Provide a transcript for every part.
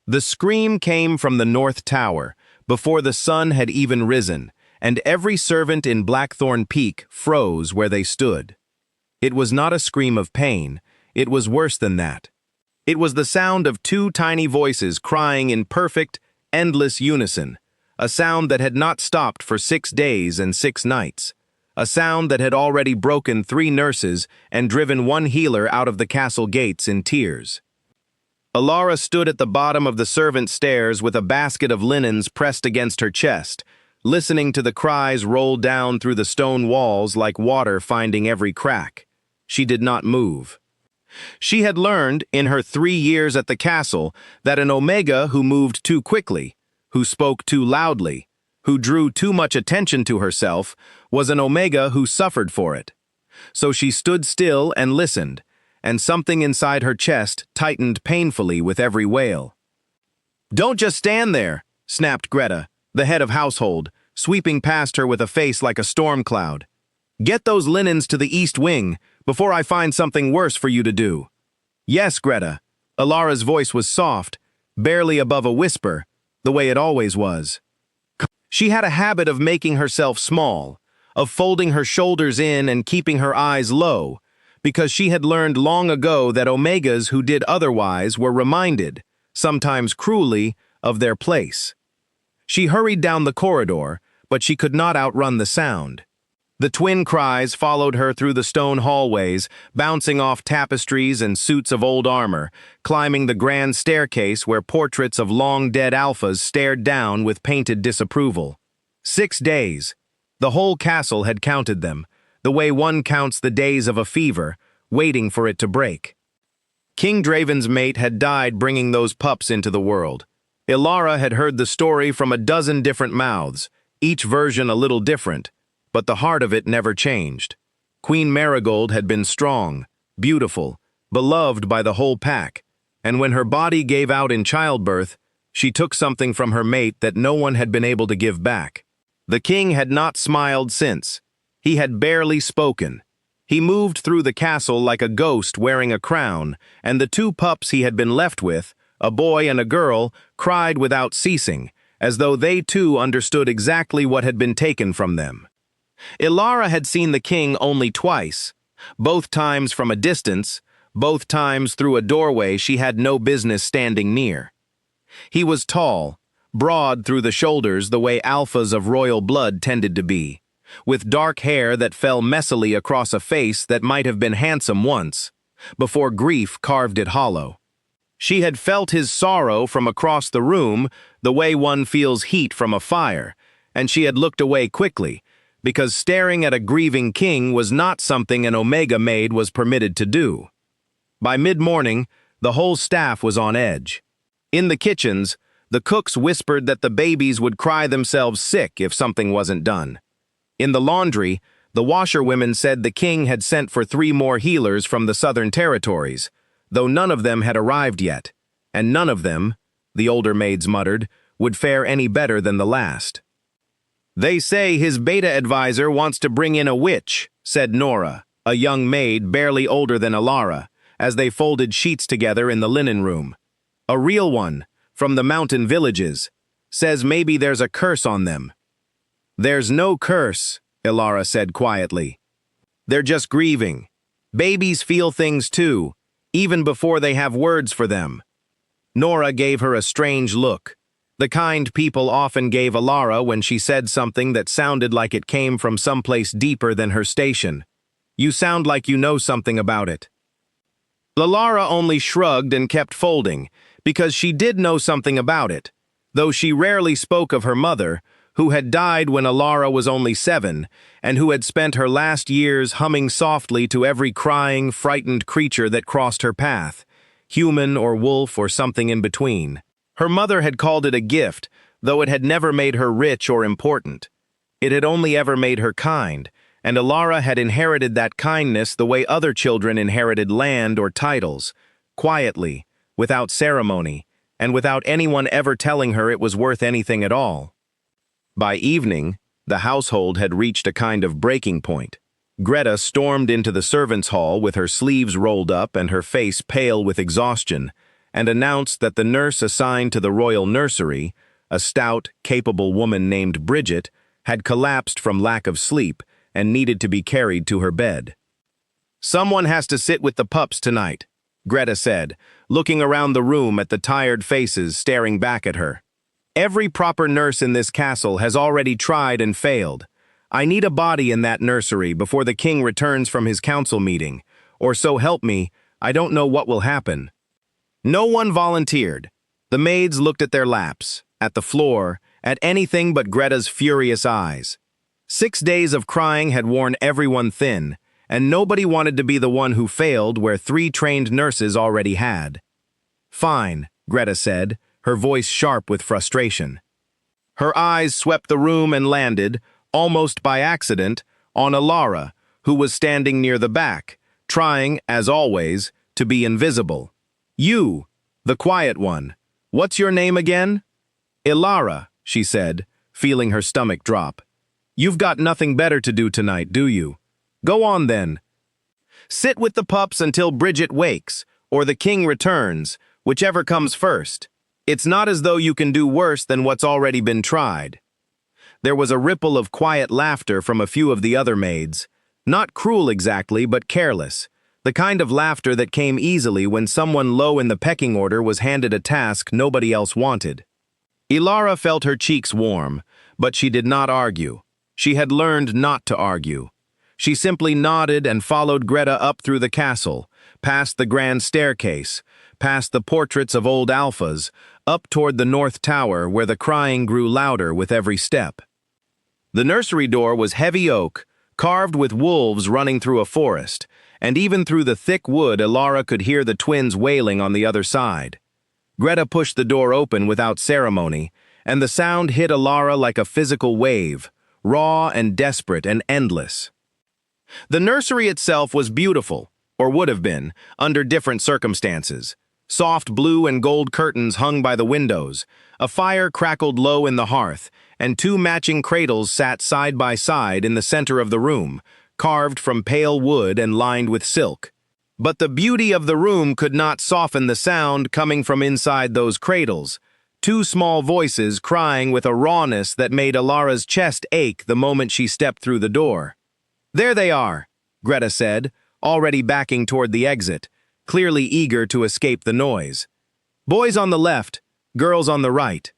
The scream came from the North Tower, before the sun had even risen, and every servant in Blackthorn Peak froze where they stood. It was not a scream of pain, it was worse than that. It was the sound of two tiny voices crying in perfect, endless unison, a sound that had not stopped for 6 days and 6 nights, a sound that had already broken 3 nurses and driven 1 healer out of the castle gates in tears. Alara stood at the bottom of the servant stairs with a basket of linens pressed against her chest, listening to the cries roll down through the stone walls like water finding every crack. She did not move. She had learned, in her 3 years at the castle, that an Omega who moved too quickly, who spoke too loudly, who drew too much attention to herself, was an Omega who suffered for it. So she stood still and listened, and something inside her chest tightened painfully with every wail. "Don't just stand there," snapped Greta, the head of household, sweeping past her with a face like a storm cloud. "Get those linens to the east wing, before I find something worse for you to do." "Yes, Greta." Alara's voice was soft, barely above a whisper, the way it always was. She had a habit of making herself small, of folding her shoulders in and keeping her eyes low, because she had learned long ago that Omegas who did otherwise were reminded, sometimes cruelly, of their place. She hurried down the corridor, but she could not outrun the sound. The twin cries followed her through the stone hallways, bouncing off tapestries and suits of old armor, climbing the grand staircase where portraits of long-dead alphas stared down with painted disapproval. 6 days. The whole castle had counted them, the way one counts the days of a fever, waiting for it to break. King Draven's mate had died bringing those pups into the world. Alara had heard the story from a dozen different mouths, each version a little different, but the heart of it never changed. Queen Marigold had been strong, beautiful, beloved by the whole pack, and when her body gave out in childbirth, she took something from her mate that no one had been able to give back. The king had not smiled since. He had barely spoken. He moved through the castle like a ghost wearing a crown, and the 2 pups he had been left with, a boy and a girl, cried without ceasing, as though they too understood exactly what had been taken from them. Alara had seen the king only twice, both times from a distance, both times through a doorway she had no business standing near. He was tall, broad through the shoulders the way alphas of royal blood tended to be, with dark hair that fell messily across a face that might have been handsome once, before grief carved it hollow. She had felt his sorrow from across the room the way one feels heat from a fire, and she had looked away quickly, because staring at a grieving king was not something an Omega maid was permitted to do. By mid-morning, the whole staff was on edge. In the kitchens, the cooks whispered that the babies would cry themselves sick if something wasn't done. In the laundry, the washerwomen said the king had sent for 3 more healers from the southern territories, though none of them had arrived yet, and none of them, the older maids muttered, would fare any better than the last. "They say his beta advisor wants to bring in a witch," said Nora, a young maid barely older than Alara, as they folded sheets together in the linen room. "A real one, from the mountain villages. Says maybe there's a curse on them." "There's no curse," Alara said quietly. "They're just grieving. Babies feel things too, even before they have words for them." Nora gave her a strange look, the kind people often gave Alara when she said something that sounded like it came from someplace deeper than her station. "You sound like you know something about it." Alara only shrugged and kept folding, because she did know something about it, though she rarely spoke of her mother, who had died when Alara was only 7, and who had spent her last years humming softly to every crying, frightened creature that crossed her path, human or wolf or something in between. Her mother had called it a gift, though it had never made her rich or important. It had only ever made her kind, and Alara had inherited that kindness the way other children inherited land or titles, quietly, without ceremony, and without anyone ever telling her it was worth anything at all. By evening, the household had reached a kind of breaking point. Greta stormed into the servants' hall with her sleeves rolled up and her face pale with exhaustion, and announced that the nurse assigned to the royal nursery, a stout, capable woman named Bridget, had collapsed from lack of sleep and needed to be carried to her bed. "Someone has to sit with the pups tonight," Greta said, looking around the room at the tired faces staring back at her. "Every proper nurse in this castle has already tried and failed. I need a body in that nursery before the king returns from his council meeting, or so help me, I don't know what will happen." No one volunteered. The maids looked at their laps, at the floor, at anything but Greta's furious eyes. 6 days of crying had worn everyone thin, and nobody wanted to be the one who failed where 3 trained nurses already had. "Fine," Greta said, her voice sharp with frustration. Her eyes swept the room and landed, almost by accident, on Ilara, who was standing near the back, trying, as always, to be invisible. "You, the quiet one. What's your name again?" "Ilara," she said, feeling her stomach drop. "You've got nothing better to do tonight, do you? Go on then. Sit with the pups until Bridget wakes, or the king returns, whichever comes first. It's not as though you can do worse than what's already been tried." There was a ripple of quiet laughter from a few of the other maids. Not cruel exactly, but careless. The kind of laughter that came easily when someone low in the pecking order was handed a task nobody else wanted. Ilara felt her cheeks warm, but she did not argue. She had learned not to argue. She simply nodded and followed Greta up through the castle, past the grand staircase, past the portraits of old alphas, up toward the north tower where the crying grew louder with every step. The nursery door was heavy oak, carved with wolves running through a forest, and even through the thick wood Ilara could hear the twins wailing on the other side. Greta pushed the door open without ceremony, and the sound hit Ilara like a physical wave, raw and desperate and endless. The nursery itself was beautiful, or would have been, under different circumstances. Soft blue and gold curtains hung by the windows, a fire crackled low in the hearth, and 2 matching cradles sat side by side in the center of the room, carved from pale wood and lined with silk. But the beauty of the room could not soften the sound coming from inside those cradles, 2 small voices crying with a rawness that made Ilara's chest ache the moment she stepped through the door. "There they are," Greta said, already backing toward the exit, clearly eager to escape the noise. "Boys on the left, girls on the right.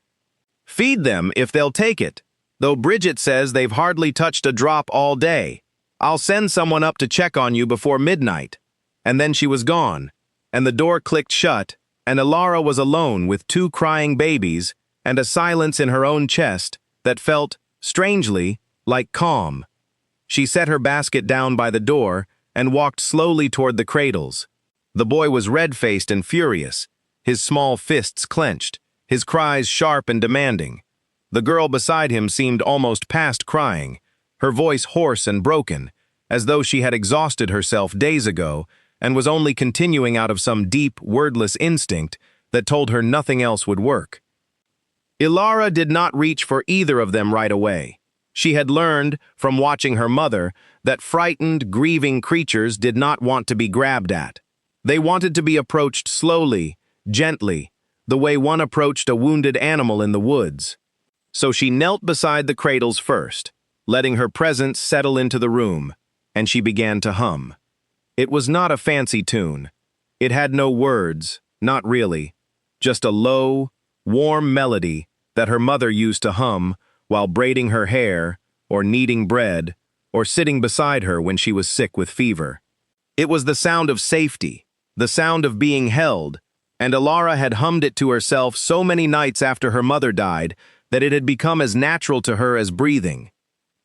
Feed them if they'll take it, though Bridget says they've hardly touched a drop all day. I'll send someone up to check on you before midnight." And then she was gone, and the door clicked shut, and Ilara was alone with 2 crying babies and a silence in her own chest that felt, strangely, like calm. She set her basket down by the door and walked slowly toward the cradles. The boy was red-faced and furious, his small fists clenched, his cries sharp and demanding. The girl beside him seemed almost past crying, her voice hoarse and broken, as though she had exhausted herself days ago and was only continuing out of some deep, wordless instinct that told her nothing else would work. Ilara did not reach for either of them right away. She had learned, from watching her mother, that frightened, grieving creatures did not want to be grabbed at. They wanted to be approached slowly, gently, the way one approached a wounded animal in the woods. So she knelt beside the cradles first, letting her presence settle into the room, and she began to hum. It was not a fancy tune. It had no words, not really, just a low, warm melody that her mother used to hum while braiding her hair, or kneading bread, or sitting beside her when she was sick with fever. It was the sound of safety, the sound of being held, and Ilara had hummed it to herself so many nights after her mother died that it had become as natural to her as breathing.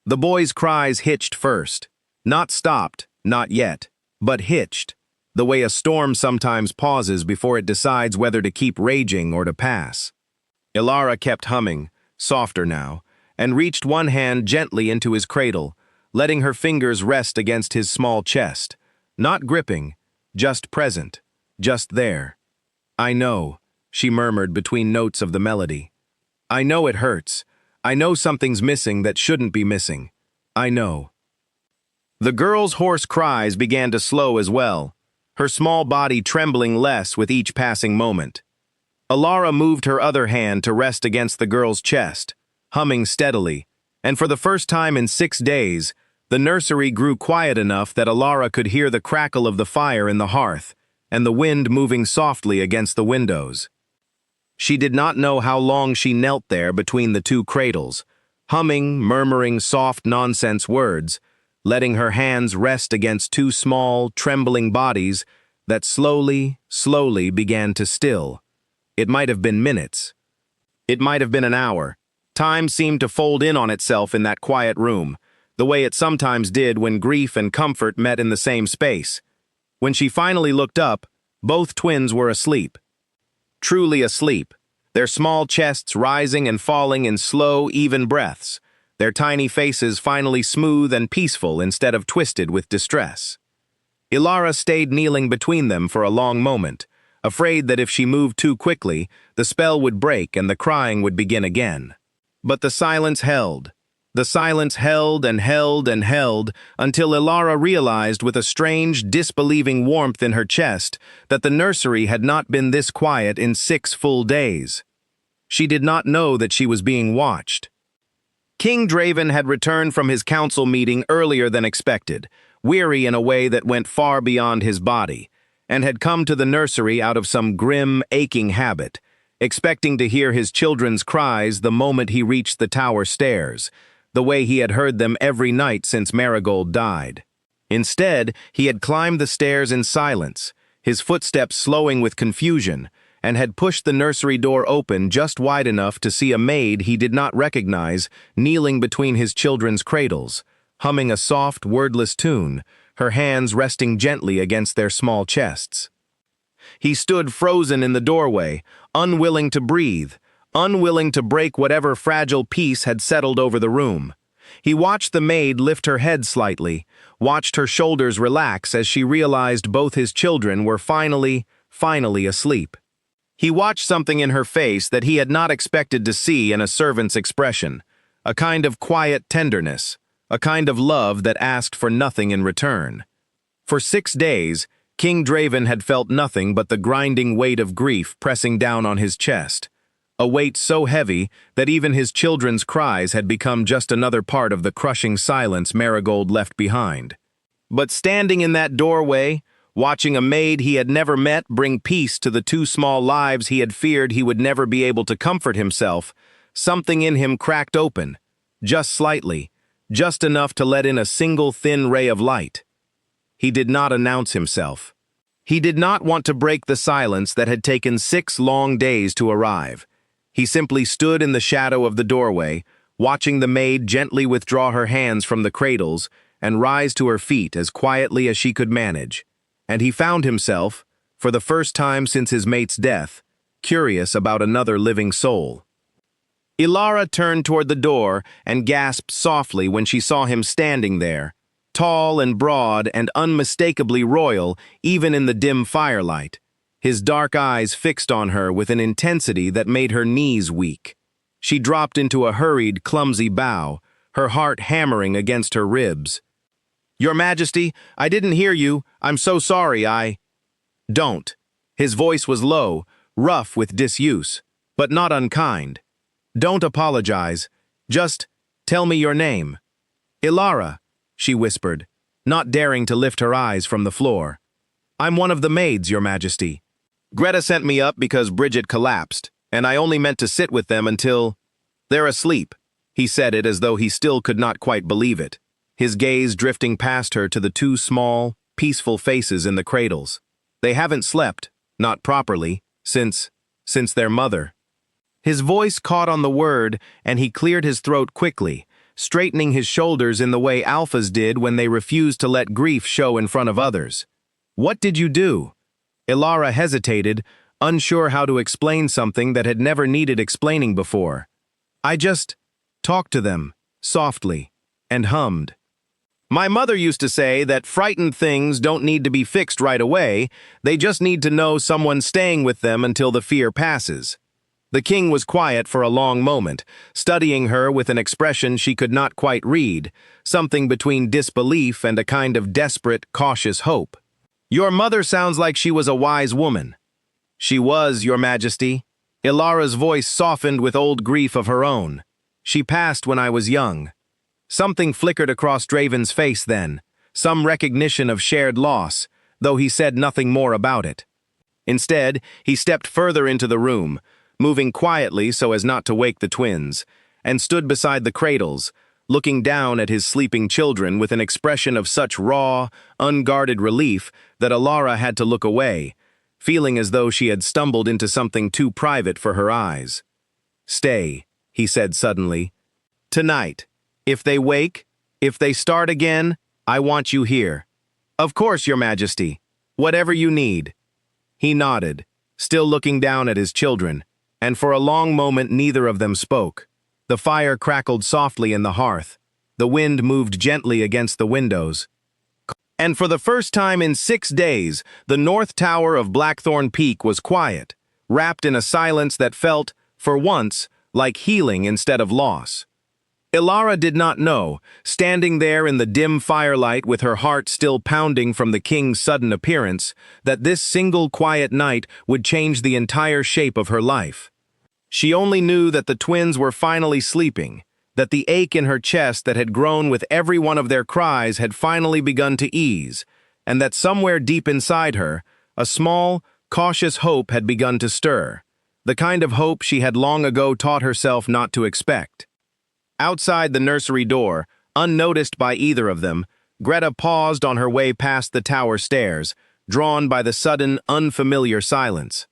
The boy's cries hitched first, not stopped, not yet, but hitched, the way a storm sometimes pauses before it decides whether to keep raging or to pass. Ilara kept humming, softer now, and reached one hand gently into his cradle, letting her fingers rest against his small chest, not gripping, just present, just there. "I know," she murmured between notes of the melody. "I know it hurts. I know something's missing that shouldn't be missing. I know." The girl's hoarse cries began to slow as well, her small body trembling less with each passing moment. Alara moved her other hand to rest against the girl's chest, humming steadily, and for the first time in 6 days, the nursery grew quiet enough that Alara could hear the crackle of the fire in the hearth and the wind moving softly against the windows. She did not know how long she knelt there between the two cradles, humming, murmuring soft nonsense words, letting her hands rest against two small, trembling bodies that slowly began to still. It might have been minutes. It might have been an hour. Time seemed to fold in on itself in that quiet room, the way it sometimes did when grief and comfort met in the same space. When she finally looked up, both twins were asleep. Truly asleep, their small chests rising and falling in slow, even breaths, their tiny faces finally smooth and peaceful instead of twisted with distress. Alara stayed kneeling between them for a long moment, afraid that if she moved too quickly, the spell would break and the crying would begin again. But the silence held. The silence held and held and held until Alara realized with a strange, disbelieving warmth in her chest that the nursery had not been this quiet in 6 full days. She did not know that she was being watched. King Draven had returned from his council meeting earlier than expected, weary in a way that went far beyond his body, and had come to the nursery out of some grim, aching habit, expecting to hear his children's cries the moment he reached the tower stairs, the way he had heard them every night since Marigold died. Instead, he had climbed the stairs in silence, his footsteps slowing with confusion, and had pushed the nursery door open just wide enough to see a maid he did not recognize kneeling between his children's cradles, humming a soft, wordless tune, her hands resting gently against their small chests. He stood frozen in the doorway, unwilling to breathe, unwilling to break whatever fragile peace had settled over the room. He watched the maid lift her head slightly, watched her shoulders relax as she realized both his children were finally asleep. He watched something in her face that he had not expected to see in a servant's expression, a kind of quiet tenderness, a kind of love that asked for nothing in return. For 6 days, King Draven had felt nothing but the grinding weight of grief pressing down on his chest, a weight so heavy that even his children's cries had become just another part of the crushing silence Marigold left behind. But standing in that doorway, watching a maid he had never met bring peace to the 2 small lives he had feared he would never be able to comfort himself, something in him cracked open, just slightly, just enough to let in a single thin ray of light. He did not announce himself. He did not want to break the silence that had taken 6 long days to arrive. He simply stood in the shadow of the doorway, watching the maid gently withdraw her hands from the cradles and rise to her feet as quietly as she could manage. And he found himself, for the first time since his mate's death, curious about another living soul. Alara turned toward the door and gasped softly when she saw him standing there, tall and broad and unmistakably royal even in the dim firelight, his dark eyes fixed on her with an intensity that made her knees weak. She dropped into a hurried, clumsy bow, her heart hammering against her ribs. "Your Majesty, I didn't hear you. I'm so sorry, Don't." His voice was low, rough with disuse, but not unkind. "Don't apologize. Just tell me your name." "Alara," she whispered, not daring to lift her eyes from the floor. "I'm one of the maids, Your Majesty. Greta sent me up because Bridget collapsed, and I only meant to sit with them until—" "They're asleep." He said it as though he still could not quite believe it, his gaze drifting past her to the 2 small, peaceful faces in the cradles. "They haven't slept, not properly, since their mother." His voice caught on the word, and he cleared his throat quickly, straightening his shoulders in the way alphas did when they refused to let grief show in front of others. "What did you do?" Alara hesitated, unsure how to explain something that had never needed explaining before. "I just talked to them, softly, and hummed. My mother used to say that frightened things don't need to be fixed right away, they just need to know someone staying with them until the fear passes." The king was quiet for a long moment, studying her with an expression she could not quite read, something between disbelief and a kind of desperate, cautious hope. "Your mother sounds like she was a wise woman." "She was, Your Majesty." Ilara's voice softened with old grief of her own. She passed when I was young. Something flickered across Draven's face then, some recognition of shared loss, though he said nothing more about it. Instead, he stepped further into the room, moving quietly so as not to wake the twins, and stood beside the cradles, looking down at his sleeping children with an expression of such raw, unguarded relief that Ilara had to look away, feeling as though she had stumbled into something too private for her eyes. "Stay," he said suddenly. "Tonight. If they wake, if they start again, I want you here. Of course, Your Majesty. Whatever you need." He nodded, still looking down at his children, and for a long moment neither of them spoke. The fire crackled softly in the hearth. The wind moved gently against the windows. And for the first time in 6 days, the north tower of Blackthorn Peak was quiet, wrapped in a silence that felt, for once, like healing instead of loss. Ilara did not know, standing there in the dim firelight with her heart still pounding from the king's sudden appearance, that this single quiet night would change the entire shape of her life. She only knew that the twins were finally sleeping, that the ache in her chest that had grown with every one of their cries had finally begun to ease, and that somewhere deep inside her, a small, cautious hope had begun to stir, the kind of hope she had long ago taught herself not to expect. Outside the nursery door, unnoticed by either of them, Greta paused on her way past the tower stairs, drawn by the sudden, unfamiliar silence.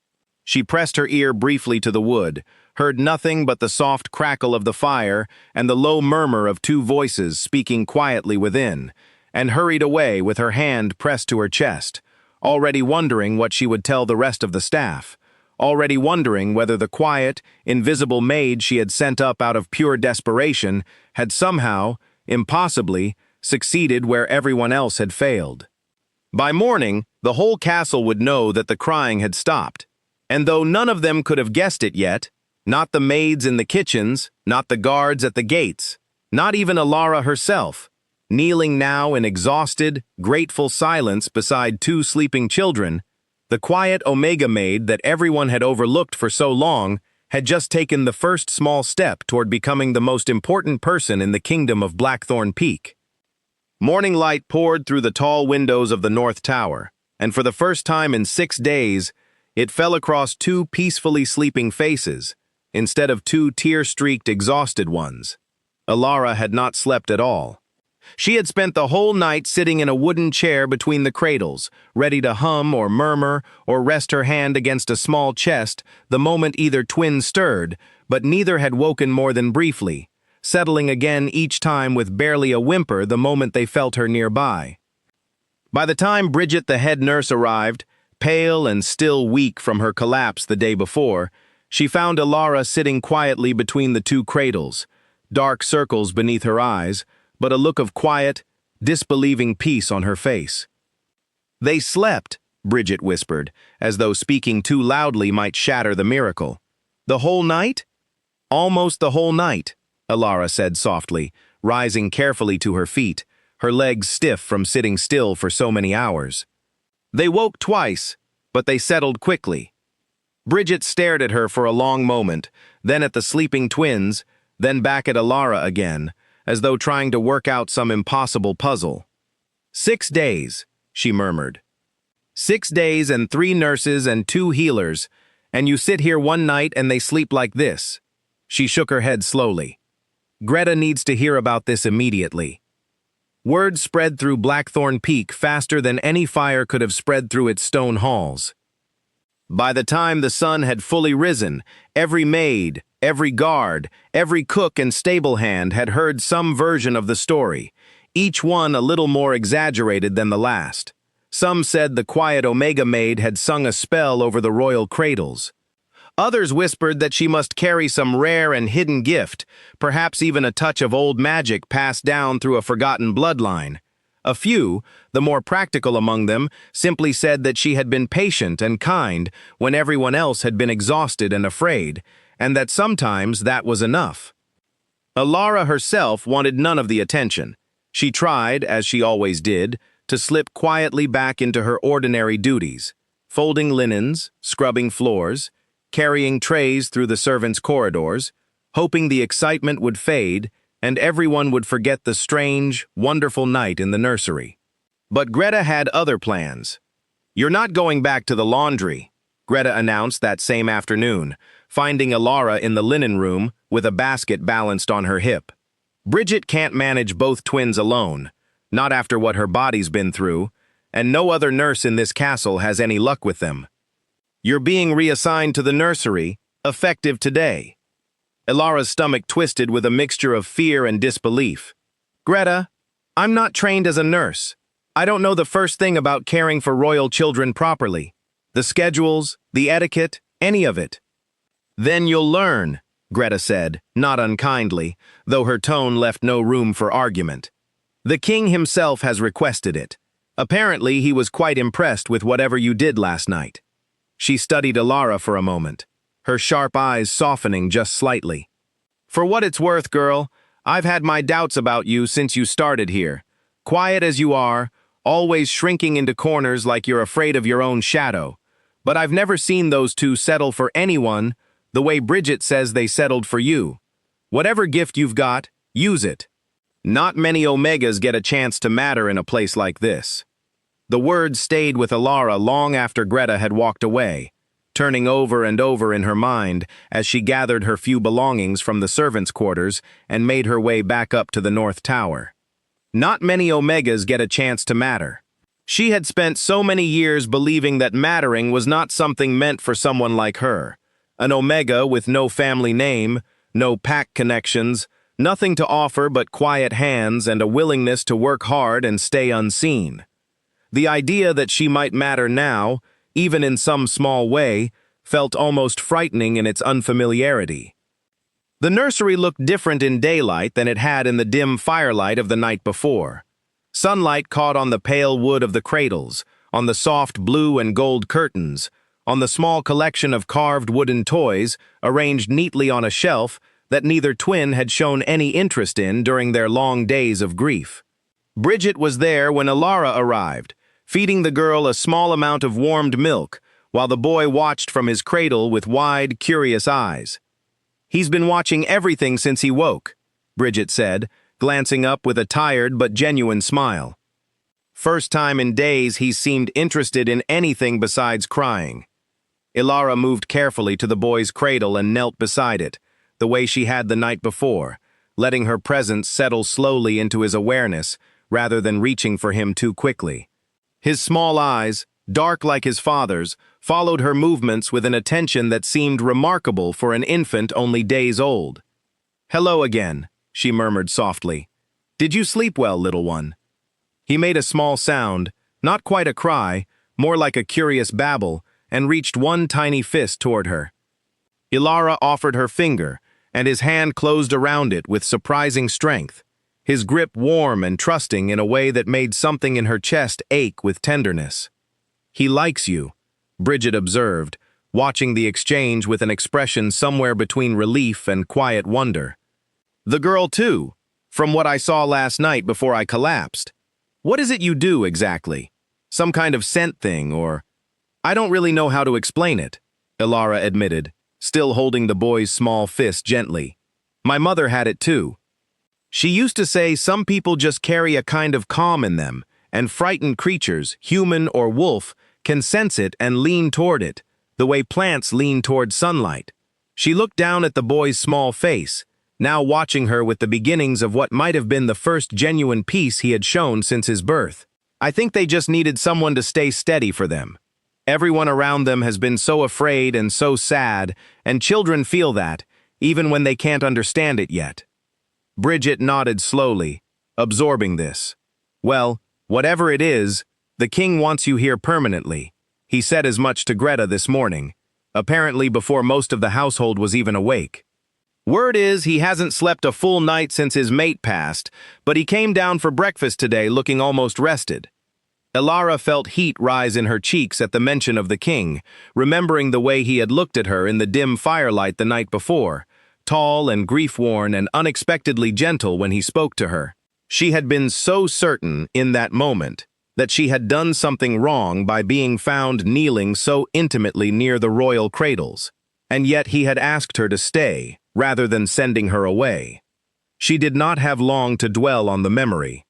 She pressed her ear briefly to the wood, heard nothing but the soft crackle of the fire and the low murmur of 2 voices speaking quietly within, and hurried away with her hand pressed to her chest, already wondering what she would tell the rest of the staff. Already wondering whether the quiet, invisible maid she had sent up out of pure desperation had somehow, impossibly, succeeded where everyone else had failed. By morning, the whole castle would know that the crying had stopped, and though none of them could have guessed it yet, not the maids in the kitchens, not the guards at the gates, not even Ilara herself, kneeling now in exhausted, grateful silence beside 2 sleeping children, the quiet Omega maid that everyone had overlooked for so long had just taken the first small step toward becoming the most important person in the kingdom of Blackthorn Peak. Morning light poured through the tall windows of the North Tower, and for the first time in 6 days, it fell across 2 peacefully sleeping faces, instead of 2 tear-streaked, exhausted ones. Ilara had not slept at all. She had spent the whole night sitting in a wooden chair between the cradles, ready to hum or murmur or rest her hand against a small chest the moment either twin stirred, but neither had woken more than briefly, settling again each time with barely a whimper the moment they felt her nearby. By the time Bridget the head nurse arrived, pale and still weak from her collapse the day before, she found Ilara sitting quietly between the 2 cradles, dark circles beneath her eyes, but a look of quiet, disbelieving peace on her face. "They slept," Bridget whispered, as though speaking too loudly might shatter the miracle. "The whole night?" "Almost the whole night," Ilara said softly, rising carefully to her feet, her legs stiff from sitting still for so many hours. "They woke twice, but they settled quickly." Bridget stared at her for a long moment, then at the sleeping twins, then back at Ilara again, as though trying to work out some impossible puzzle. 6 days, she murmured. 6 days and 3 nurses and 2 healers, and you sit here one night and they sleep like this. She shook her head slowly. Greta needs to hear about this immediately. Word spread through Blackthorn Peak faster than any fire could have spread through its stone halls. By the time the sun had fully risen, every maid, every guard, every cook and stable hand had heard some version of the story, each one a little more exaggerated than the last. Some said the quiet Omega maid had sung a spell over the royal cradles. Others whispered that she must carry some rare and hidden gift, perhaps even a touch of old magic passed down through a forgotten bloodline. A few, the more practical among them, simply said that she had been patient and kind when everyone else had been exhausted and afraid, and that sometimes that was enough. Ilara herself wanted none of the attention. She tried, as she always did, to slip quietly back into her ordinary duties, folding linens, scrubbing floors, carrying trays through the servants' corridors, hoping the excitement would fade and everyone would forget the strange, wonderful night in the nursery. But Greta had other plans. "You're not going back to the laundry," Greta announced that same afternoon, finding Ilara in the linen room with a basket balanced on her hip. Bridget can't manage both twins alone, not after what her body's been through, and no other nurse in this castle has any luck with them. "You're being reassigned to the nursery, effective today." Ilara's stomach twisted with a mixture of fear and disbelief. "Greta, I'm not trained as a nurse. I don't know the first thing about caring for royal children properly. The schedules, the etiquette, any of it." "Then you'll learn," Greta said, not unkindly, though her tone left no room for argument. "The king himself has requested it. Apparently, he was quite impressed with whatever you did last night." She studied Ilara for a moment, her sharp eyes softening just slightly. "For what it's worth, girl, I've had my doubts about you since you started here. Quiet as you are, always shrinking into corners like you're afraid of your own shadow. But I've never seen those two settle for anyone the way Bridget says they settled for you. Whatever gift you've got, use it. Not many Omegas get a chance to matter in a place like this." The words stayed with Ilara long after Greta had walked away, turning over and over in her mind as she gathered her few belongings from the servants' quarters and made her way back up to the North Tower. Not many Omegas get a chance to matter. She had spent so many years believing that mattering was not something meant for someone like her, an Omega with no family name, no pack connections, nothing to offer but quiet hands and a willingness to work hard and stay unseen. The idea that she might matter now, even in some small way, felt almost frightening in its unfamiliarity. The nursery looked different in daylight than it had in the dim firelight of the night before. Sunlight caught on the pale wood of the cradles, on the soft blue and gold curtains, on the small collection of carved wooden toys arranged neatly on a shelf that neither twin had shown any interest in during their long days of grief. Bridget was there when Ilara arrived, feeding the girl a small amount of warmed milk, while the boy watched from his cradle with wide, curious eyes. "He's been watching everything since he woke," Bridget said, glancing up with a tired but genuine smile. "First time in days he seemed interested in anything besides crying." Ilara moved carefully to the boy's cradle and knelt beside it, the way she had the night before, letting her presence settle slowly into his awareness rather than reaching for him too quickly. His small eyes, dark like his father's, followed her movements with an attention that seemed remarkable for an infant only days old. "Hello again," she murmured softly. "Did you sleep well, little one?" He made a small sound, not quite a cry, more like a curious babble, and reached one tiny fist toward her. Ilara offered her finger, and his hand closed around it with surprising strength, his grip warm and trusting in a way that made something in her chest ache with tenderness. "He likes you," Bridget observed, watching the exchange with an expression somewhere between relief and quiet wonder. "The girl too, from what I saw last night before I collapsed. What is it you do exactly? Some kind of scent thing, or—" "I don't really know how to explain it," Ilara admitted, still holding the boy's small fist gently. "My mother had it too. She used to say some people just carry a kind of calm in them, and frightened creatures, human or wolf, can sense it and lean toward it, the way plants lean toward sunlight." She looked down at the boy's small face, now watching her with the beginnings of what might have been the first genuine peace he had shown since his birth. "I think they just needed someone to stay steady for them. Everyone around them has been so afraid and so sad, and children feel that, even when they can't understand it yet." Bridget nodded slowly, absorbing this. "Well, whatever it is, the king wants you here permanently. He said as much to Greta this morning, apparently before most of the household was even awake. Word is he hasn't slept a full night since his mate passed, but he came down for breakfast today looking almost rested." Ilara felt heat rise in her cheeks at the mention of the king, remembering the way he had looked at her in the dim firelight the night before, tall and grief-worn and unexpectedly gentle when he spoke to her. She had been so certain in that moment that she had done something wrong by being found kneeling so intimately near the royal cradles. and yet he had asked her to stay, rather than sending her away. She did not have long to dwell on the memory.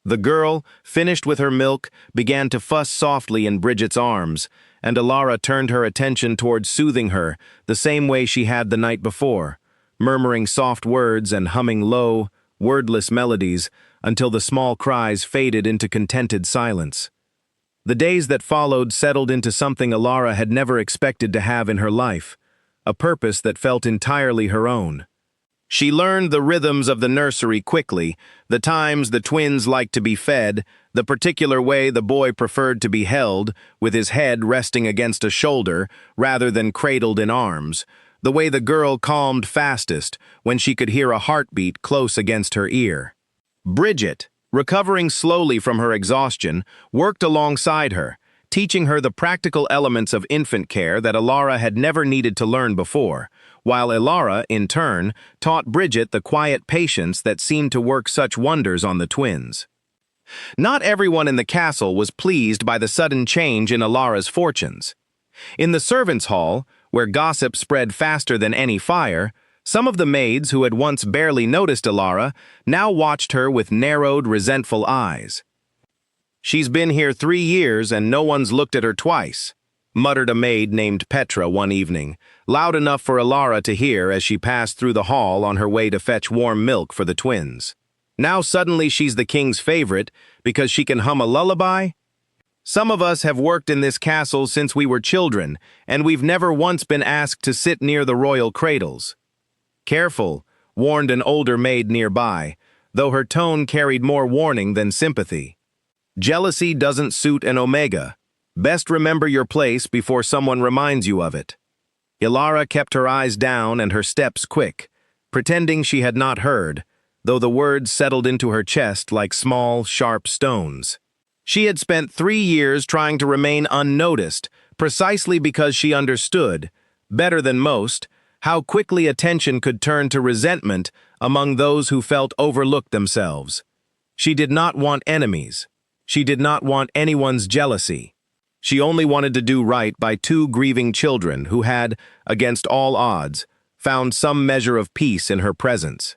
The girl, finished with her milk, began to fuss softly in Bridget's arms, and Alara turned her attention towards soothing her the same way she had the night before, murmuring soft words and humming low, wordless melodies until the small cries faded into contented silence. The days that followed settled into something Alara had never expected to have in her life, a purpose that felt entirely her own. She learned the rhythms of the nursery quickly, the times the twins liked to be fed, the particular way the boy preferred to be held, with his head resting against a shoulder rather than cradled in arms, the way the girl calmed fastest when she could hear a heartbeat close against her ear. Bridget, recovering slowly from her exhaustion, worked alongside her, teaching her the practical elements of infant care that Alara had never needed to learn before, while Alara, in turn, taught Bridget the quiet patience that seemed to work such wonders on the twins. Not everyone in the castle was pleased by the sudden change in Alara's fortunes. In the servants' hall, where gossip spread faster than any fire, some of the maids who had once barely noticed Alara now watched her with narrowed, resentful eyes. "She's been here 3 years and no one's looked at her twice," muttered a maid named Petra one evening, loud enough for Alara to hear as she passed through the hall on her way to fetch warm milk for the twins. "Now suddenly she's the king's favorite because she can hum a lullaby? Some of us have worked in this castle since we were children, and we've never once been asked to sit near the royal cradles." "Careful," warned an older maid nearby, though her tone carried more warning than sympathy. "Jealousy doesn't suit an Omega. Best remember your place before someone reminds you of it." Alara kept her eyes down and her steps quick, pretending she had not heard, though the words settled into her chest like small, sharp stones. She had spent 3 years trying to remain unnoticed, precisely because she understood, better than most, how quickly attention could turn to resentment among those who felt overlooked themselves. She did not want enemies. She did not want anyone's jealousy. She only wanted to do right by 2 grieving children who had, against all odds, found some measure of peace in her presence.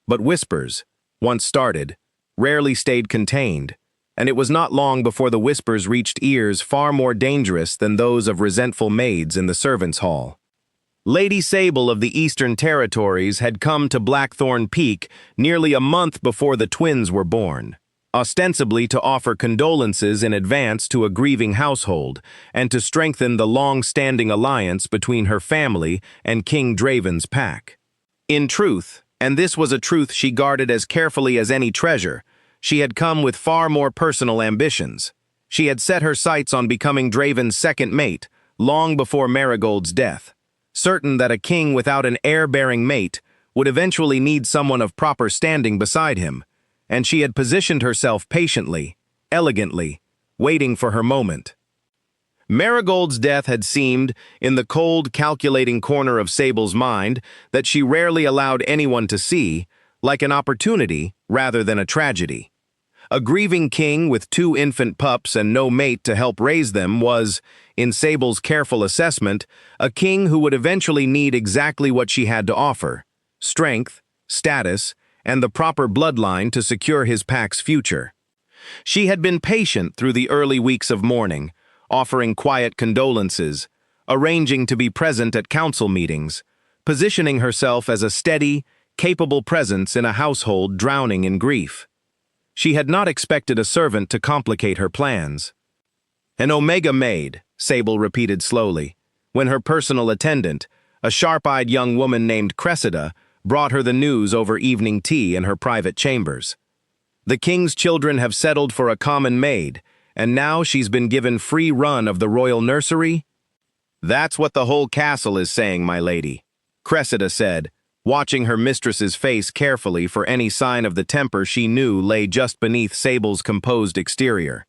But whispers, once started, rarely stayed contained, and it was not long before the whispers reached ears far more dangerous than those of resentful maids in the servants' hall. Lady Sable of the Eastern Territories had come to Blackthorn Peak nearly a month before the twins were born, ostensibly to offer condolences in advance to a grieving household and to strengthen the long-standing alliance between her family and King Draven's pack. In truth, and this was a truth she guarded as carefully as any treasure, she had come with far more personal ambitions. She had set her sights on becoming Draven's second mate, long before Marigold's death, certain that a king without an heir-bearing mate would eventually need someone of proper standing beside him, and she had positioned herself patiently, elegantly, waiting for her moment. Marigold's death had seemed, in the cold, calculating corner of Sable's mind that she rarely allowed anyone to see, like an opportunity rather than a tragedy. A grieving king with 2 infant pups and no mate to help raise them was, in Sable's careful assessment, a king who would eventually need exactly what she had to offer: strength, status, and the proper bloodline to secure his pack's future. She had been patient through the early weeks of mourning, offering quiet condolences, arranging to be present at council meetings, positioning herself as a steady, capable presence in a household drowning in grief. She had not expected a servant to complicate her plans. "An Omega maid," Sable repeated slowly, when her personal attendant, a sharp-eyed young woman named Cressida, brought her the news over evening tea in her private chambers. "The king's children have settled for a common maid, and now she's been given free run of the royal nursery?" "That's what the whole castle is saying, my lady," Cressida said, watching her mistress's face carefully for any sign of the temper she knew lay just beneath Sable's composed exterior.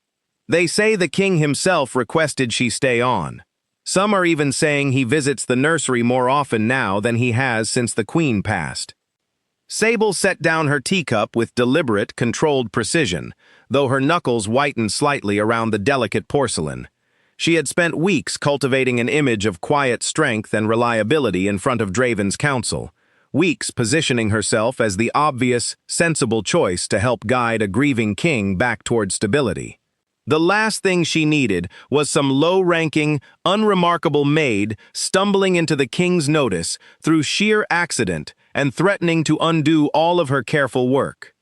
"They say the king himself requested she stay on. Some are even saying he visits the nursery more often now than he has since the queen passed." Sable set down her teacup with deliberate, controlled precision, though her knuckles whitened slightly around the delicate porcelain. She had spent weeks cultivating an image of quiet strength and reliability in front of Draven's council, weeks positioning herself as the obvious, sensible choice to help guide a grieving king back toward stability. The last thing she needed was some low-ranking, unremarkable maid stumbling into the king's notice through sheer accident and threatening to undo all of her careful work.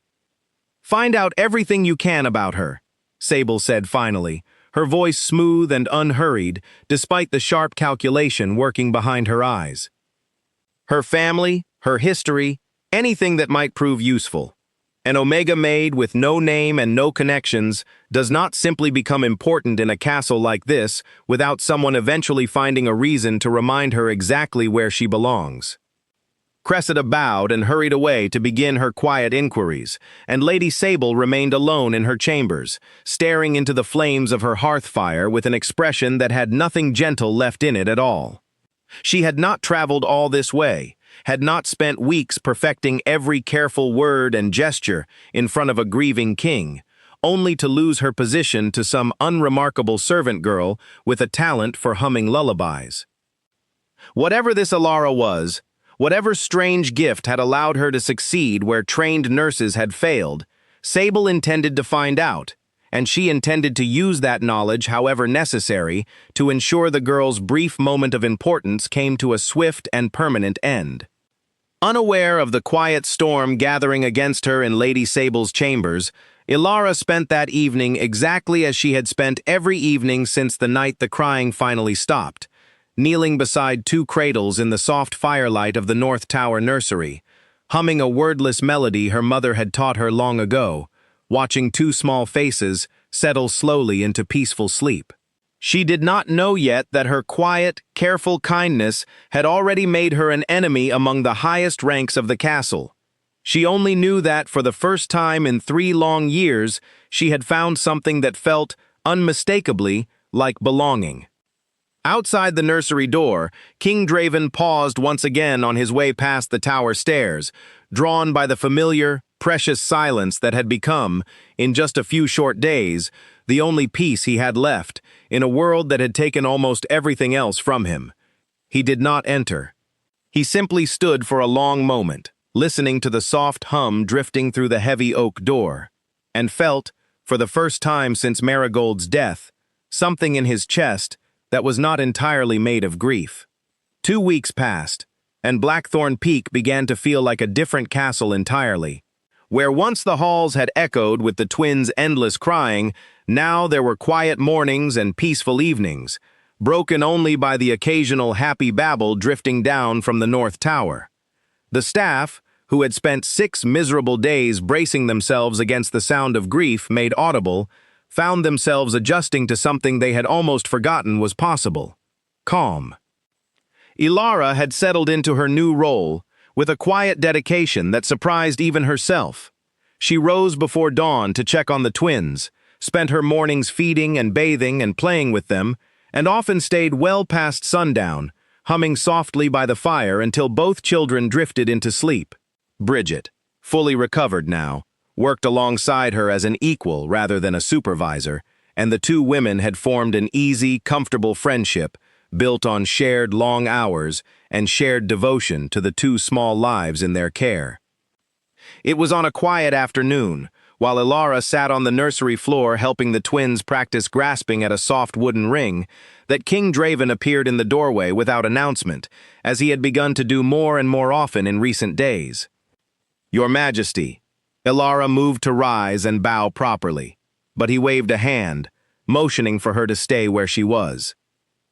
"Find out everything you can about her," Sable said finally, her voice smooth and unhurried, despite the sharp calculation working behind her eyes. "Her family, her history, anything that might prove useful. An Omega Maid with no name and no connections does not simply become important in a castle like this without someone eventually finding a reason to remind her exactly where she belongs." Cressida bowed and hurried away to begin her quiet inquiries, and Lady Sable remained alone in her chambers, staring into the flames of her hearth fire with an expression that had nothing gentle left in it at all. She had not traveled all this way, had not spent weeks perfecting every careful word and gesture in front of a grieving king, only to lose her position to some unremarkable servant girl with a talent for humming lullabies. Whatever this Elara was, whatever strange gift had allowed her to succeed where trained nurses had failed, Sable intended to find out, and she intended to use that knowledge, however necessary, to ensure the girl's brief moment of importance came to a swift and permanent end. Unaware of the quiet storm gathering against her in Lady Sable's chambers, Elara spent that evening exactly as she had spent every evening since the night the crying finally stopped, kneeling beside two cradles in the soft firelight of the North Tower nursery, humming a wordless melody her mother had taught her long ago, watching two small faces settle slowly into peaceful sleep. She did not know yet that her quiet, careful kindness had already made her an enemy among the highest ranks of the castle. She only knew that, for the first time in 3 long years, she had found something that felt, unmistakably, like belonging. Outside the nursery door, King Draven paused once again on his way past the tower stairs, drawn by the familiar, precious silence that had become, in just a few short days, the only peace he had left in a world that had taken almost everything else from him. He did not enter. He simply stood for a long moment, listening to the soft hum drifting through the heavy oak door, and felt, for the first time since Marigold's death, something in his chest that was not entirely made of grief. 2 weeks passed, and Blackthorn Peak began to feel like a different castle entirely. Where once the halls had echoed with the twins' endless crying, now there were quiet mornings and peaceful evenings, broken only by the occasional happy babble drifting down from the North Tower. The staff, who had spent 6 miserable days bracing themselves against the sound of grief made audible, found themselves adjusting to something they had almost forgotten was possible: calm. Elara had settled into her new role, with a quiet dedication that surprised even herself. She rose before dawn to check on the twins, spent her mornings feeding and bathing and playing with them, and often stayed well past sundown, humming softly by the fire until both children drifted into sleep. Bridget, fully recovered now, worked alongside her as an equal rather than a supervisor, and the two women had formed an easy, comfortable friendship built on shared long hours and shared devotion to the 2 small lives in their care. It was on a quiet afternoon, while Elara sat on the nursery floor helping the twins practice grasping at a soft wooden ring, that King Draven appeared in the doorway without announcement, as he had begun to do more and more often in recent days. "Your Majesty." Elara moved to rise and bow properly, but he waved a hand, motioning for her to stay where she was.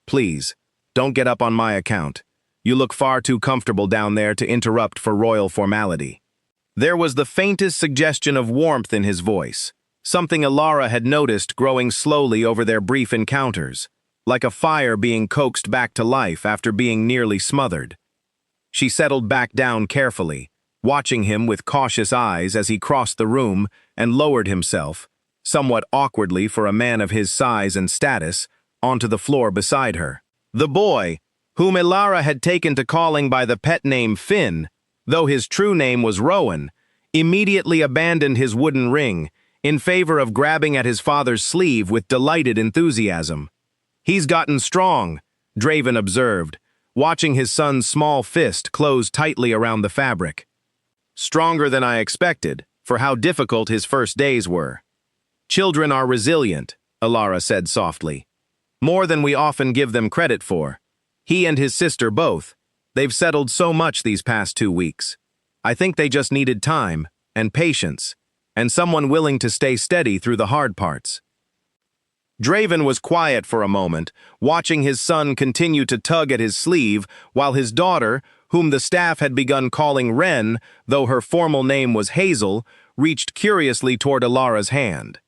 "Please, don't get up on my account. You look far too comfortable down there to interrupt for royal formality." There was the faintest suggestion of warmth in his voice, something Elara had noticed growing slowly over their brief encounters, like a fire being coaxed back to life after being nearly smothered. She settled back down carefully, watching him with cautious eyes as he crossed the room and lowered himself, somewhat awkwardly for a man of his size and status, onto the floor beside her. The boy, whom Elara had taken to calling by the pet name Finn, though his true name was Rowan, immediately abandoned his wooden ring in favor of grabbing at his father's sleeve with delighted enthusiasm. "He's gotten strong," Draven observed, watching his son's small fist close tightly around the fabric. "Stronger than I expected, for how difficult his first days were." "Children are resilient," Alara said softly. "More than we often give them credit for. He and his sister both. They've settled so much these past 2 weeks. I think they just needed time, and patience, and someone willing to stay steady through the hard parts." Draven was quiet for a moment, watching his son continue to tug at his sleeve, while his daughter, whom the staff had begun calling Wren, though her formal name was Hazel, reached curiously toward Alara's hand.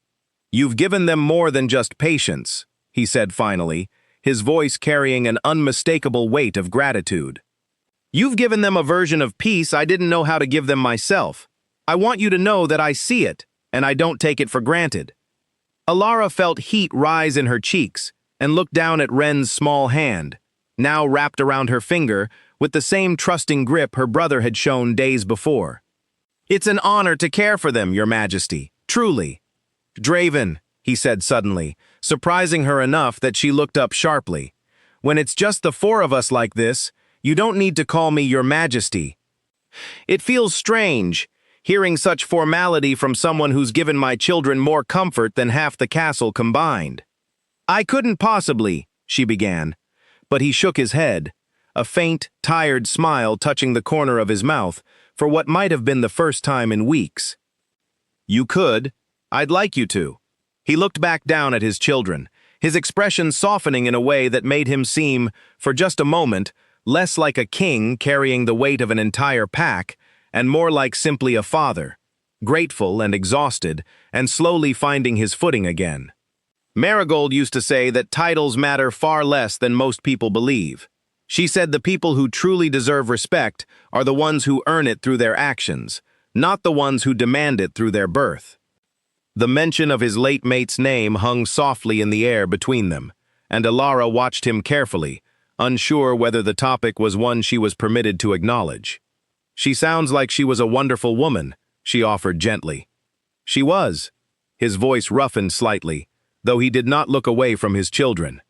"You've given them more than just patience," he said finally, his voice carrying an unmistakable weight of gratitude. "You've given them a version of peace I didn't know how to give them myself. I want you to know that I see it, and I don't take it for granted." Alara felt heat rise in her cheeks and looked down at Wren's small hand, now wrapped around her finger with the same trusting grip her brother had shown days before. "It's an honor to care for them, Your Majesty, truly." "Draven," he said suddenly, surprising her enough that she looked up sharply. "When it's just the 4 of us like this, you don't need to call me Your Majesty. It feels strange, hearing such formality from someone who's given my children more comfort than half the castle combined." "I couldn't possibly," she began, but he shook his head, a faint, tired smile touching the corner of his mouth for what might have been the first time in weeks. "You could. I'd like you to." He looked back down at his children, his expression softening in a way that made him seem, for just a moment, less like a king carrying the weight of an entire pack, and more like simply a father, grateful and exhausted, and slowly finding his footing again. Marigold used to say that titles matter far less than most people believe. She said the people who truly deserve respect are the ones who earn it through their actions, not the ones who demand it through their birth. The mention of his late mate's name hung softly in the air between them, and Alara watched him carefully, unsure whether the topic was one she was permitted to acknowledge. "She sounds like she was a wonderful woman," she offered gently. "She was." His voice roughened slightly, though he did not look away from his children.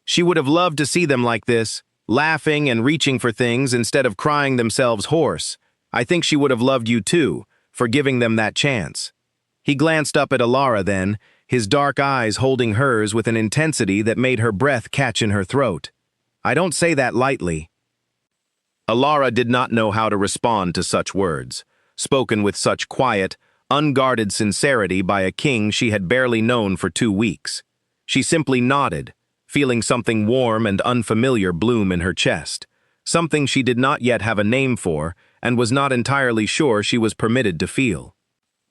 "She would have loved to see them like this, laughing and reaching for things instead of crying themselves hoarse. I think she would have loved you too, for giving them that chance." He glanced up at Alara then, his dark eyes holding hers with an intensity that made her breath catch in her throat. "I don't say that lightly." Alara did not know how to respond to such words, spoken with such quiet, unguarded sincerity by a king she had barely known for 2 weeks. She simply nodded, feeling something warm and unfamiliar bloom in her chest, something she did not yet have a name for and was not entirely sure she was permitted to feel.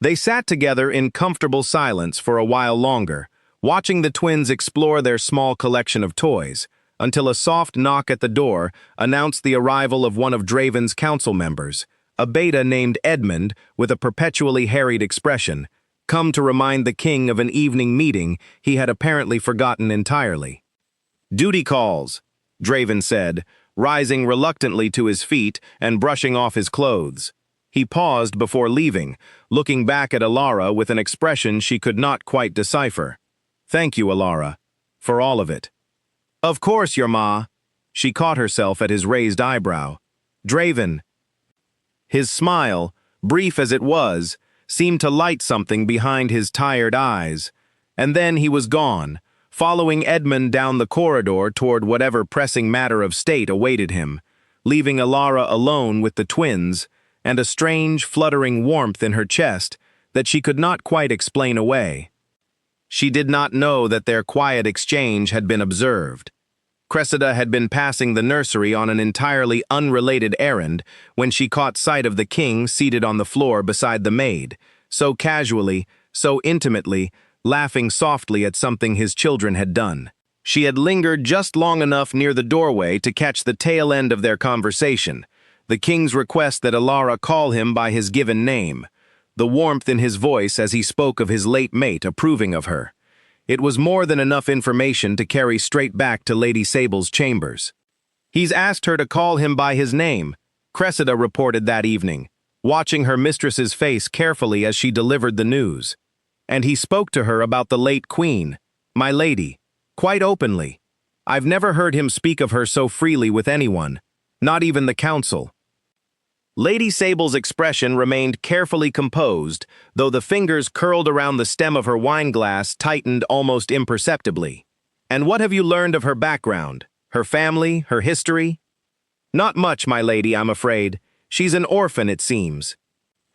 They sat together in comfortable silence for a while longer, watching the twins explore their small collection of toys, until a soft knock at the door announced the arrival of one of Draven's council members, a beta named Edmund with a perpetually harried expression, come to remind the king of an evening meeting he had apparently forgotten entirely. "Duty calls," Draven said, rising reluctantly to his feet and brushing off his clothes. He paused before leaving, looking back at Alara with an expression she could not quite decipher. "Thank you, Alara, for all of it." "Of course, Your Ma." She caught herself at his raised eyebrow. "Draven." His smile, brief as it was, seemed to light something behind his tired eyes, and then he was gone, following Edmund down the corridor toward whatever pressing matter of state awaited him, leaving Alara alone with the twins, and a strange, fluttering warmth in her chest that she could not quite explain away. She did not know that their quiet exchange had been observed. Cressida had been passing the nursery on an entirely unrelated errand when she caught sight of the king seated on the floor beside the maid, so casually, so intimately, laughing softly at something his children had done. She had lingered just long enough near the doorway to catch the tail end of their conversation, the king's request that Alara call him by his given name, the warmth in his voice as he spoke of his late mate approving of her. It was more than enough information to carry straight back to Lady Sable's chambers. "He's asked her to call him by his name," Cressida reported that evening, watching her mistress's face carefully as she delivered the news. "And he spoke to her about the late queen, my lady, quite openly. I've never heard him speak of her so freely with anyone, not even the council. Lady Sable's expression remained carefully composed, though the fingers curled around the stem of her wineglass tightened almost imperceptibly. And what have you learned of her background? Her family? Her history? Not much, my lady, I'm afraid. She's an orphan, it seems.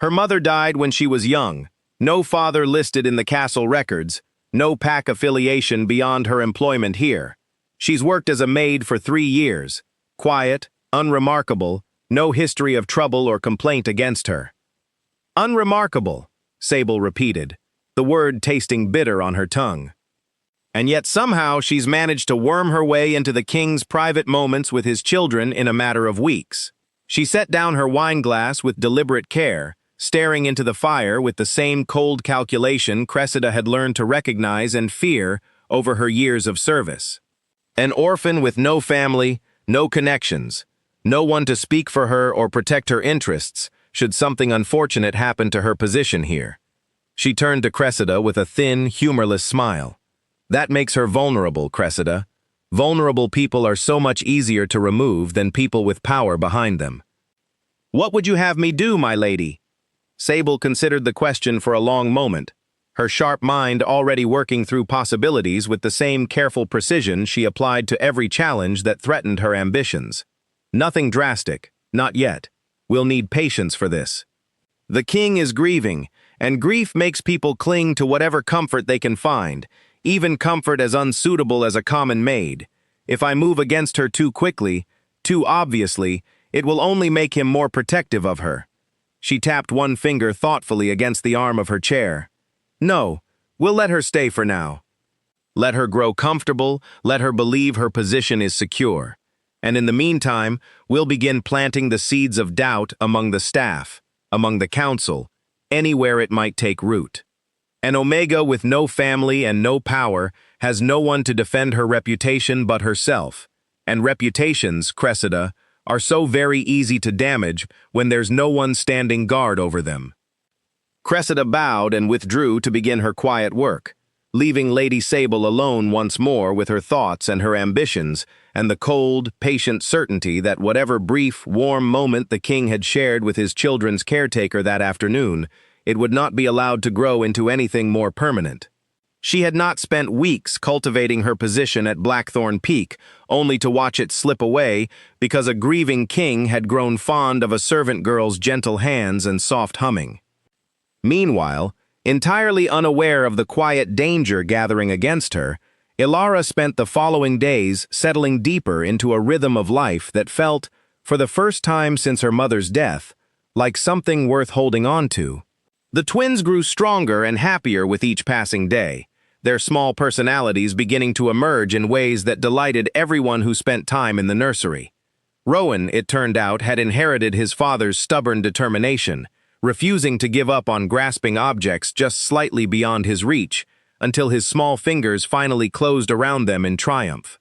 Her mother died when she was young. No father listed in the castle records. No pack affiliation beyond her employment here. She's worked as a maid for 3 years. Quiet, unremarkable, no history of trouble or complaint against her. Unremarkable, Sable repeated, the word tasting bitter on her tongue. And yet somehow she's managed to worm her way into the king's private moments with his children in a matter of weeks. She set down her wineglass with deliberate care, staring into the fire with the same cold calculation Cressida had learned to recognize and fear over her years of service. An orphan with no family, no connections, no one to speak for her or protect her interests should something unfortunate happen to her position here. She turned to Cressida with a thin, humorless smile. That makes her vulnerable, Cressida. Vulnerable people are so much easier to remove than people with power behind them. What would you have me do, my lady? Sable considered the question for a long moment, her sharp mind already working through possibilities with the same careful precision she applied to every challenge that threatened her ambitions. Nothing drastic, not yet. We'll need patience for this. The king is grieving, and grief makes people cling to whatever comfort they can find, even comfort as unsuitable as a common maid. If I move against her too quickly, too obviously, it will only make him more protective of her. She tapped one finger thoughtfully against the arm of her chair. No, we'll let her stay for now. Let her grow comfortable, let her believe her position is secure. And in the meantime, we'll begin planting the seeds of doubt among the staff, among the council, anywhere it might take root. An Omega with no family and no power has no one to defend her reputation but herself. And reputations, Cressida, are so very easy to damage when there's no one standing guard over them. Cressida bowed and withdrew to begin her quiet work, leaving Lady Sable alone once more with her thoughts and her ambitions, and the cold, patient certainty that whatever brief, warm moment the king had shared with his children's caretaker that afternoon, it would not be allowed to grow into anything more permanent. She had not spent weeks cultivating her position at Blackthorn Peak, only to watch it slip away because a grieving king had grown fond of a servant girl's gentle hands and soft humming. Meanwhile, entirely unaware of the quiet danger gathering against her, Ilara spent the following days settling deeper into a rhythm of life that felt, for the first time since her mother's death, like something worth holding on to. The twins grew stronger and happier with each passing day, their small personalities beginning to emerge in ways that delighted everyone who spent time in the nursery. Rowan, it turned out, had inherited his father's stubborn determination, refusing to give up on grasping objects just slightly beyond his reach, until his small fingers finally closed around them in triumph.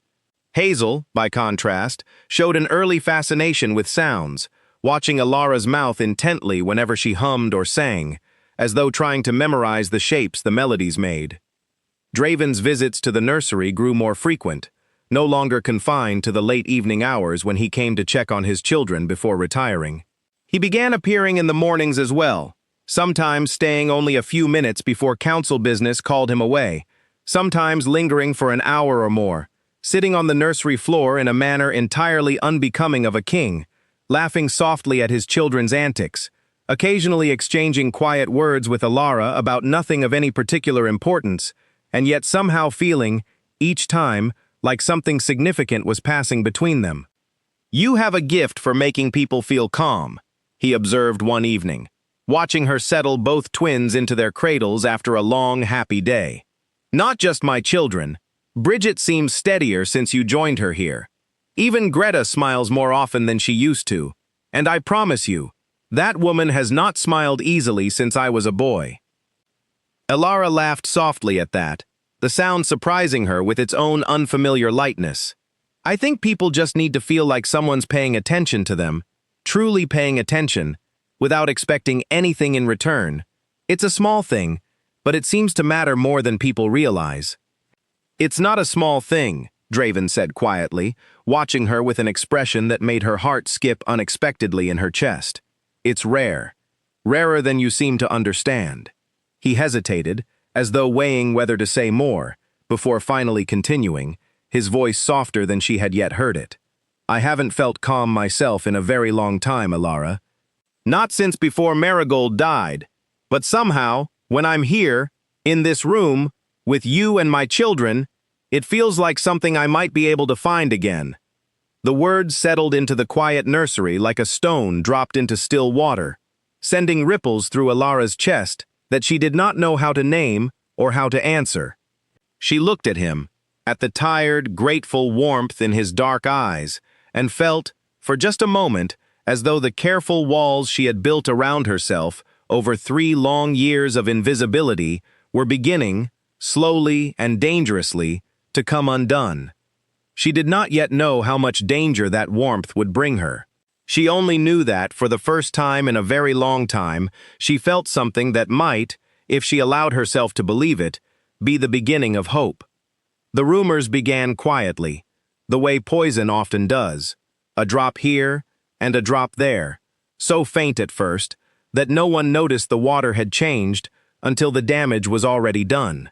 Hazel, by contrast, showed an early fascination with sounds, watching Ilara's mouth intently whenever she hummed or sang, as though trying to memorize the shapes the melodies made. Draven's visits to the nursery grew more frequent, no longer confined to the late evening hours when he came to check on his children before retiring. He began appearing in the mornings as well, sometimes staying only a few minutes before council business called him away, sometimes lingering for an hour or more, sitting on the nursery floor in a manner entirely unbecoming of a king, laughing softly at his children's antics, occasionally exchanging quiet words with Ilara about nothing of any particular importance, and yet somehow feeling, each time, like something significant was passing between them. "You have a gift for making people feel calm," he observed one evening, watching her settle both twins into their cradles after a long, happy day. "Not just my children. Bridget seems steadier since you joined her here. Even Greta smiles more often than she used to, and I promise you, that woman has not smiled easily since I was a boy." Ilara laughed softly at that, the sound surprising her with its own unfamiliar lightness. "I think people just need to feel like someone's paying attention to them, truly paying attention, without expecting anything in return. It's a small thing, but it seems to matter more than people realize." "It's not a small thing," Draven said quietly, watching her with an expression that made her heart skip unexpectedly in her chest. It's rare. Rarer than you seem to understand. He hesitated, as though weighing whether to say more, before finally continuing, his voice softer than she had yet heard it. I haven't felt calm myself in a very long time, Alara. Not since before Marigold died, but somehow, when I'm here, in this room, with you and my children, it feels like something I might be able to find again. The words settled into the quiet nursery like a stone dropped into still water, sending ripples through Alara's chest that she did not know how to name or how to answer. She looked at him, at the tired, grateful warmth in his dark eyes, and felt, for just a moment, as though the careful walls she had built around herself over 3 long years of invisibility were beginning, slowly and dangerously, to come undone. She did not yet know how much danger that warmth would bring her. She only knew that, for the first time in a very long time, she felt something that might, if she allowed herself to believe it, be the beginning of hope. The rumors began quietly, the way poison often does, a drop here and a drop there, so faint at first that no one noticed the water had changed until the damage was already done.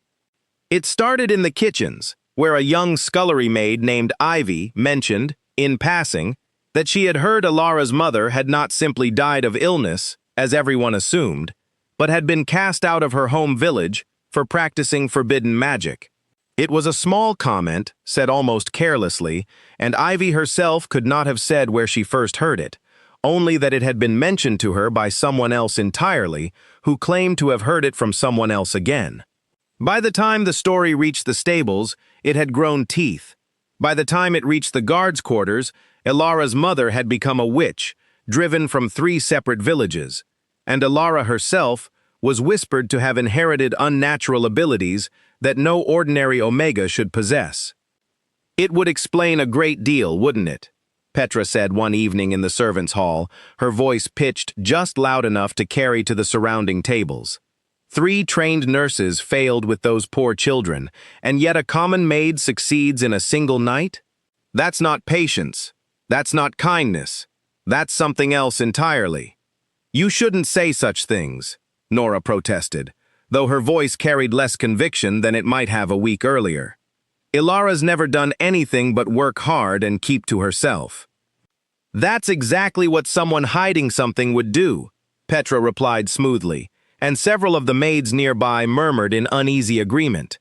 It started in the kitchens, where a young scullery maid named Ivy mentioned, in passing, that she had heard Alara's mother had not simply died of illness, as everyone assumed, but had been cast out of her home village for practicing forbidden magic. It was a small comment, said almost carelessly, and Ivy herself could not have said where she first heard it, only that it had been mentioned to her by someone else entirely, who claimed to have heard it from someone else again. By the time the story reached the stables, it had grown teeth. By the time it reached the guards' quarters, Alara's mother had become a witch, driven from 3 separate villages, and Alara herself was whispered to have inherited unnatural abilities that no ordinary Omega should possess. It would explain a great deal, wouldn't it? Petra said one evening in the servants' hall, her voice pitched just loud enough to carry to the surrounding tables. 3 trained nurses failed with those poor children, and yet a common maid succeeds in a single night? That's not patience. That's not kindness. That's something else entirely. You shouldn't say such things, Nora protested, though her voice carried less conviction than it might have a week earlier. Ilara's never done anything but work hard and keep to herself. That's exactly what someone hiding something would do, Petra replied smoothly, and several of the maids nearby murmured in uneasy agreement.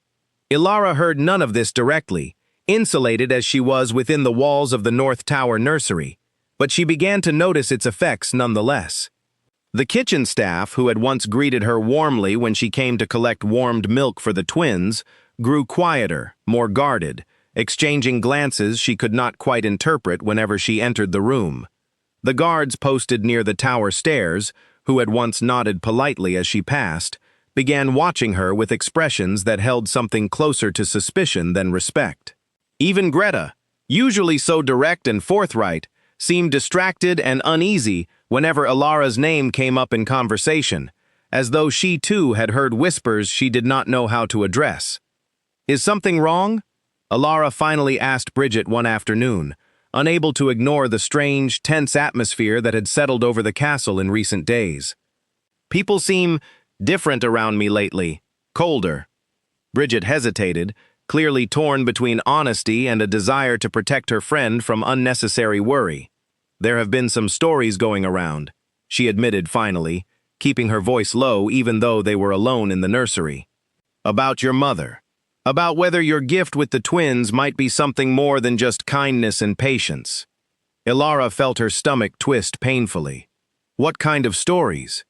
Ilara heard none of this directly, insulated as she was within the walls of the North Tower nursery, but she began to notice its effects nonetheless. The kitchen staff, who had once greeted her warmly when she came to collect warmed milk for the twins, grew quieter, more guarded, exchanging glances she could not quite interpret whenever she entered the room. The guards posted near the tower stairs, who had once nodded politely as she passed, began watching her with expressions that held something closer to suspicion than respect. Even Greta, usually so direct and forthright, seemed distracted and uneasy whenever Alara's name came up in conversation, as though she too had heard whispers she did not know how to address. Is something wrong? Alara finally asked Bridget one afternoon, unable to ignore the strange, tense atmosphere that had settled over the castle in recent days. People seem different around me lately, colder. Bridget hesitated, clearly torn between honesty and a desire to protect her friend from unnecessary worry. There have been some stories going around, she admitted finally, keeping her voice low even though they were alone in the nursery. About your mother. About whether your gift with the twins might be something more than just kindness and patience. Ilara felt her stomach twist painfully. What kind of stories?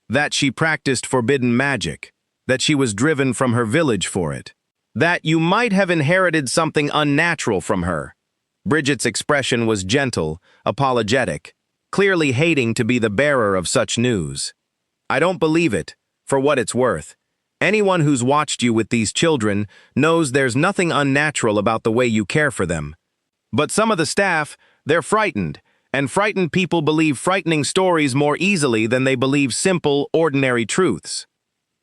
That she practiced forbidden magic, that she was driven from her village for it, that you might have inherited something unnatural from her. Bridget's expression was gentle, apologetic, clearly hating to be the bearer of such news. I don't believe it, for what it's worth. Anyone who's watched you with these children knows there's nothing unnatural about the way you care for them. But some of the staff, they're frightened, and frightened people believe frightening stories more easily than they believe simple, ordinary truths.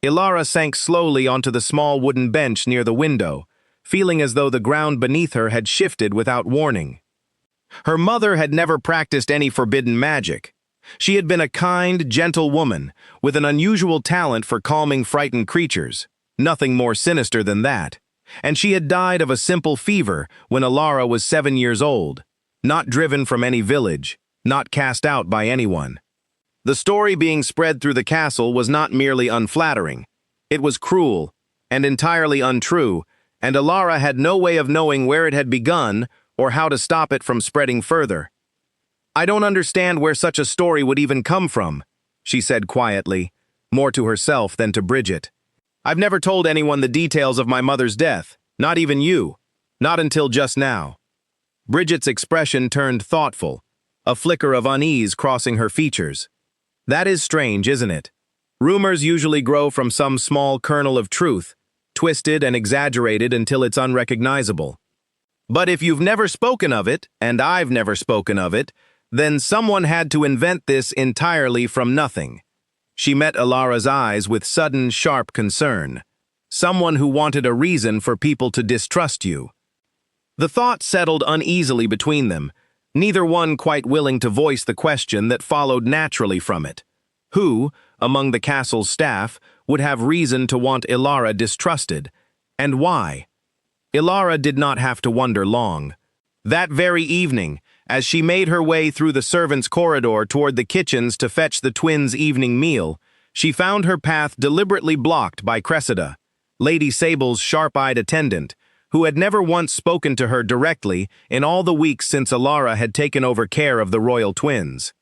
Ilara sank slowly onto the small wooden bench near the window, feeling as though the ground beneath her had shifted without warning. Her mother had never practiced any forbidden magic. She had been a kind, gentle woman, with an unusual talent for calming frightened creatures, nothing more sinister than that. And she had died of a simple fever when Alara was 7 years old, not driven from any village, not cast out by anyone. The story being spread through the castle was not merely unflattering. It was cruel and entirely untrue, and Alara had no way of knowing where it had begun or how to stop it from spreading further. "I don't understand where such a story would even come from," she said quietly, more to herself than to Bridget. "I've never told anyone the details of my mother's death, not even you, not until just now." Bridget's expression turned thoughtful, a flicker of unease crossing her features. "That is strange, isn't it? Rumors usually grow from some small kernel of truth, twisted and exaggerated until it's unrecognizable. But if you've never spoken of it, and I've never spoken of it, then someone had to invent this entirely from nothing." She met Alara's eyes with sudden, sharp concern. "Someone who wanted a reason for people to distrust you." The thought settled uneasily between them, neither one quite willing to voice the question that followed naturally from it. Who, among the castle's staff, would have reason to want Alara distrusted, and why? Alara did not have to wonder long. That very evening, as she made her way through the servants' corridor toward the kitchens to fetch the twins' evening meal, she found her path deliberately blocked by Cressida, Lady Sable's sharp-eyed attendant, who had never once spoken to her directly in all the weeks since Alara had taken over care of the royal twins.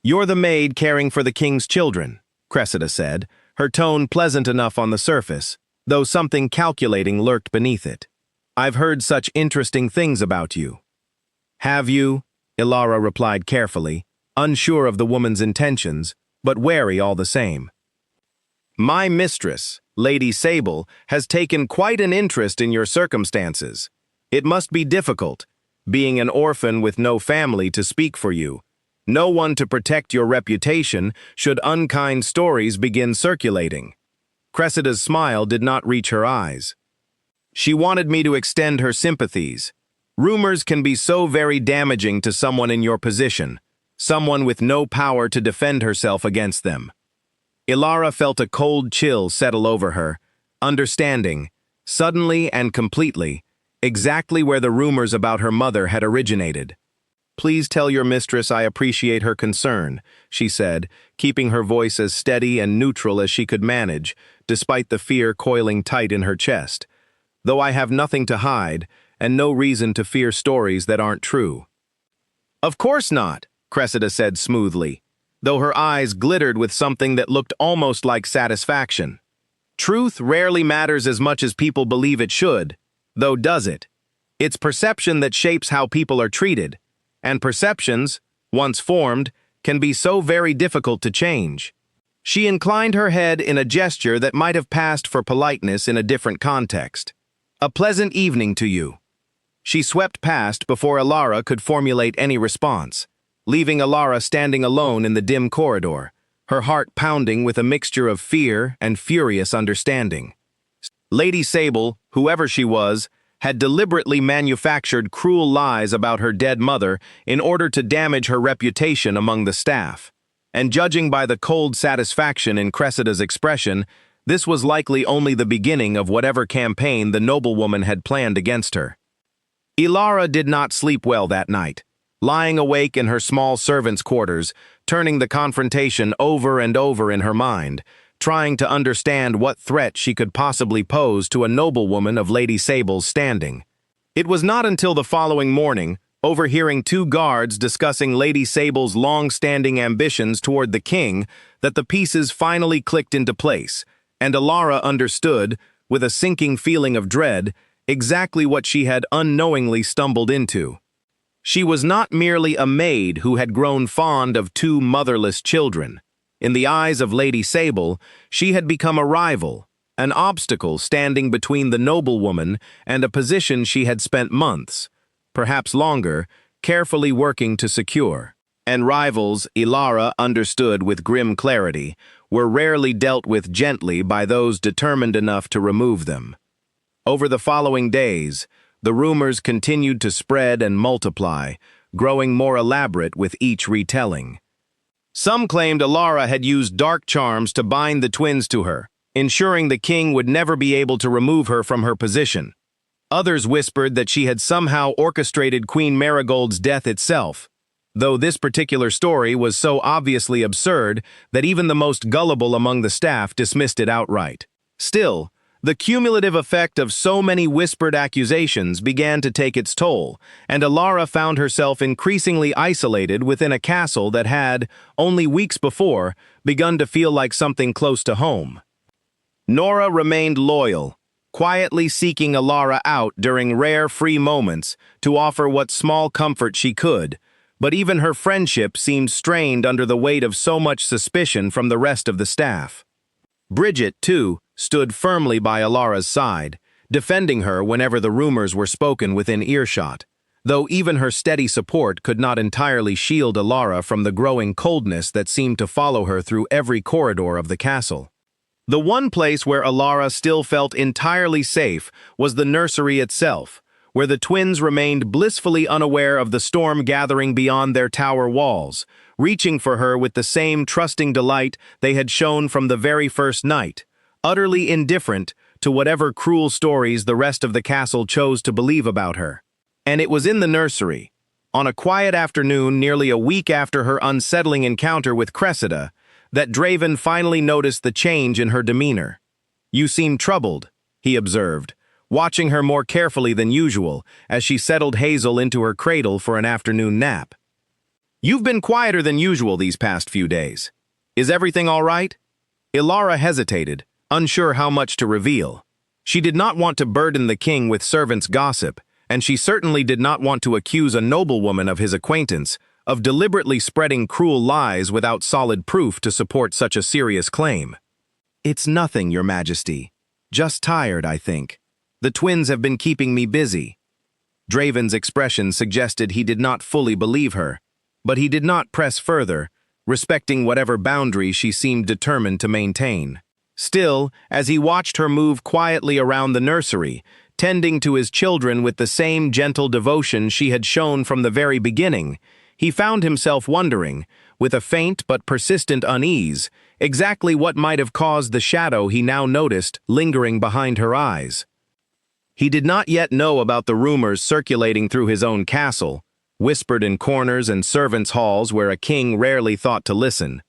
"You're the maid caring for the king's children," Cressida said, her tone pleasant enough on the surface, though something calculating lurked beneath it. "I've heard such interesting things about you." "Have you?" Alara replied carefully, unsure of the woman's intentions, but wary all the same. "My mistress, Lady Sable, has taken quite an interest in your circumstances. It must be difficult, being an orphan with no family to speak for you, no one to protect your reputation should unkind stories begin circulating." Cressida's smile did not reach her eyes. "She wanted me to extend her sympathies. Rumors can be so very damaging to someone in your position, someone with no power to defend herself against them." Alara felt a cold chill settle over her, understanding, suddenly and completely, exactly where the rumors about her mother had originated. "Please tell your mistress I appreciate her concern," she said, keeping her voice as steady and neutral as she could manage, despite the fear coiling tight in her chest. "Though I have nothing to hide, and no reason to fear stories that aren't true." "Of course not," Cressida said smoothly, though her eyes glittered with something that looked almost like satisfaction. "Truth rarely matters as much as people believe it should, though does it? It's perception that shapes how people are treated, and perceptions, once formed, can be so very difficult to change." She inclined her head in a gesture that might have passed for politeness in a different context. "A pleasant evening to you." She swept past before Alara could formulate any response, leaving Alara standing alone in the dim corridor, her heart pounding with a mixture of fear and furious understanding. Lady Sable, whoever she was, had deliberately manufactured cruel lies about her dead mother in order to damage her reputation among the staff. And judging by the cold satisfaction in Cressida's expression, this was likely only the beginning of whatever campaign the noblewoman had planned against her. Alara did not sleep well that night, lying awake in her small servants' quarters, turning the confrontation over and over in her mind, trying to understand what threat she could possibly pose to a noblewoman of Lady Sable's standing. It was not until the following morning, overhearing two guards discussing Lady Sable's long-standing ambitions toward the king, that the pieces finally clicked into place, and Alara understood, with a sinking feeling of dread, exactly what she had unknowingly stumbled into. She was not merely a maid who had grown fond of two motherless children. In the eyes of Lady Sable, she had become a rival, an obstacle standing between the noblewoman and a position she had spent months, perhaps longer, carefully working to secure. And rivals, Alara understood with grim clarity, were rarely dealt with gently by those determined enough to remove them. Over the following days, the rumors continued to spread and multiply, growing more elaborate with each retelling. Some claimed Alara had used dark charms to bind the twins to her, ensuring the king would never be able to remove her from her position. Others whispered that she had somehow orchestrated Queen Marigold's death itself, though this particular story was so obviously absurd that even the most gullible among the staff dismissed it outright. Still, the cumulative effect of so many whispered accusations began to take its toll, and Alara found herself increasingly isolated within a castle that had, only weeks before, begun to feel like something close to home. Nora remained loyal, quietly seeking Alara out during rare free moments to offer what small comfort she could, but even her friendship seemed strained under the weight of so much suspicion from the rest of the staff. Bridget, too, stood firmly by Alara's side, defending her whenever the rumors were spoken within earshot, though even her steady support could not entirely shield Alara from the growing coldness that seemed to follow her through every corridor of the castle. The one place where Alara still felt entirely safe was the nursery itself, where the twins remained blissfully unaware of the storm gathering beyond their tower walls, reaching for her with the same trusting delight they had shown from the very first night, utterly indifferent to whatever cruel stories the rest of the castle chose to believe about her. And it was in the nursery, on a quiet afternoon nearly a week after her unsettling encounter with Cressida, that Draven finally noticed the change in her demeanor. "You seem troubled," he observed, watching her more carefully than usual as she settled Hazel into her cradle for an afternoon nap. "You've been quieter than usual these past few days. Is everything all right?" Alara hesitated, unsure how much to reveal. She did not want to burden the king with servants' gossip, and she certainly did not want to accuse a noblewoman of his acquaintance of deliberately spreading cruel lies without solid proof to support such a serious claim. "It's nothing, Your Majesty. Just tired, I think. The twins have been keeping me busy." Draven's expression suggested he did not fully believe her, but he did not press further, respecting whatever boundaries she seemed determined to maintain. Still, as he watched her move quietly around the nursery, tending to his children with the same gentle devotion she had shown from the very beginning, he found himself wondering, with a faint but persistent unease, exactly what might have caused the shadow he now noticed lingering behind her eyes. He did not yet know about the rumors circulating through his own castle, whispered in corners and servants' halls where a king rarely thought to listen.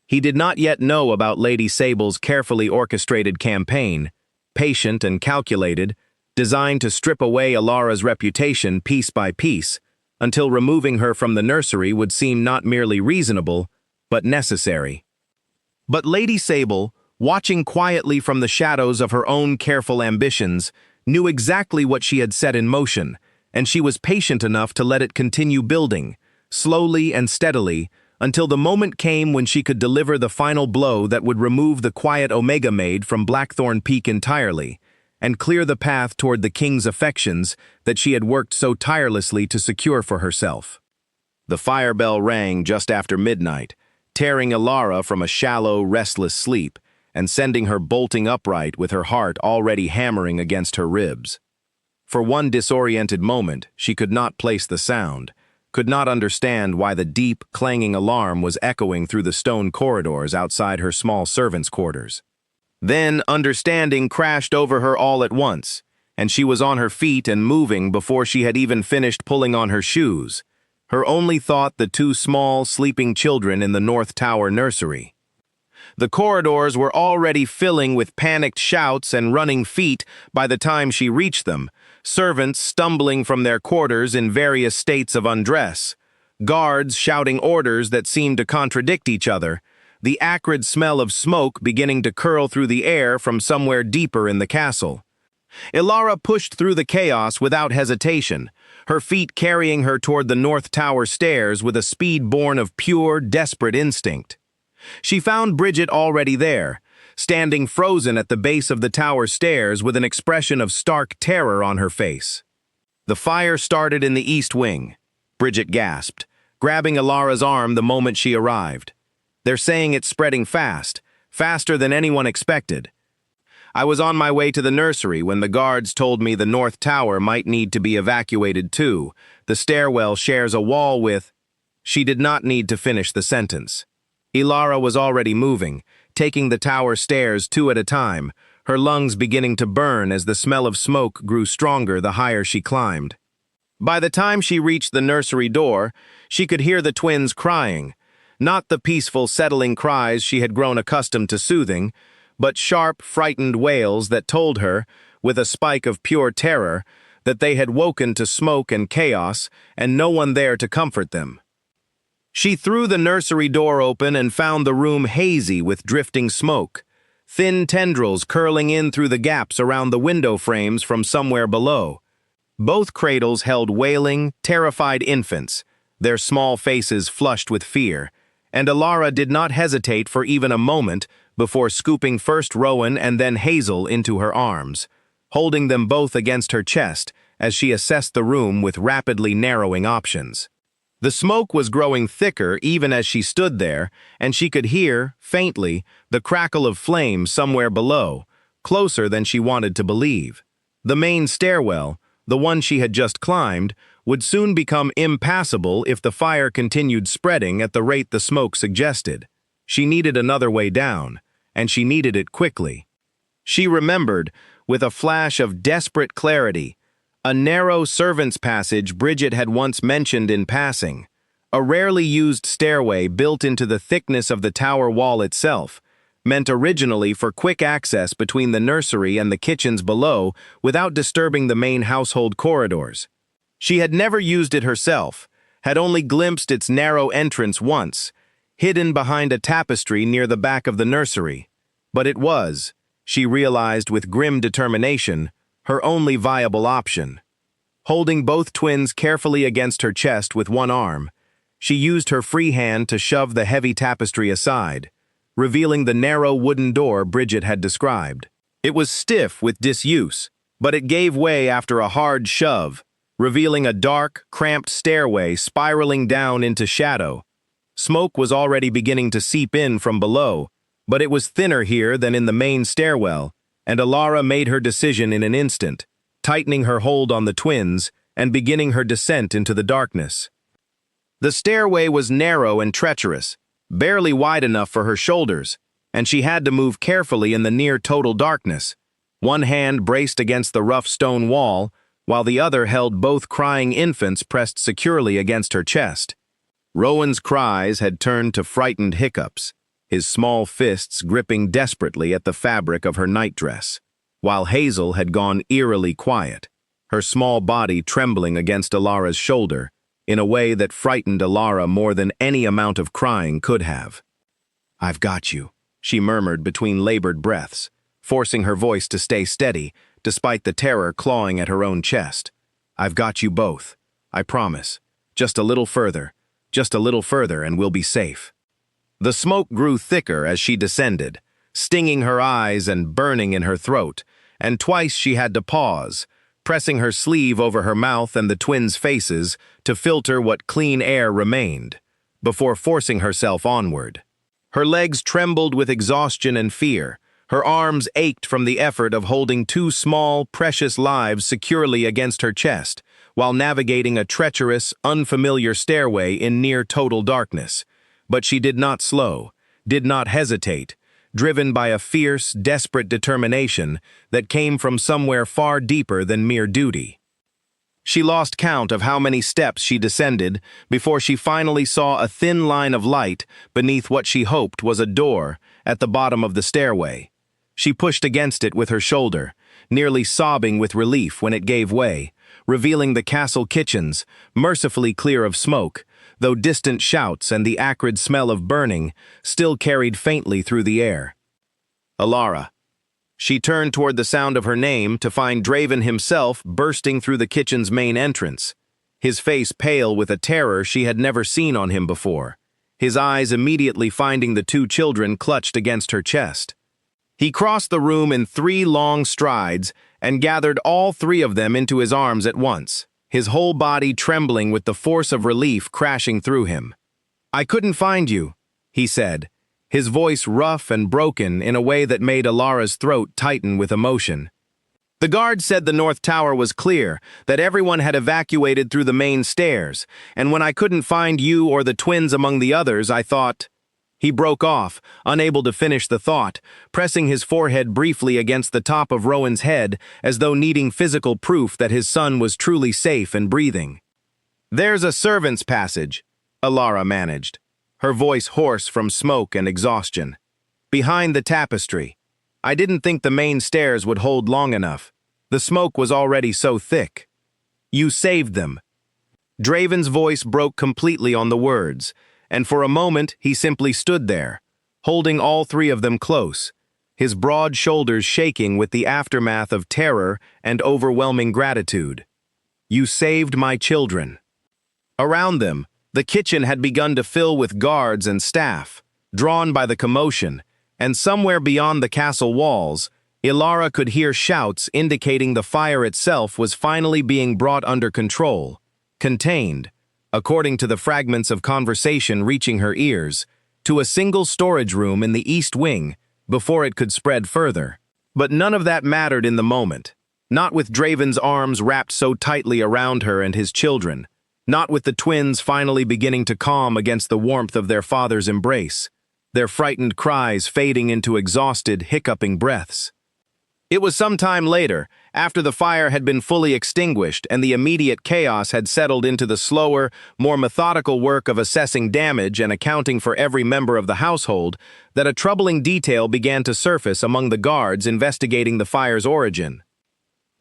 He did not yet know about Lady Sable's carefully orchestrated campaign, patient and calculated, designed to strip away Alara's reputation piece by piece, until removing her from the nursery would seem not merely reasonable, but necessary. But Lady Sable, watching quietly from the shadows of her own careful ambitions, knew exactly what she had set in motion, and she was patient enough to let it continue building, slowly and steadily, until the moment came when she could deliver the final blow that would remove the quiet Omega Maid from Blackthorn Peak entirely, and clear the path toward the king's affections that she had worked so tirelessly to secure for herself. The fire bell rang just after midnight, tearing Alara from a shallow, restless sleep, and sending her bolting upright with her heart already hammering against her ribs. For one disoriented moment, she could not place the sound, could not understand why the deep, clanging alarm was echoing through the stone corridors outside her small servants' quarters. Then understanding crashed over her all at once, and she was on her feet and moving before she had even finished pulling on her shoes. Her only thought the two small, sleeping children in the North Tower nursery. The corridors were already filling with panicked shouts and running feet by the time she reached them, servants stumbling from their quarters in various states of undress, guards shouting orders that seemed to contradict each other, the acrid smell of smoke beginning to curl through the air from somewhere deeper in the castle. Alara pushed through the chaos without hesitation, her feet carrying her toward the North Tower stairs with a speed born of pure, desperate instinct. She found Bridget already there, standing frozen at the base of the tower stairs with an expression of stark terror on her face. The fire started in the east wing, Bridget gasped, grabbing Alara's arm the moment she arrived. "They're saying it's spreading fast, faster than anyone expected." I was on my way to the nursery when the guards told me the North Tower might need to be evacuated too. The stairwell shares a wall with—" She did not need to finish the sentence. Ilara was already moving, taking the tower stairs two at a time, her lungs beginning to burn as the smell of smoke grew stronger the higher she climbed. By the time she reached the nursery door, she could hear the twins crying, not the peaceful, settling cries she had grown accustomed to soothing, but sharp, frightened wails that told her, with a spike of pure terror, that they had woken to smoke and chaos and no one there to comfort them. She threw the nursery door open and found the room hazy with drifting smoke, thin tendrils curling in through the gaps around the window frames from somewhere below. Both cradles held wailing, terrified infants, their small faces flushed with fear, and Ilara did not hesitate for even a moment before scooping first Rowan and then Hazel into her arms, holding them both against her chest as she assessed the room with rapidly narrowing options. The smoke was growing thicker even as she stood there, and she could hear, faintly, the crackle of flames somewhere below, closer than she wanted to believe. The main stairwell, the one she had just climbed, would soon become impassable if the fire continued spreading at the rate the smoke suggested. She needed another way down, and she needed it quickly. She remembered, with a flash of desperate clarity, a narrow servants' passage Bridget had once mentioned in passing, a rarely used stairway built into the thickness of the tower wall itself, meant originally for quick access between the nursery and the kitchens below without disturbing the main household corridors. She had never used it herself, had only glimpsed its narrow entrance once, hidden behind a tapestry near the back of the nursery. But it was, she realized with grim determination, her only viable option. Holding both twins carefully against her chest with one arm, she used her free hand to shove the heavy tapestry aside, revealing the narrow wooden door Bridget had described. It was stiff with disuse, but it gave way after a hard shove, revealing a dark, cramped stairway spiraling down into shadow. Smoke was already beginning to seep in from below, but it was thinner here than in the main stairwell, and Ilara made her decision in an instant, tightening her hold on the twins and beginning her descent into the darkness. The stairway was narrow and treacherous, barely wide enough for her shoulders, and she had to move carefully in the near-total darkness. One hand braced against the rough stone wall, while the other held both crying infants pressed securely against her chest. Rowan's cries had turned to frightened hiccups, his small fists gripping desperately at the fabric of her nightdress, while Hazel had gone eerily quiet, her small body trembling against Ilara's shoulder in a way that frightened Ilara more than any amount of crying could have. "I've got you," she murmured between labored breaths, forcing her voice to stay steady despite the terror clawing at her own chest. "I've got you both, I promise. Just a little further, and we'll be safe." The smoke grew thicker as she descended, stinging her eyes and burning in her throat, and twice she had to pause, pressing her sleeve over her mouth and the twins' faces to filter what clean air remained, before forcing herself onward. Her legs trembled with exhaustion and fear, her arms ached from the effort of holding two small, precious lives securely against her chest, while navigating a treacherous, unfamiliar stairway in near-total darkness. But she did not slow, did not hesitate, driven by a fierce, desperate determination that came from somewhere far deeper than mere duty. She lost count of how many steps she descended before she finally saw a thin line of light beneath what she hoped was a door at the bottom of the stairway. She pushed against it with her shoulder, nearly sobbing with relief when it gave way, revealing the castle kitchens, mercifully clear of smoke, though distant shouts and the acrid smell of burning still carried faintly through the air. "Ilara." She turned toward the sound of her name to find Draven himself bursting through the kitchen's main entrance, his face pale with a terror she had never seen on him before, his eyes immediately finding the two children clutched against her chest. He crossed the room in 3 long strides and gathered all 3 of them into his arms at once, his whole body trembling with the force of relief crashing through him. "I couldn't find you," he said, his voice rough and broken in a way that made Alara's throat tighten with emotion. The guard said the North Tower was clear, that everyone had evacuated through the main stairs, and when I couldn't find you or the twins among the others, I thought... He broke off, unable to finish the thought, pressing his forehead briefly against the top of Rowan's head as though needing physical proof that his son was truly safe and breathing. "There's a servant's passage," Alara managed, her voice hoarse from smoke and exhaustion. "Behind the tapestry. I didn't think the main stairs would hold long enough. The smoke was already so thick." "You saved them." Draven's voice broke completely on the words, and for a moment he simply stood there, holding all three of them close, his broad shoulders shaking with the aftermath of terror and overwhelming gratitude. "You saved my children." Around them, the kitchen had begun to fill with guards and staff, drawn by the commotion, and somewhere beyond the castle walls, Alara could hear shouts indicating the fire itself was finally being brought under control, contained, according to the fragments of conversation reaching her ears, to a single storage room in the east wing before it could spread further. But none of that mattered in the moment, not with Draven's arms wrapped so tightly around her and his children, not with the twins finally beginning to calm against the warmth of their father's embrace, their frightened cries fading into exhausted, hiccuping breaths. It was some time later, after the fire had been fully extinguished and the immediate chaos had settled into the slower, more methodical work of assessing damage and accounting for every member of the household, that a troubling detail began to surface among the guards investigating the fire's origin.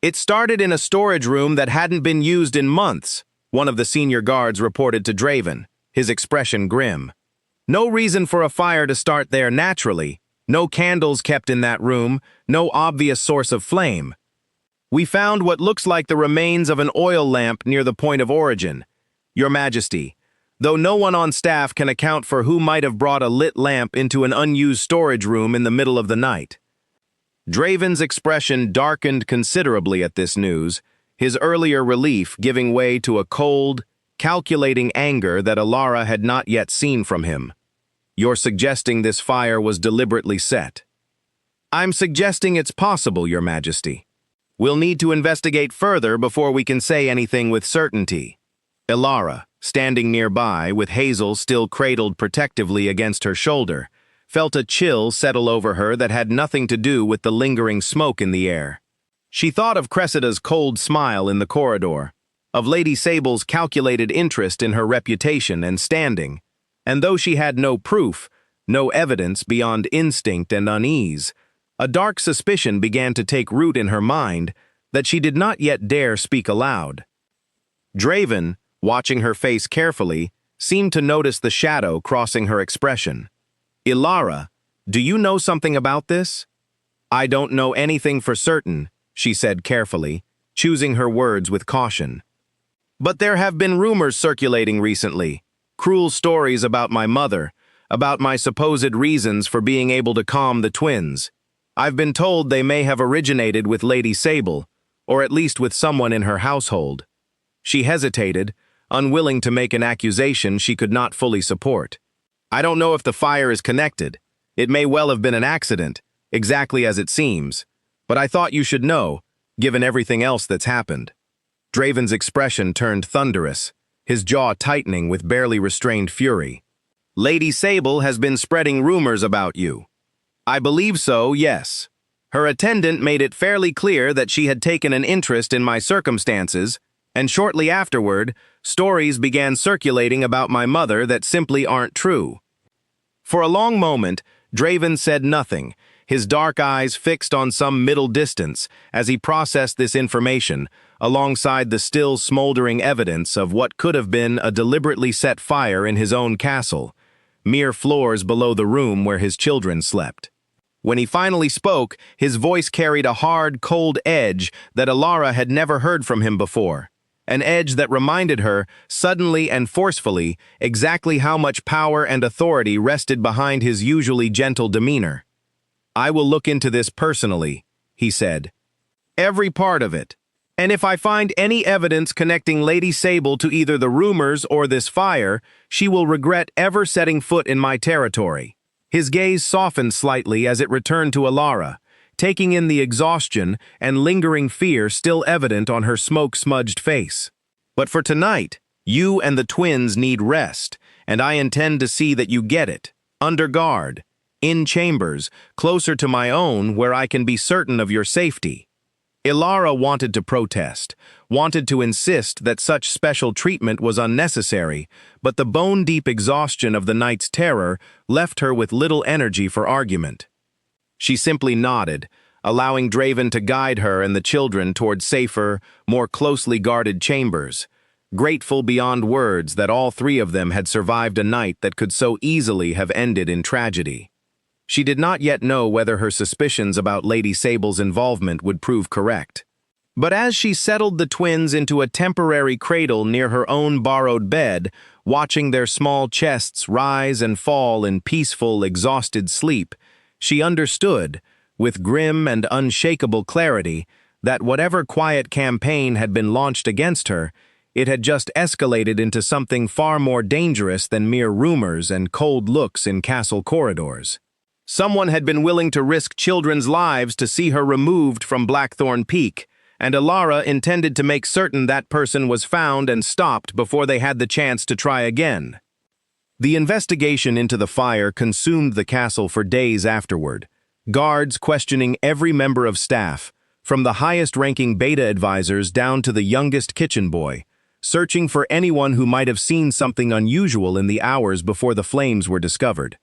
"It started in a storage room that hadn't been used in months," one of the senior guards reported to Draven, his expression grim. "No reason for a fire to start there naturally. No candles kept in that room, no obvious source of flame. We found what looks like the remains of an oil lamp near the point of origin. Your Majesty, though no one on staff can account for who might have brought a lit lamp into an unused storage room in the middle of the night." Draven's expression darkened considerably at this news, his earlier relief giving way to a cold, calculating anger that Alara had not yet seen from him. "You're suggesting this fire was deliberately set?" "I'm suggesting it's possible, Your Majesty. We'll need to investigate further before we can say anything with certainty." Alara, standing nearby with Hazel still cradled protectively against her shoulder, felt a chill settle over her that had nothing to do with the lingering smoke in the air. She thought of Cressida's cold smile in the corridor, of Lady Sable's calculated interest in her reputation and standing, and though she had no proof, no evidence beyond instinct and unease, a dark suspicion began to take root in her mind that she did not yet dare speak aloud. Draven, watching her face carefully, seemed to notice the shadow crossing her expression. "Alara, do you know something about this?" "I don't know anything for certain," she said carefully, choosing her words with caution. "But there have been rumors circulating recently. Cruel stories about my mother, about my supposed reasons for being able to calm the twins. I've been told they may have originated with Lady Sable, or at least with someone in her household." She hesitated, unwilling to make an accusation she could not fully support. "I don't know if the fire is connected. It may well have been an accident, exactly as it seems. But I thought you should know, given everything else that's happened." Draven's expression turned thunderous, his jaw tightening with barely restrained fury. "Lady Sable has been spreading rumors about you." "I believe so, yes. Her attendant made it fairly clear that she had taken an interest in my circumstances, and shortly afterward, stories began circulating about my mother that simply aren't true." For a long moment, Draven said nothing, his dark eyes fixed on some middle distance as he processed this information, alongside the still smoldering evidence of what could have been a deliberately set fire in his own castle, mere floors below the room where his children slept. When he finally spoke, his voice carried a hard, cold edge that Alara had never heard from him before, an edge that reminded her, suddenly and forcefully, exactly how much power and authority rested behind his usually gentle demeanor. "I will look into this personally," he said. "Every part of it. And if I find any evidence connecting Lady Sable to either the rumors or this fire, she will regret ever setting foot in my territory." His gaze softened slightly as it returned to Alara, taking in the exhaustion and lingering fear still evident on her smoke-smudged face. But for tonight, you and the twins need rest, and I intend to see that you get it, under guard, in chambers, closer to my own where I can be certain of your safety. Ilara wanted to protest, wanted to insist that such special treatment was unnecessary, but the bone-deep exhaustion of the night's terror left her with little energy for argument. She simply nodded, allowing Draven to guide her and the children toward safer, more closely guarded chambers, grateful beyond words that all three of them had survived a night that could so easily have ended in tragedy. She did not yet know whether her suspicions about Lady Sable's involvement would prove correct. But as she settled the twins into a temporary cradle near her own borrowed bed, watching their small chests rise and fall in peaceful, exhausted sleep, she understood, with grim and unshakable clarity, that whatever quiet campaign had been launched against her, it had just escalated into something far more dangerous than mere rumors and cold looks in castle corridors. Someone had been willing to risk children's lives to see her removed from Blackthorn Peak, and Alara intended to make certain that person was found and stopped before they had the chance to try again. The investigation into the fire consumed the castle for days afterward, guards questioning every member of staff, from the highest-ranking beta advisors down to the youngest kitchen boy, searching for anyone who might have seen something unusual in the hours before the flames were discovered.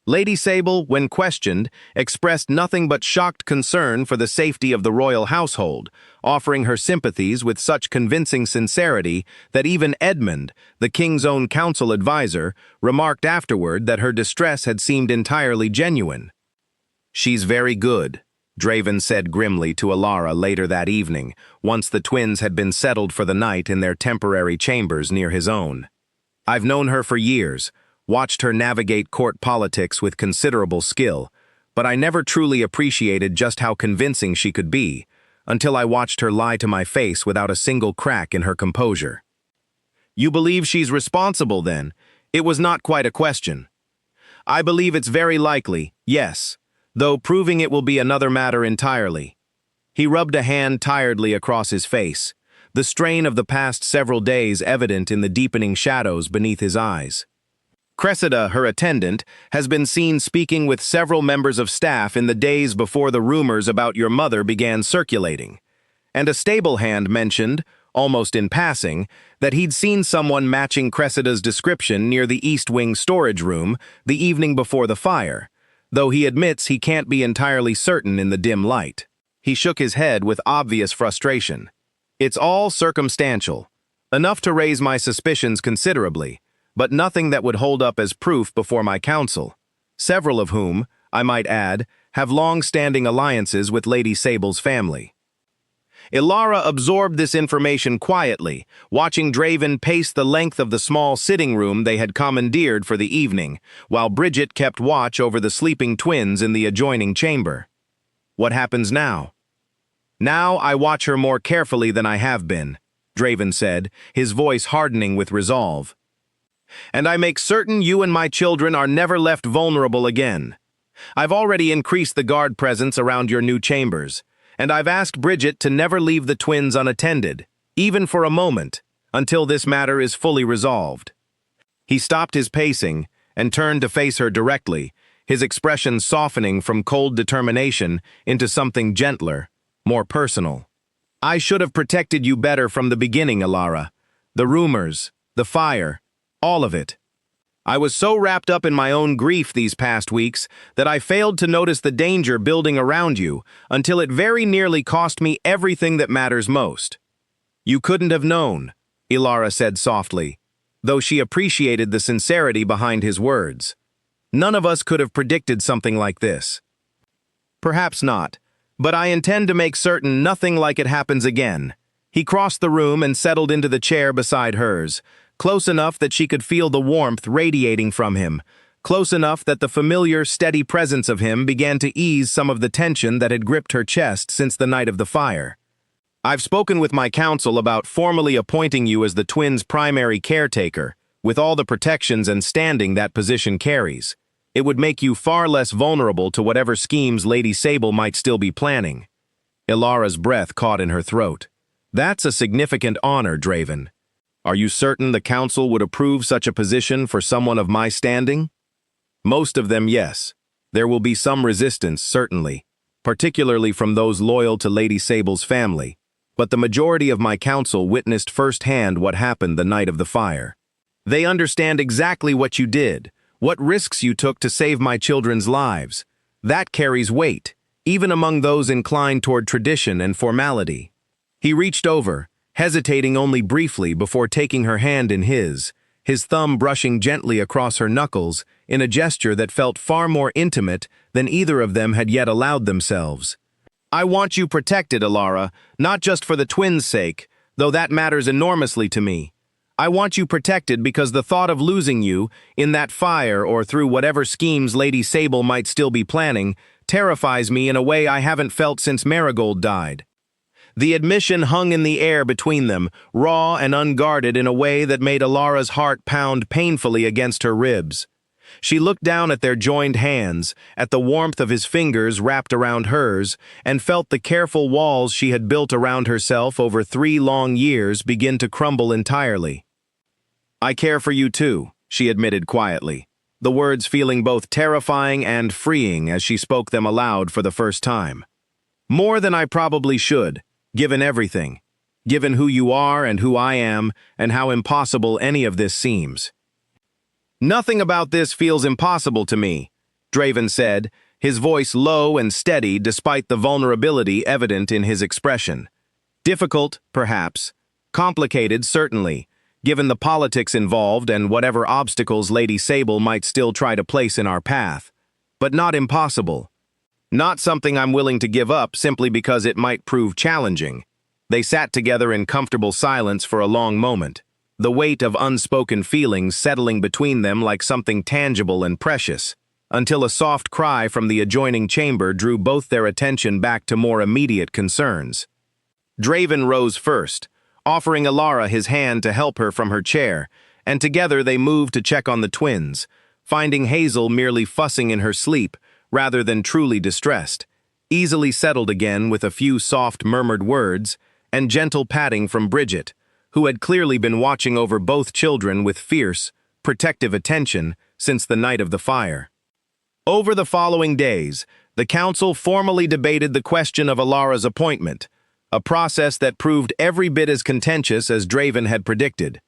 Lady Sable, when questioned, expressed nothing but shocked concern for the safety of the royal household, offering her sympathies with such convincing sincerity that even Edmund, the king's own council advisor, remarked afterward that her distress had seemed entirely genuine. "She's very good," Draven said grimly to Alara later that evening, once the twins had been settled for the night in their temporary chambers near his own. "I've known her for years, watched her navigate court politics with considerable skill, but I never truly appreciated just how convincing she could be, until I watched her lie to my face without a single crack in her composure." "You believe she's responsible, then?" It was not quite a question. "I believe it's very likely, yes, though proving it will be another matter entirely." He rubbed a hand tiredly across his face, the strain of the past several days evident in the deepening shadows beneath his eyes. "Cressida, her attendant, has been seen speaking with several members of staff in the days before the rumors about your mother began circulating. And a stable hand mentioned, almost in passing, that he'd seen someone matching Cressida's description near the East Wing storage room the evening before the fire, though he admits he can't be entirely certain in the dim light." He shook his head with obvious frustration. "It's all circumstantial, enough to raise my suspicions considerably, but nothing that would hold up as proof before my council, several of whom, I might add, have long-standing alliances with Lady Sable's family." Ilara absorbed this information quietly, watching Draven pace the length of the small sitting room they had commandeered for the evening, while Bridget kept watch over the sleeping twins in the adjoining chamber. "What happens now?" "Now I watch her more carefully than I have been," Draven said, his voice hardening with resolve. "And I make certain you and my children are never left vulnerable again. I've already increased the guard presence around your new chambers, and I've asked Bridget to never leave the twins unattended, even for a moment, until this matter is fully resolved." He stopped his pacing and turned to face her directly, his expression softening from cold determination into something gentler, more personal. "I should have protected you better from the beginning, Ilara. The rumors, the fire, all of it. I was so wrapped up in my own grief these past weeks that I failed to notice the danger building around you until it very nearly cost me everything that matters most." "You couldn't have known," Ilara said softly, though she appreciated the sincerity behind his words. "None of us could have predicted something like this." "Perhaps not, but I intend to make certain nothing like it happens again." He crossed the room and settled into the chair beside hers, close enough that she could feel the warmth radiating from him, close enough that the familiar, steady presence of him began to ease some of the tension that had gripped her chest since the night of the fire. "I've spoken with my council about formally appointing you as the twins' primary caretaker, with all the protections and standing that position carries. It would make you far less vulnerable to whatever schemes Lady Sable might still be planning. Ilara's breath caught in her throat. That's a significant honor, Draven. Are you certain the council would approve such a position for someone of my standing? Most of them, yes. There will be some resistance, certainly, particularly from those loyal to Lady Sable's family, but the majority of my council witnessed firsthand what happened the night of the fire. They understand exactly what you did, what risks you took to save my children's lives. That carries weight, even among those inclined toward tradition and formality. He reached over, hesitating only briefly before taking her hand in his thumb brushing gently across her knuckles in a gesture that felt far more intimate than either of them had yet allowed themselves. I want you protected, Ilara, not just for the twins' sake, though that matters enormously to me. I want you protected because the thought of losing you, in that fire or through whatever schemes Lady Sable might still be planning, terrifies me in a way I haven't felt since Marigold died. The admission hung in the air between them, raw and unguarded in a way that made Ilara's heart pound painfully against her ribs. She looked down at their joined hands, at the warmth of his fingers wrapped around hers, and felt the careful walls she had built around herself over 3 long years begin to crumble entirely. I care for you too, she admitted quietly, the words feeling both terrifying and freeing as she spoke them aloud for the first time. More than I probably should, given everything, given who you are and who I am, and how impossible any of this seems. Nothing about this feels impossible to me, Draven said, his voice low and steady despite the vulnerability evident in his expression. Difficult, perhaps. Complicated, certainly, given the politics involved and whatever obstacles Lady Sable might still try to place in our path. But not impossible. Not something I'm willing to give up simply because it might prove challenging. They sat together in comfortable silence for a long moment, the weight of unspoken feelings settling between them like something tangible and precious, until a soft cry from the adjoining chamber drew both their attention back to more immediate concerns. Draven rose first, offering Ilara his hand to help her from her chair, and together they moved to check on the twins, finding Hazel merely fussing in her sleep rather than truly distressed, easily settled again with a few soft murmured words and gentle patting from Bridget, who had clearly been watching over both children with fierce, protective attention since the night of the fire. Over the following days, the council formally debated the question of Ilara's appointment, a process that proved every bit as contentious as Draven had predicted.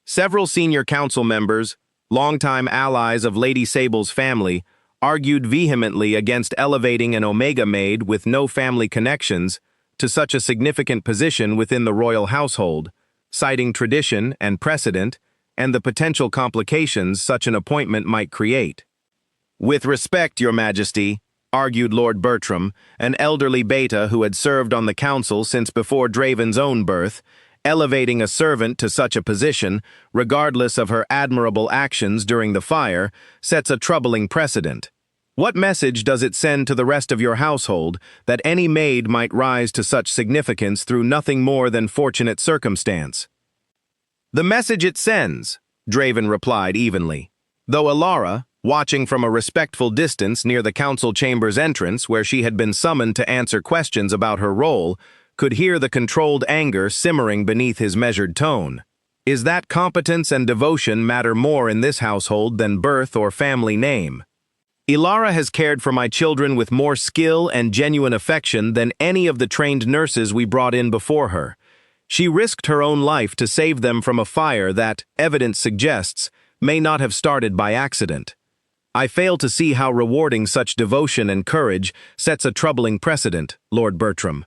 Several senior council members, longtime allies of Lady Sable's family, argued vehemently against elevating an Omega maid with no family connections to such a significant position within the royal household, citing tradition and precedent and the potential complications such an appointment might create. With respect, Your Majesty, argued Lord Bertram, an elderly beta who had served on the council since before Draven's own birth, elevating a servant to such a position, regardless of her admirable actions during the fire, sets a troubling precedent. What message does it send to the rest of your household that any maid might rise to such significance through nothing more than fortunate circumstance? The message it sends, Draven replied evenly, though Ilara, watching from a respectful distance near the council chamber's entrance where she had been summoned to answer questions about her role, could hear the controlled anger simmering beneath his measured tone, is that competence and devotion matter more in this household than birth or family name. Ilara has cared for my children with more skill and genuine affection than any of the trained nurses we brought in before her. She risked her own life to save them from a fire that, evidence suggests, may not have started by accident. I fail to see how rewarding such devotion and courage sets a troubling precedent, Lord Bertram.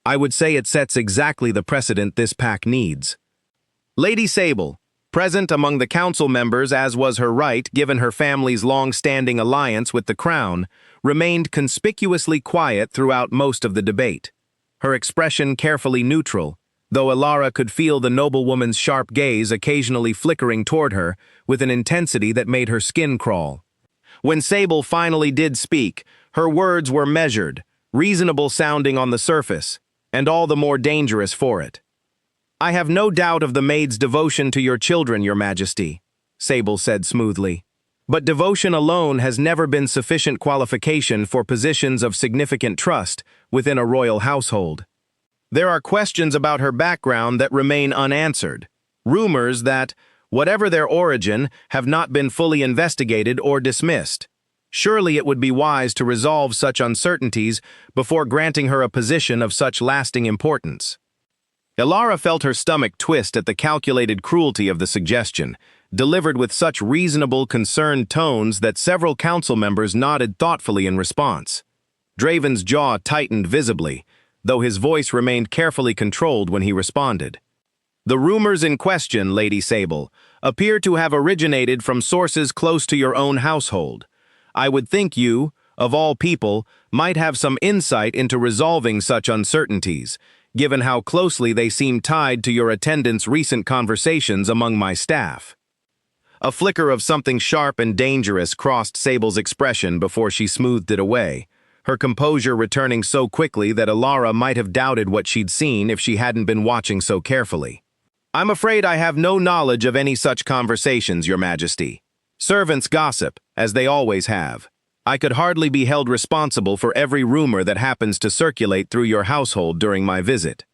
I would say it sets exactly the precedent this pack needs. Lady Sable, present among the council members as was her right given her family's long-standing alliance with the crown, remained conspicuously quiet throughout most of the debate, her expression carefully neutral, though Ilara could feel the noblewoman's sharp gaze occasionally flickering toward her with an intensity that made her skin crawl. When Sable finally did speak, her words were measured, reasonable sounding on the surface, and all the more dangerous for it. I have no doubt of the maid's devotion to your children, Your Majesty, Sable said smoothly. But devotion alone has never been sufficient qualification for positions of significant trust within a royal household. There are questions about her background that remain unanswered. Rumors that, whatever their origin, have not been fully investigated or dismissed. Surely it would be wise to resolve such uncertainties before granting her a position of such lasting importance. Ilara felt her stomach twist at the calculated cruelty of the suggestion, delivered with such reasonable, concerned tones that several council members nodded thoughtfully in response. Draven's jaw tightened visibly, though his voice remained carefully controlled when he responded. The rumors in question, Lady Sable, appear to have originated from sources close to your own household. I would think you, of all people, might have some insight into resolving such uncertainties, given how closely they seem tied to your attendant's recent conversations among my staff. A flicker of something sharp and dangerous crossed Sable's expression before she smoothed it away, her composure returning so quickly that Ilara might have doubted what she'd seen if she hadn't been watching so carefully. I'm afraid I have no knowledge of any such conversations, Your Majesty. Servants gossip, as they always have. I could hardly be held responsible for every rumor that happens to circulate through your household during my visit.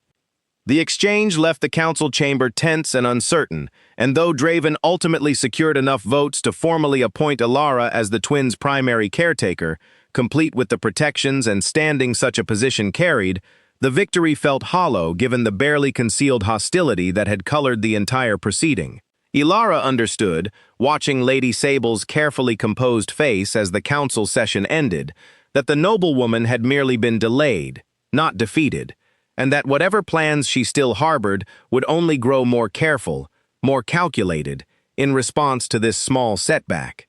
The exchange left the council chamber tense and uncertain, and though Draven ultimately secured enough votes to formally appoint Ilara as the twins' primary caretaker, complete with the protections and standing such a position carried, the victory felt hollow given the barely concealed hostility that had colored the entire proceeding. Ilara understood, watching Lady Sable's carefully composed face as the council session ended, that the noblewoman had merely been delayed, not defeated, and that whatever plans she still harbored would only grow more careful, more calculated, in response to this small setback.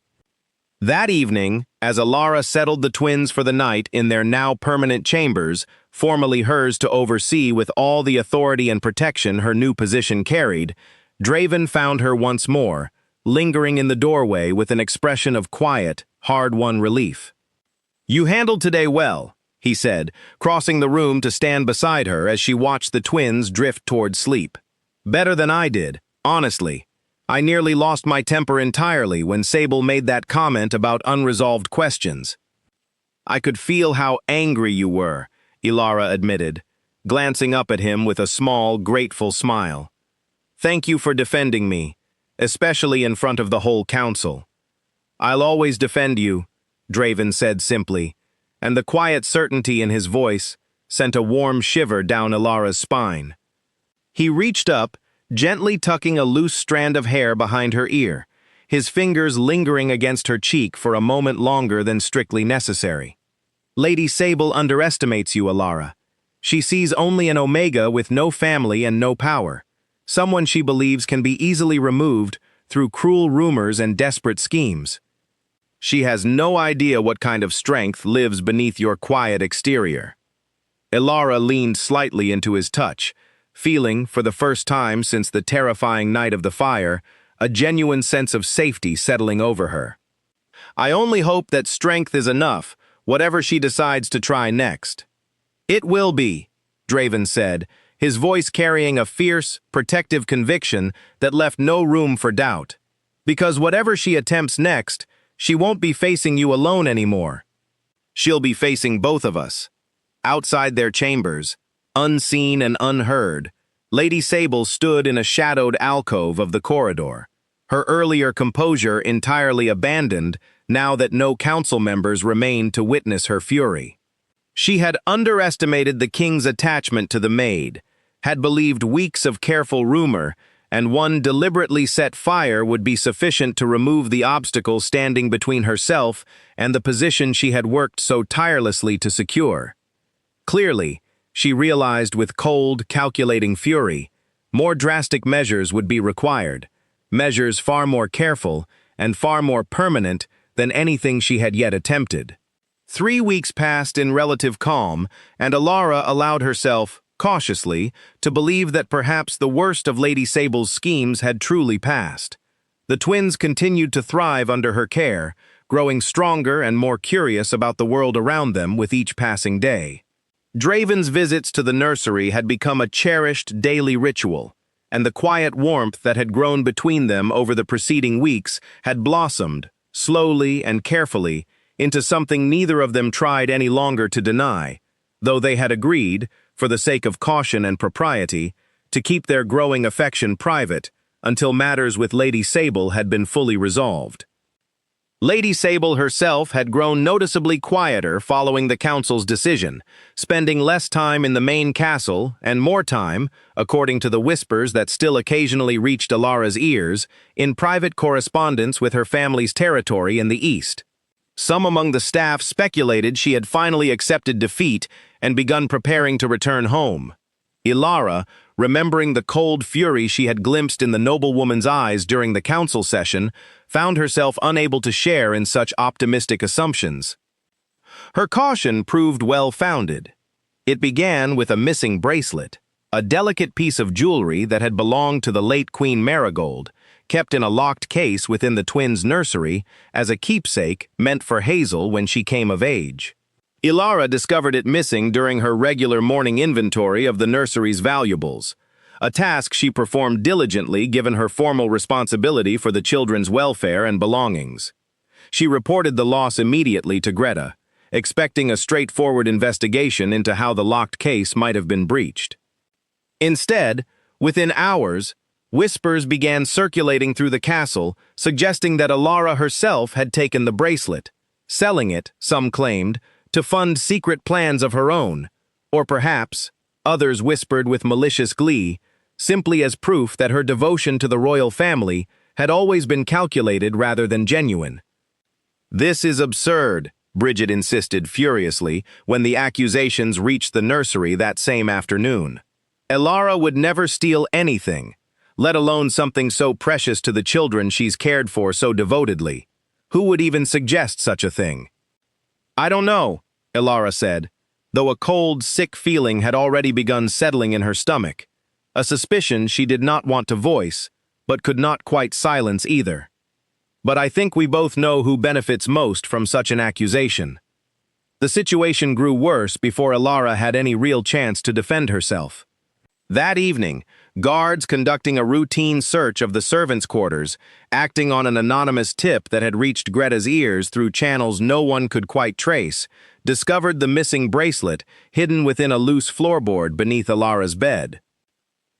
That evening, as Ilara settled the twins for the night in their now permanent chambers, formerly hers to oversee with all the authority and protection her new position carried, Draven found her once more, lingering in the doorway with an expression of quiet, hard-won relief. "You handled today well," he said, crossing the room to stand beside her as she watched the twins drift toward sleep. "Better than I did, honestly. I nearly lost my temper entirely when Sable made that comment about unresolved questions." "I could feel how angry you were," Ilara admitted, glancing up at him with a small, grateful smile. "Thank you for defending me, especially in front of the whole council." "I'll always defend you," Draven said simply, and the quiet certainty in his voice sent a warm shiver down Ilara's spine. He reached up, gently tucking a loose strand of hair behind her ear, his fingers lingering against her cheek for a moment longer than strictly necessary. "Lady Sable underestimates you, Ilara. She sees only an Omega with no family and no power, someone she believes can be easily removed through cruel rumors and desperate schemes. She has no idea what kind of strength lives beneath your quiet exterior." Ilara leaned slightly into his touch, feeling, for the first time since the terrifying night of the fire, a genuine sense of safety settling over her. "I only hope that strength is enough, whatever she decides to try next." "It will be," Draven said, his voice carrying a fierce, protective conviction that left no room for doubt. "Because whatever she attempts next, she won't be facing you alone anymore. She'll be facing both of us." Outside their chambers, unseen and unheard, Lady Sable stood in a shadowed alcove of the corridor, her earlier composure entirely abandoned now that no council members remained to witness her fury. She had underestimated the king's attachment to the Maid, had believed weeks of careful rumor, and one deliberately set fire would be sufficient to remove the obstacle standing between herself and the position she had worked so tirelessly to secure. Clearly, she realized with cold, calculating fury, more drastic measures would be required, measures far more careful and far more permanent than anything she had yet attempted. 3 weeks passed in relative calm, and Ilara allowed herself, cautiously, to believe that perhaps the worst of Lady Sable's schemes had truly passed. The twins continued to thrive under her care, growing stronger and more curious about the world around them with each passing day. Draven's visits to the nursery had become a cherished daily ritual, and the quiet warmth that had grown between them over the preceding weeks had blossomed, slowly and carefully, into something neither of them tried any longer to deny, though they had agreed, for the sake of caution and propriety, to keep their growing affection private until matters with Lady Sable had been fully resolved. Lady Sable herself had grown noticeably quieter following the council's decision, spending less time in the main castle and more time, according to the whispers that still occasionally reached Alara's ears, in private correspondence with her family's territory in the east. Some among the staff speculated she had finally accepted defeat and begun preparing to return home. Alara, remembering the cold fury she had glimpsed in the noblewoman's eyes during the council session, found herself unable to share in such optimistic assumptions. Her caution proved well-founded. It began with a missing bracelet, a delicate piece of jewelry that had belonged to the late Queen Marigold, kept in a locked case within the twins' nursery as a keepsake meant for Hazel when she came of age. Alara discovered it missing during her regular morning inventory of the nursery's valuables, a task she performed diligently given her formal responsibility for the children's welfare and belongings. She reported the loss immediately to Greta, expecting a straightforward investigation into how the locked case might have been breached. Instead, within hours, whispers began circulating through the castle, suggesting that Alara herself had taken the bracelet, selling it, some claimed, to fund secret plans of her own, or perhaps, others whispered with malicious glee, simply as proof that her devotion to the royal family had always been calculated rather than genuine. "This is absurd," Bridget insisted furiously when the accusations reached the nursery that same afternoon. "Alara would never steal anything, let alone something so precious to the children she's cared for so devotedly. Who would even suggest such a thing?" "I don't know," Alara said, though a cold, sick feeling had already begun settling in her stomach, a suspicion she did not want to voice, but could not quite silence either. "But I think we both know who benefits most from such an accusation." The situation grew worse before Alara had any real chance to defend herself. That evening, guards conducting a routine search of the servants' quarters, acting on an anonymous tip that had reached Greta's ears through channels no one could quite trace, discovered the missing bracelet hidden within a loose floorboard beneath Alara's bed.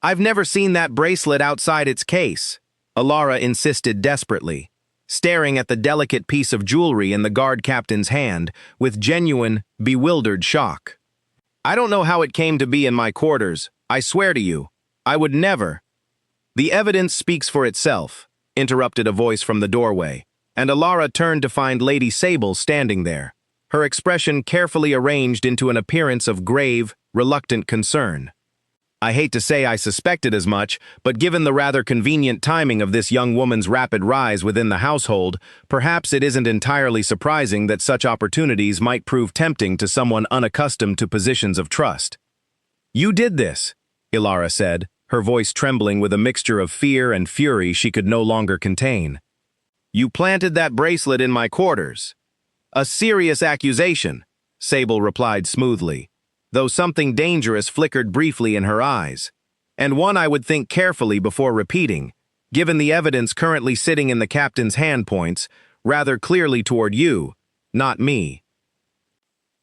"I've never seen that bracelet outside its case," Alara insisted desperately, staring at the delicate piece of jewelry in the guard captain's hand with genuine, bewildered shock. "I don't know how it came to be in my quarters. I swear to you, I would never." "The evidence speaks for itself," interrupted a voice from the doorway, and Alara turned to find Lady Sable standing there, her expression carefully arranged into an appearance of grave, reluctant concern. "I hate to say I suspected as much, but given the rather convenient timing of this young woman's rapid rise within the household, perhaps it isn't entirely surprising that such opportunities might prove tempting to someone unaccustomed to positions of trust." "You did this," Alara said, her voice trembling with a mixture of fear and fury she could no longer contain. "You planted that bracelet in my quarters." "A serious accusation," Sable replied smoothly, though something dangerous flickered briefly in her eyes, "and one I would think carefully before repeating, given the evidence currently sitting in the captain's hand points, rather clearly toward you, not me."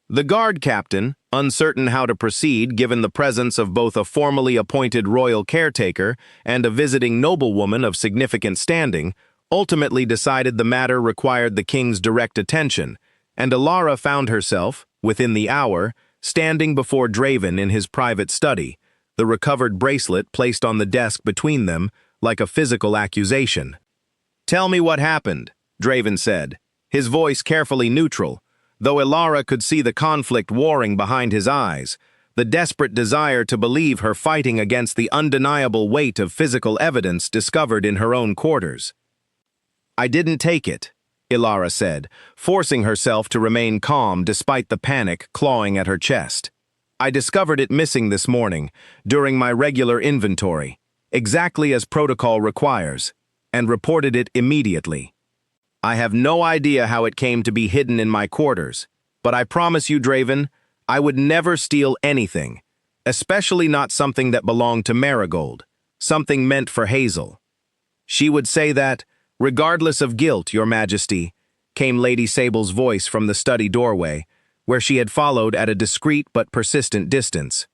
The guard captain, uncertain how to proceed given the presence of both a formally appointed royal caretaker and a visiting noblewoman of significant standing, ultimately decided the matter required the king's direct attention, and Alara found herself, within the hour, standing before Draven in his private study, the recovered bracelet placed on the desk between them like a physical accusation. "Tell me what happened," Draven said, his voice carefully neutral, though Alara could see the conflict warring behind his eyes, the desperate desire to believe her fighting against the undeniable weight of physical evidence discovered in her own quarters. "I didn't take it," Alara said, forcing herself to remain calm despite the panic clawing at her chest. "I discovered it missing this morning, during my regular inventory, exactly as protocol requires, and reported it immediately. I have no idea how it came to be hidden in my quarters, but I promise you, Draven, I would never steal anything, especially not something that belonged to Marigold, something meant for Hazel. She would say that, regardless of guilt, Your Majesty, came Lady Sable's voice from the study doorway, where she had followed at a discreet but persistent distance.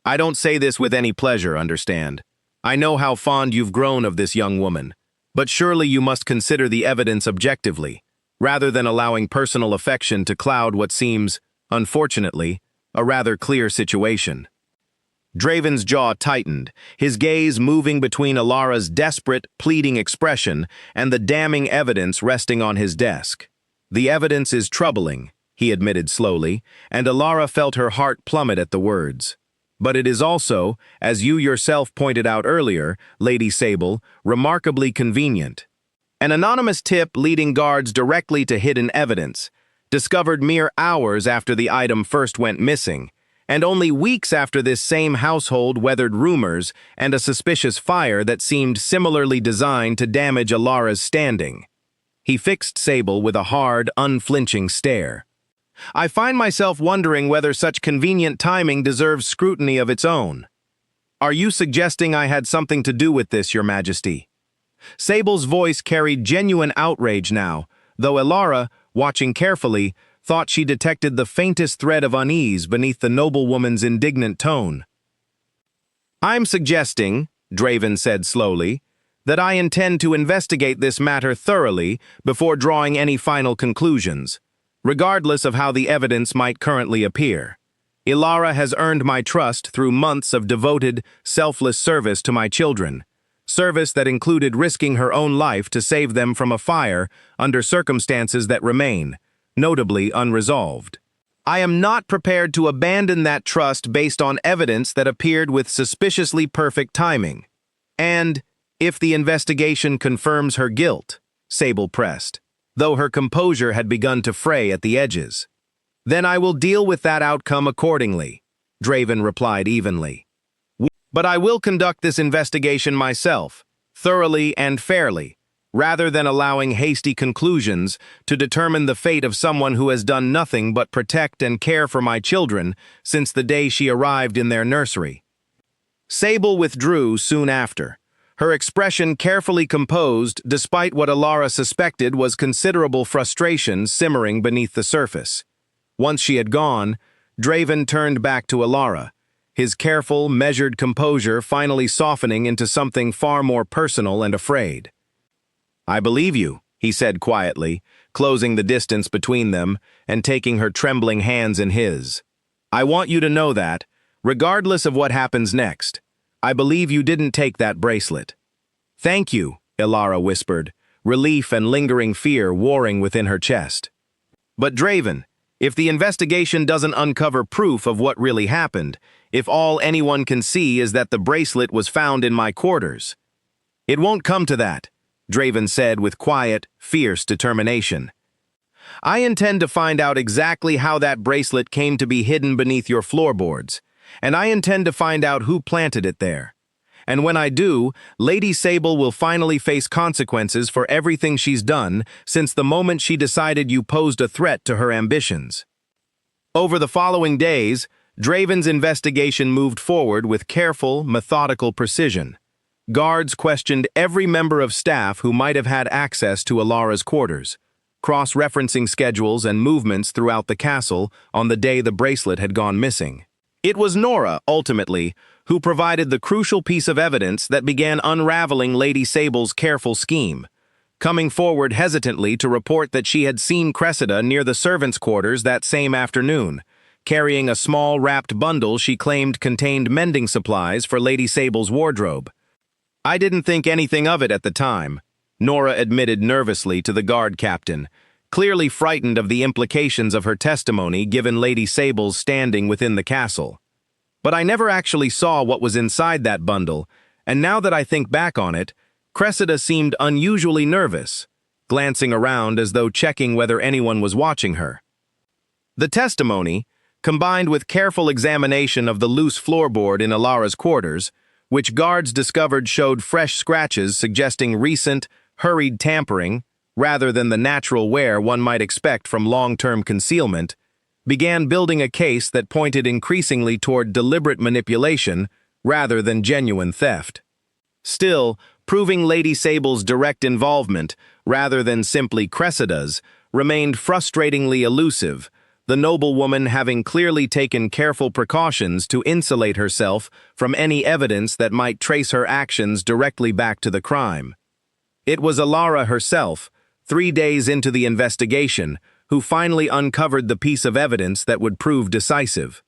I don't say this with any pleasure, understand. I know how fond you've grown of this young woman, but surely you must consider the evidence objectively, rather than allowing personal affection to cloud what seems, unfortunately, a rather clear situation. Draven's jaw tightened, his gaze moving between Alara's desperate, pleading expression and the damning evidence resting on his desk. The evidence is troubling, he admitted slowly, and Alara felt her heart plummet at the words. But it is also, as you yourself pointed out earlier, Lady Sable, remarkably convenient. An anonymous tip leading guards directly to hidden evidence, discovered mere hours after the item first went missing, and only weeks after this same household weathered rumors and a suspicious fire that seemed similarly designed to damage Alara's standing. He fixed Sable with a hard, unflinching stare. I find myself wondering whether such convenient timing deserves scrutiny of its own. Are you suggesting I had something to do with this, Your Majesty? Sable's voice carried genuine outrage now, though Alara, watching carefully, thought she detected the faintest thread of unease beneath the noblewoman's indignant tone. I'm suggesting, Draven said slowly, that I intend to investigate this matter thoroughly before drawing any final conclusions, regardless of how the evidence might currently appear. Alara has earned my trust through months of devoted, selfless service to my children, service that included risking her own life to save them from a fire under circumstances that remain, notably unresolved. I am not prepared to abandon that trust based on evidence that appeared with suspiciously perfect timing. And, if the investigation confirms her guilt, Sable pressed, though her composure had begun to fray at the edges. Then I will deal with that outcome accordingly, Draven replied evenly. But I will conduct this investigation myself, thoroughly and fairly, rather than allowing hasty conclusions to determine the fate of someone who has done nothing but protect and care for my children since the day she arrived in their nursery. Sable withdrew soon after, her expression carefully composed despite what Alara suspected was considerable frustration simmering beneath the surface. Once she had gone, Draven turned back to Alara, his careful, measured composure finally softening into something far more personal and afraid. I believe you, he said quietly, closing the distance between them and taking her trembling hands in his. I want you to know that, regardless of what happens next, I believe you didn't take that bracelet. Thank you, Alara whispered, relief and lingering fear warring within her chest. But Draven, if the investigation doesn't uncover proof of what really happened, if all anyone can see is that the bracelet was found in my quarters. It won't come to that, Draven said with quiet, fierce determination. I intend to find out exactly how that bracelet came to be hidden beneath your floorboards, and I intend to find out who planted it there. And when I do, Lady Sable will finally face consequences for everything she's done since the moment she decided you posed a threat to her ambitions. Over the following days, Draven's investigation moved forward with careful, methodical precision. Guards questioned every member of staff who might have had access to Alara's quarters, cross-referencing schedules and movements throughout the castle on the day the bracelet had gone missing. It was Nora, ultimately, who provided the crucial piece of evidence that began unraveling Lady Sable's careful scheme, coming forward hesitantly to report that she had seen Cressida near the servants' quarters that same afternoon, carrying a small wrapped bundle she claimed contained mending supplies for Lady Sable's wardrobe. I didn't think anything of it at the time, Nora admitted nervously to the guard captain, clearly frightened of the implications of her testimony given Lady Sable's standing within the castle. But I never actually saw what was inside that bundle, and now that I think back on it, Cressida seemed unusually nervous, glancing around as though checking whether anyone was watching her. The testimony, combined with careful examination of the loose floorboard in Alara's quarters, which guards discovered showed fresh scratches suggesting recent, hurried tampering, rather than the natural wear one might expect from long-term concealment, began building a case that pointed increasingly toward deliberate manipulation rather than genuine theft. Still, proving Lady Sable's direct involvement, rather than simply Cressida's, remained frustratingly elusive, the noblewoman having clearly taken careful precautions to insulate herself from any evidence that might trace her actions directly back to the crime. It was Alara herself, 3 days into the investigation, who finally uncovered the piece of evidence that would prove decisive.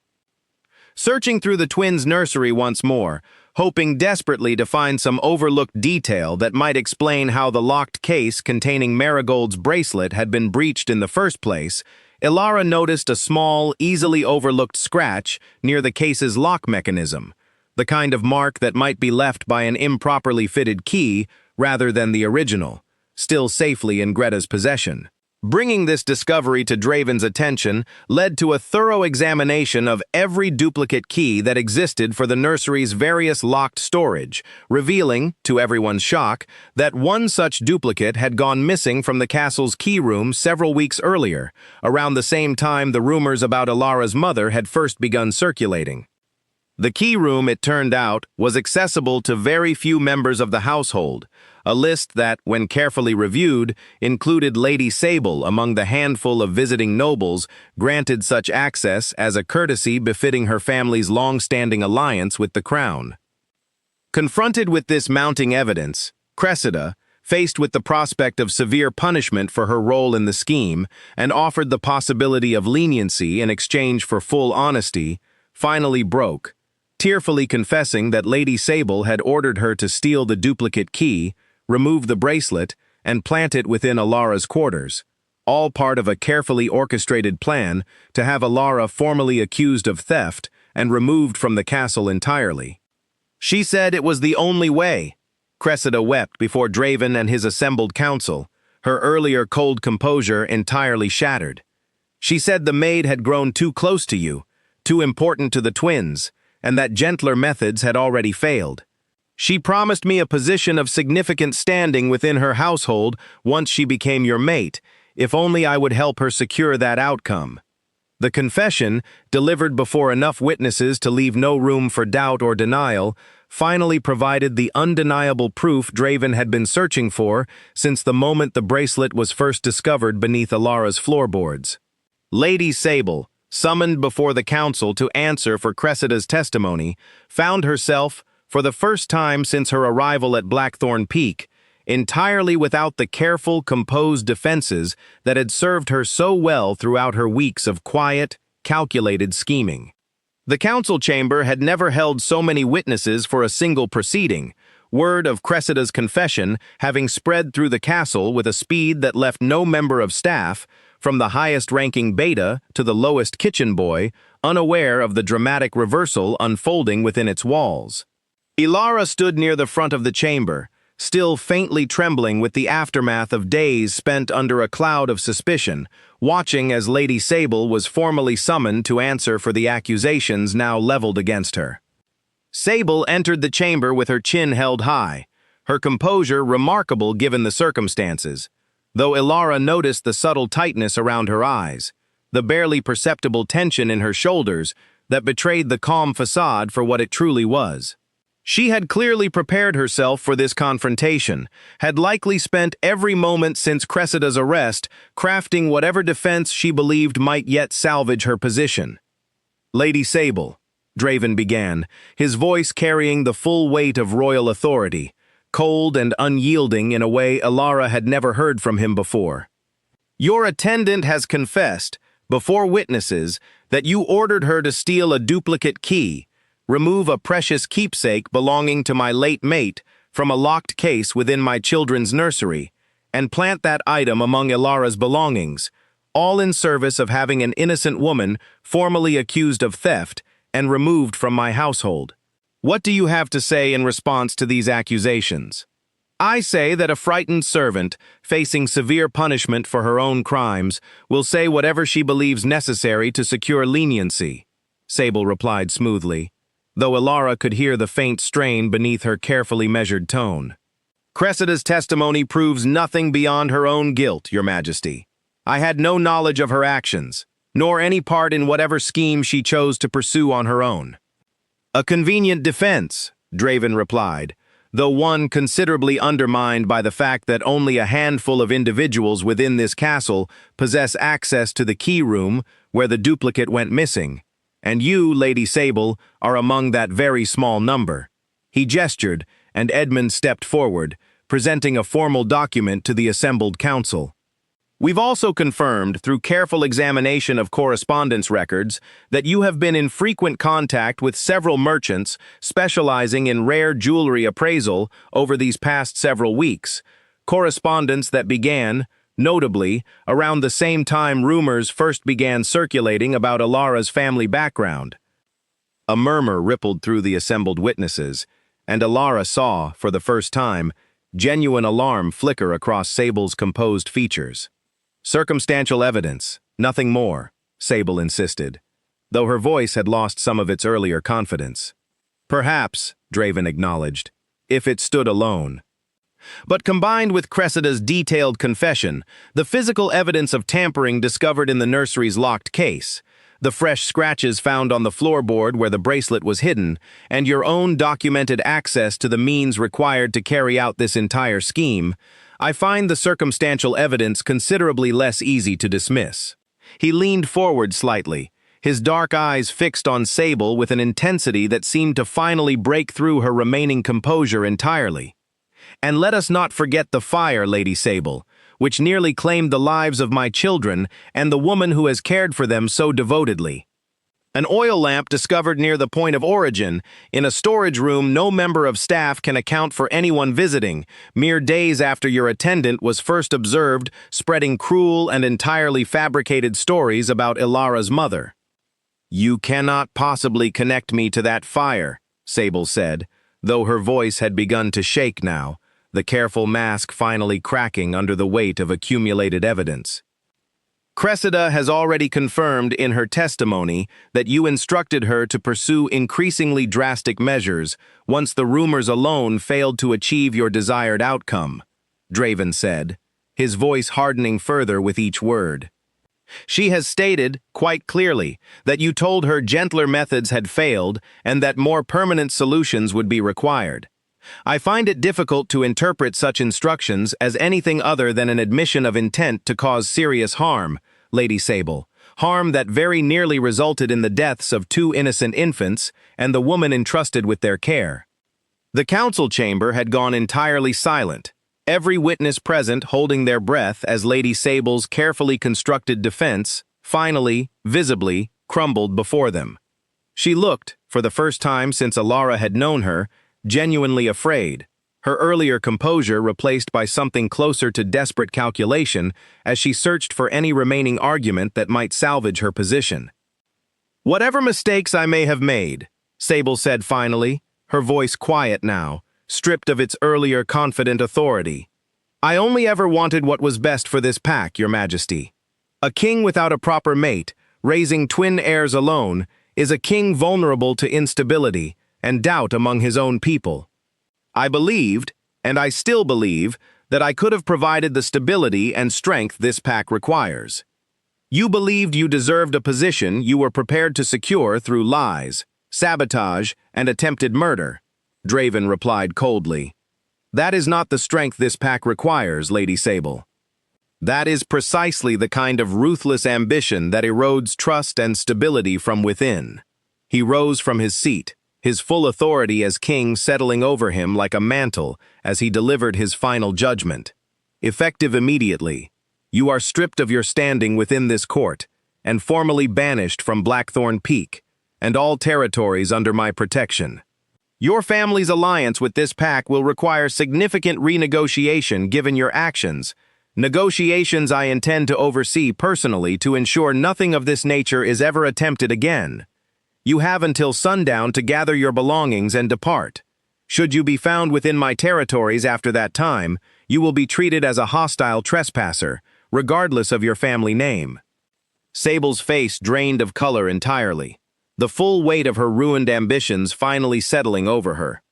Searching through the twins' nursery once more, hoping desperately to find some overlooked detail that might explain how the locked case containing Marigold's bracelet had been breached in the first place, Alara noticed a small, easily overlooked scratch near the case's lock mechanism, the kind of mark that might be left by an improperly fitted key rather than the original, still safely in Greta's possession. Bringing this discovery to Draven's attention led to a thorough examination of every duplicate key that existed for the nursery's various locked storage, revealing, to everyone's shock, that one such duplicate had gone missing from the castle's key room several weeks earlier, around the same time the rumors about Alara's mother had first begun circulating. The key room, it turned out, was accessible to very few members of the household, a list that, when carefully reviewed, included Lady Sable among the handful of visiting nobles granted such access as a courtesy befitting her family's long-standing alliance with the crown. Confronted with this mounting evidence, Cressida, faced with the prospect of severe punishment for her role in the scheme and offered the possibility of leniency in exchange for full honesty, finally broke, tearfully confessing that Lady Sable had ordered her to steal the duplicate key, remove the bracelet, and plant it within Alara's quarters, all part of a carefully orchestrated plan to have Alara formally accused of theft and removed from the castle entirely. She said it was the only way. Cressida wept before Draven and his assembled council, her earlier cold composure entirely shattered. She said the maid had grown too close to you, too important to the twins, and that gentler methods had already failed. She promised me a position of significant standing within her household once she became your mate, if only I would help her secure that outcome. The confession, delivered before enough witnesses to leave no room for doubt or denial, finally provided the undeniable proof Draven had been searching for since the moment the bracelet was first discovered beneath Alara's floorboards. Lady Sable, summoned before the council to answer for Cressida's testimony, found herself, for the first time since her arrival at Blackthorn Peak, entirely without the careful, composed defenses that had served her so well throughout her weeks of quiet, calculated scheming. The council chamber had never held so many witnesses for a single proceeding, word of Cressida's confession having spread through the castle with a speed that left no member of staff, from the highest-ranking beta to the lowest kitchen boy, unaware of the dramatic reversal unfolding within its walls. Alara stood near the front of the chamber, still faintly trembling with the aftermath of days spent under a cloud of suspicion, watching as Lady Sable was formally summoned to answer for the accusations now leveled against her. Sable entered the chamber with her chin held high, her composure remarkable given the circumstances, though Alara noticed the subtle tightness around her eyes, the barely perceptible tension in her shoulders that betrayed the calm facade for what it truly was. She had clearly prepared herself for this confrontation, had likely spent every moment since Cressida's arrest crafting whatever defense she believed might yet salvage her position. "Lady Sable," Draven began, his voice carrying the full weight of royal authority, cold and unyielding in a way Alara had never heard from him before. "Your attendant has confessed, before witnesses, that you ordered her to steal a duplicate key, remove a precious keepsake belonging to my late mate from a locked case within my children's nursery, and plant that item among Alara's belongings, all in service of having an innocent woman formally accused of theft and removed from my household. What do you have to say in response to these accusations?" "I say that a frightened servant, facing severe punishment for her own crimes, will say whatever she believes necessary to secure leniency," Sable replied smoothly, though Alara could hear the faint strain beneath her carefully measured tone. "Cressida's testimony proves nothing beyond her own guilt, Your Majesty. I had no knowledge of her actions, nor any part in whatever scheme she chose to pursue on her own." "A convenient defense," Draven replied, though one considerably undermined by the fact that only a handful of individuals within this castle possess access to the key room where the duplicate went missing, and you, Lady Sable, are among that very small number. He gestured, and Edmund stepped forward, presenting a formal document to the assembled council. We've also confirmed, through careful examination of correspondence records, that you have been in frequent contact with several merchants specializing in rare jewelry appraisal over these past several weeks, correspondence that began, notably, around the same time rumors first began circulating about Alara's family background. A murmur rippled through the assembled witnesses, and Alara saw, for the first time, genuine alarm flicker across Sable's composed features. Circumstantial evidence, nothing more, Sable insisted, though her voice had lost some of its earlier confidence. Perhaps, Draven acknowledged, if it stood alone. But combined with Cressida's detailed confession, the physical evidence of tampering discovered in the nursery's locked case, the fresh scratches found on the floorboard where the bracelet was hidden, and your own documented access to the means required to carry out this entire scheme, I find the circumstantial evidence considerably less easy to dismiss. He leaned forward slightly, his dark eyes fixed on Sable with an intensity that seemed to finally break through her remaining composure entirely. And let us not forget the fire, Lady Sable, which nearly claimed the lives of my children and the woman who has cared for them so devotedly. An oil lamp discovered near the point of origin, in a storage room no member of staff can account for anyone visiting, mere days after your attendant was first observed spreading cruel and entirely fabricated stories about Ilara's mother. You cannot possibly connect me to that fire, Sable said, though her voice had begun to shake now, the careful mask finally cracking under the weight of accumulated evidence. Cressida has already confirmed in her testimony that you instructed her to pursue increasingly drastic measures once the rumors alone failed to achieve your desired outcome, Draven said, his voice hardening further with each word. She has stated, quite clearly, that you told her gentler methods had failed and that more permanent solutions would be required. I find it difficult to interpret such instructions as anything other than an admission of intent to cause serious harm, Lady Sable, harm that very nearly resulted in the deaths of 2 innocent infants and the woman entrusted with their care. The council chamber had gone entirely silent, every witness present holding their breath as Lady Sable's carefully constructed defense, finally, visibly, crumbled before them. She looked, for the first time since Alara had known her, genuinely afraid, her earlier composure replaced by something closer to desperate calculation as she searched for any remaining argument that might salvage her position. Whatever mistakes I may have made, Sable said finally, her voice quiet now, stripped of its earlier confident authority. I only ever wanted what was best for this pack, Your Majesty. A king without a proper mate, raising twin heirs alone, is a king vulnerable to instability and doubt among his own people. I believed, and I still believe, that I could have provided the stability and strength this pack requires. You believed you deserved a position you were prepared to secure through lies, sabotage, and attempted murder, Draven replied coldly. That is not the strength this pack requires, Lady Sable. That is precisely the kind of ruthless ambition that erodes trust and stability from within. He rose from his seat, his full authority as king settling over him like a mantle as he delivered his final judgment. Effective immediately, you are stripped of your standing within this court and formally banished from Blackthorn Peak and all territories under my protection. Your family's alliance with this pack will require significant renegotiation given your actions, negotiations I intend to oversee personally to ensure nothing of this nature is ever attempted again. You have until sundown to gather your belongings and depart. Should you be found within my territories after that time, you will be treated as a hostile trespasser, regardless of your family name. Sable's face drained of color entirely, the full weight of her ruined ambitions finally settling over her.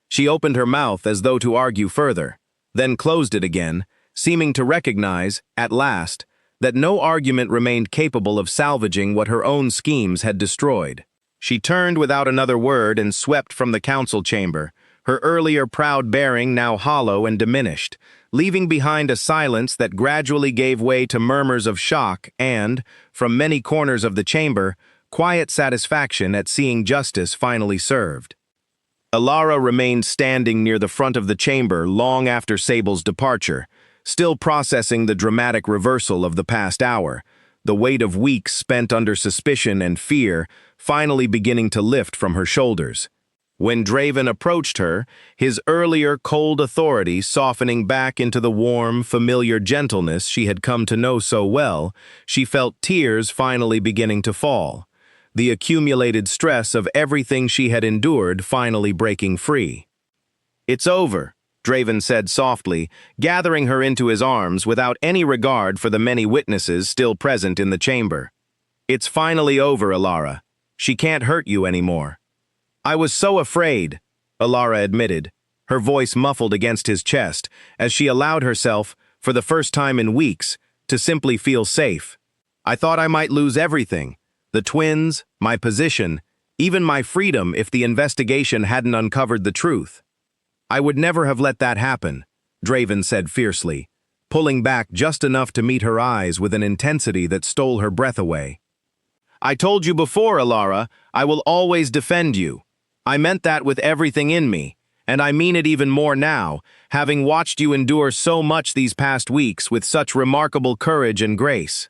She opened her mouth as though to argue further, then closed it again, seeming to recognize, at last, that no argument remained capable of salvaging what her own schemes had destroyed. She turned without another word and swept from the council chamber, her earlier proud bearing now hollow and diminished, leaving behind a silence that gradually gave way to murmurs of shock and, from many corners of the chamber, quiet satisfaction at seeing justice finally served. Ilara remained standing near the front of the chamber long after Sable's departure, still processing the dramatic reversal of the past hour, the weight of weeks spent under suspicion and fear finally beginning to lift from her shoulders. When Draven approached her, his earlier cold authority softening back into the warm, familiar gentleness she had come to know so well, she felt tears finally beginning to fall, the accumulated stress of everything she had endured finally breaking free. "It's over," Draven said softly, gathering her into his arms without any regard for the many witnesses still present in the chamber. "It's finally over, Ilara. She can't hurt you anymore." "I was so afraid," Ilara admitted, her voice muffled against his chest, as she allowed herself, for the first time in weeks, to simply feel safe. "I thought I might lose everything, the twins, my position, even my freedom if the investigation hadn't uncovered the truth. I would never have let that happen," Draven said fiercely, pulling back just enough to meet her eyes with an intensity that stole her breath away. "I told you before, Ilara, I will always defend you. I meant that with everything in me, and I mean it even more now, having watched you endure so much these past weeks with such remarkable courage and grace."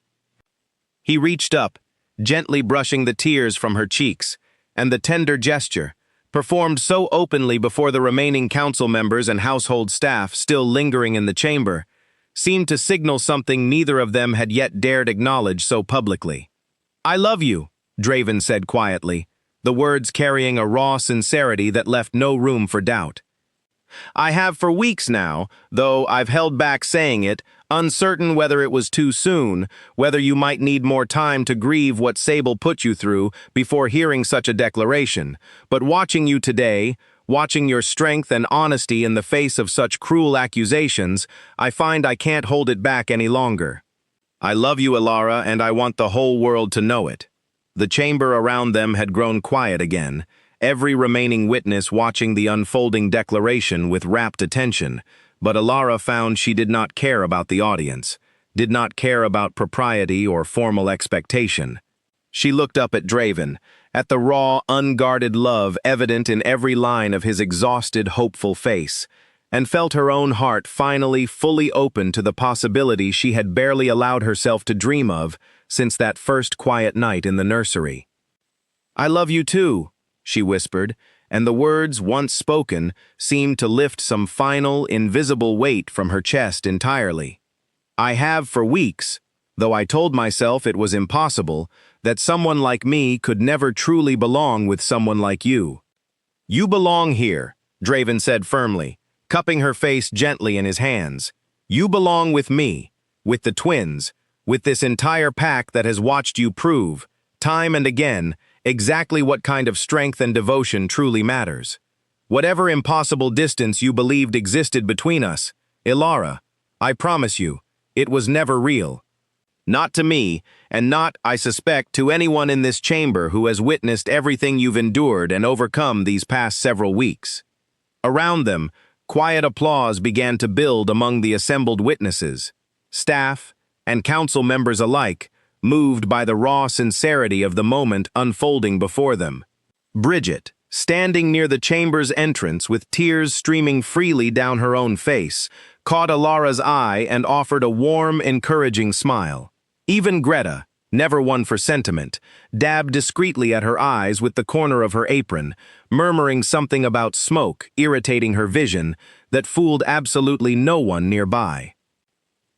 He reached up, gently brushing the tears from her cheeks, and the tender gesture, performed so openly before the remaining council members and household staff still lingering in the chamber, seemed to signal something neither of them had yet dared acknowledge so publicly. "I love you," Draven said quietly, the words carrying a raw sincerity that left no room for doubt. "I have for weeks now, though I've held back saying it, uncertain whether it was too soon, whether you might need more time to grieve what Sable put you through before hearing such a declaration. But watching you today, watching your strength and honesty in the face of such cruel accusations, I find I can't hold it back any longer. I love you, Ilara, and I want the whole world to know it." The chamber around them had grown quiet again, every remaining witness watching the unfolding declaration with rapt attention, but Ilara found she did not care about the audience, did not care about propriety or formal expectation. She looked up at Draven, at the raw, unguarded love evident in every line of his exhausted, hopeful face, and felt her own heart finally fully open to the possibility she had barely allowed herself to dream of since that first quiet night in the nursery. "I love you too," she whispered, and the words, once spoken, seemed to lift some final, invisible weight from her chest entirely. "I have for weeks, though I told myself it was impossible, that someone like me could never truly belong with someone like you." "You belong here," Draven said firmly, cupping her face gently in his hands. "You belong with me, with the twins, with this entire pack that has watched you prove, time and again, exactly what kind of strength and devotion truly matters. Whatever impossible distance you believed existed between us, Ilara, I promise you, it was never real. Not to me, and not, I suspect, to anyone in this chamber who has witnessed everything you've endured and overcome these past several weeks." Around them, quiet applause began to build among the assembled witnesses, staff, and council members alike, moved by the raw sincerity of the moment unfolding before them. Bridget, standing near the chamber's entrance with tears streaming freely down her own face, caught Ilara's eye and offered a warm, encouraging smile. Even Greta, never one for sentiment, dabbed discreetly at her eyes with the corner of her apron, murmuring something about smoke irritating her vision that fooled absolutely no one nearby.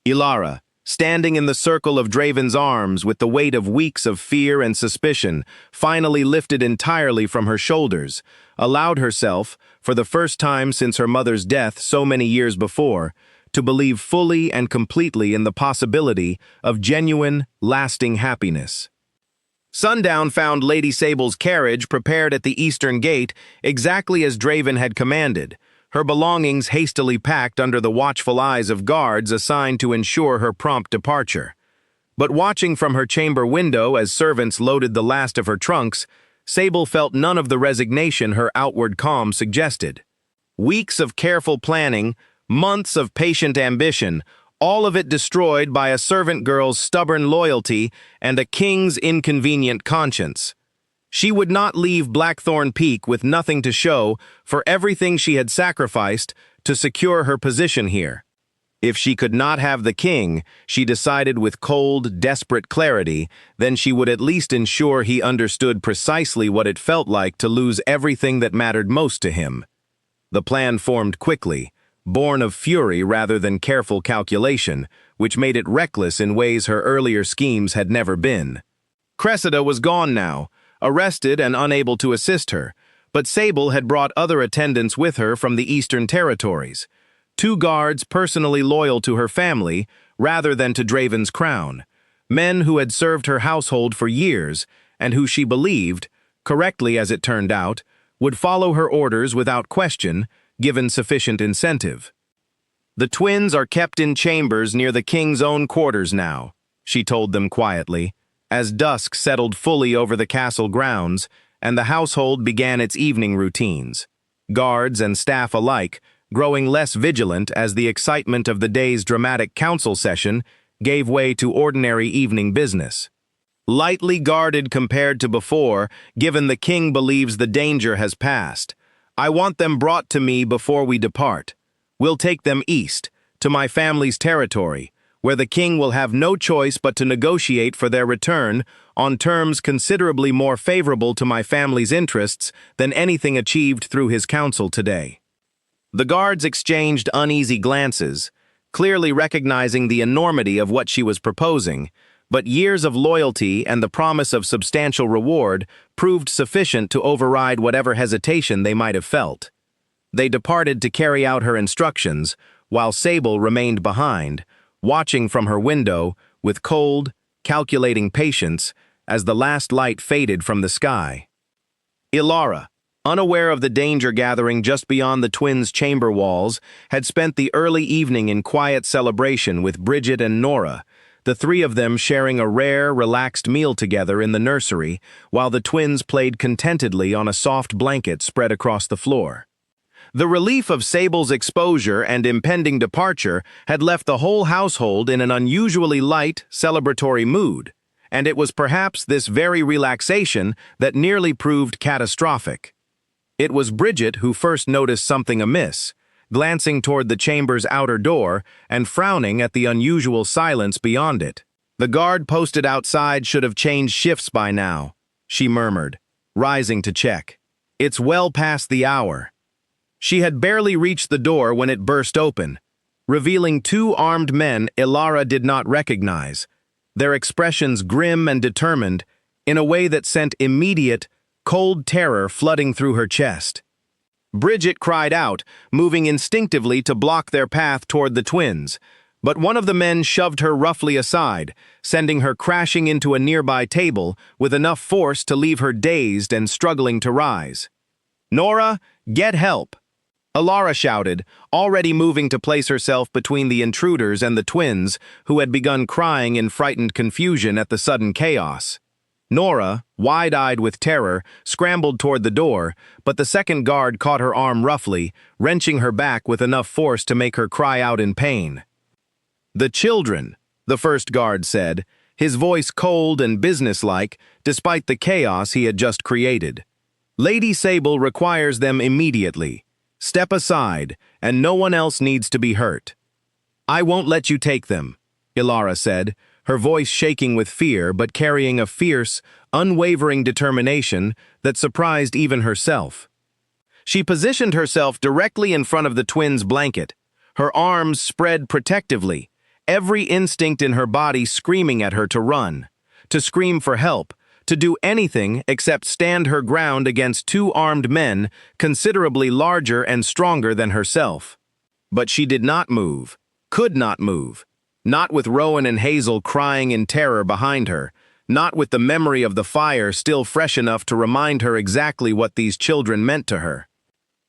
Ilara, standing in the circle of Draven's arms with the weight of weeks of fear and suspicion finally lifted entirely from her shoulders, allowed herself, for the first time since her mother's death so many years before, to believe fully and completely in the possibility of genuine, lasting happiness. Sundown found Lady Sable's carriage prepared at the eastern gate exactly as Draven had commanded, her belongings hastily packed under the watchful eyes of guards assigned to ensure her prompt departure. But watching from her chamber window as servants loaded the last of her trunks, Sable felt none of the resignation her outward calm suggested. Weeks of careful planning, months of patient ambition, all of it destroyed by a servant girl's stubborn loyalty and a king's inconvenient conscience. She would not leave Blackthorn Peak with nothing to show for everything she had sacrificed to secure her position here. If she could not have the king, she decided with cold, desperate clarity, then she would at least ensure he understood precisely what it felt like to lose everything that mattered most to him. The plan formed quickly, born of fury rather than careful calculation, which made it reckless in ways her earlier schemes had never been. Cressida was gone now, arrested and unable to assist her, but Sable had brought other attendants with her from the Eastern Territories. 2 guards personally loyal to her family rather than to Draven's crown, men who had served her household for years and who she believed, correctly as it turned out, would follow her orders without question, given sufficient incentive. "The twins are kept in chambers near the king's own quarters now," she told them quietly, as dusk settled fully over the castle grounds and the household began its evening routines. Guards and staff alike growing less vigilant as the excitement of the day's dramatic council session gave way to ordinary evening business. Lightly guarded compared to before, given the king believes the danger has passed. "I want them brought to me before we depart. We'll take them east, to my family's territory, where the king will have no choice but to negotiate for their return on terms considerably more favorable to my family's interests than anything achieved through his council today." The guards exchanged uneasy glances, clearly recognizing the enormity of what she was proposing, but years of loyalty and the promise of substantial reward proved sufficient to override whatever hesitation they might have felt. They departed to carry out her instructions, while Sable remained behind, watching from her window with cold, calculating patience as the last light faded from the sky. Ilara, unaware of the danger gathering just beyond the twins' chamber walls, had spent the early evening in quiet celebration with Bridget and Nora, the 3 of them sharing a rare, relaxed meal together in the nursery, while the twins played contentedly on a soft blanket spread across the floor. The relief of Sable's exposure and impending departure had left the whole household in an unusually light, celebratory mood, and it was perhaps this very relaxation that nearly proved catastrophic. It was Bridget who first noticed something amiss, glancing toward the chamber's outer door and frowning at the unusual silence beyond it. "The guard posted outside should have changed shifts by now," she murmured, rising to check. "It's well past the hour." She had barely reached the door when it burst open, revealing 2 armed men Ilara did not recognize, their expressions grim and determined in a way that sent immediate, cold terror flooding through her chest. Bridget cried out, moving instinctively to block their path toward the twins, but one of the men shoved her roughly aside, sending her crashing into a nearby table with enough force to leave her dazed and struggling to rise. "Nora, get help!" Ilara shouted, already moving to place herself between the intruders and the twins, who had begun crying in frightened confusion at the sudden chaos. Nora, wide-eyed with terror, scrambled toward the door, but the second guard caught her arm roughly, wrenching her back with enough force to make her cry out in pain. "The children," the first guard said, his voice cold and businesslike, despite the chaos he had just created. "Lady Sable requires them immediately. Step aside, and no one else needs to be hurt." "I won't let you take them," Ilara said, her voice shaking with fear but carrying a fierce, unwavering determination that surprised even herself. She positioned herself directly in front of the twins' blanket, her arms spread protectively, every instinct in her body screaming at her to run, to scream for help, to do anything except stand her ground against 2 armed men considerably larger and stronger than herself. But she did not move, could not move. Not with Rowan and Hazel crying in terror behind her, not with the memory of the fire still fresh enough to remind her exactly what these children meant to her.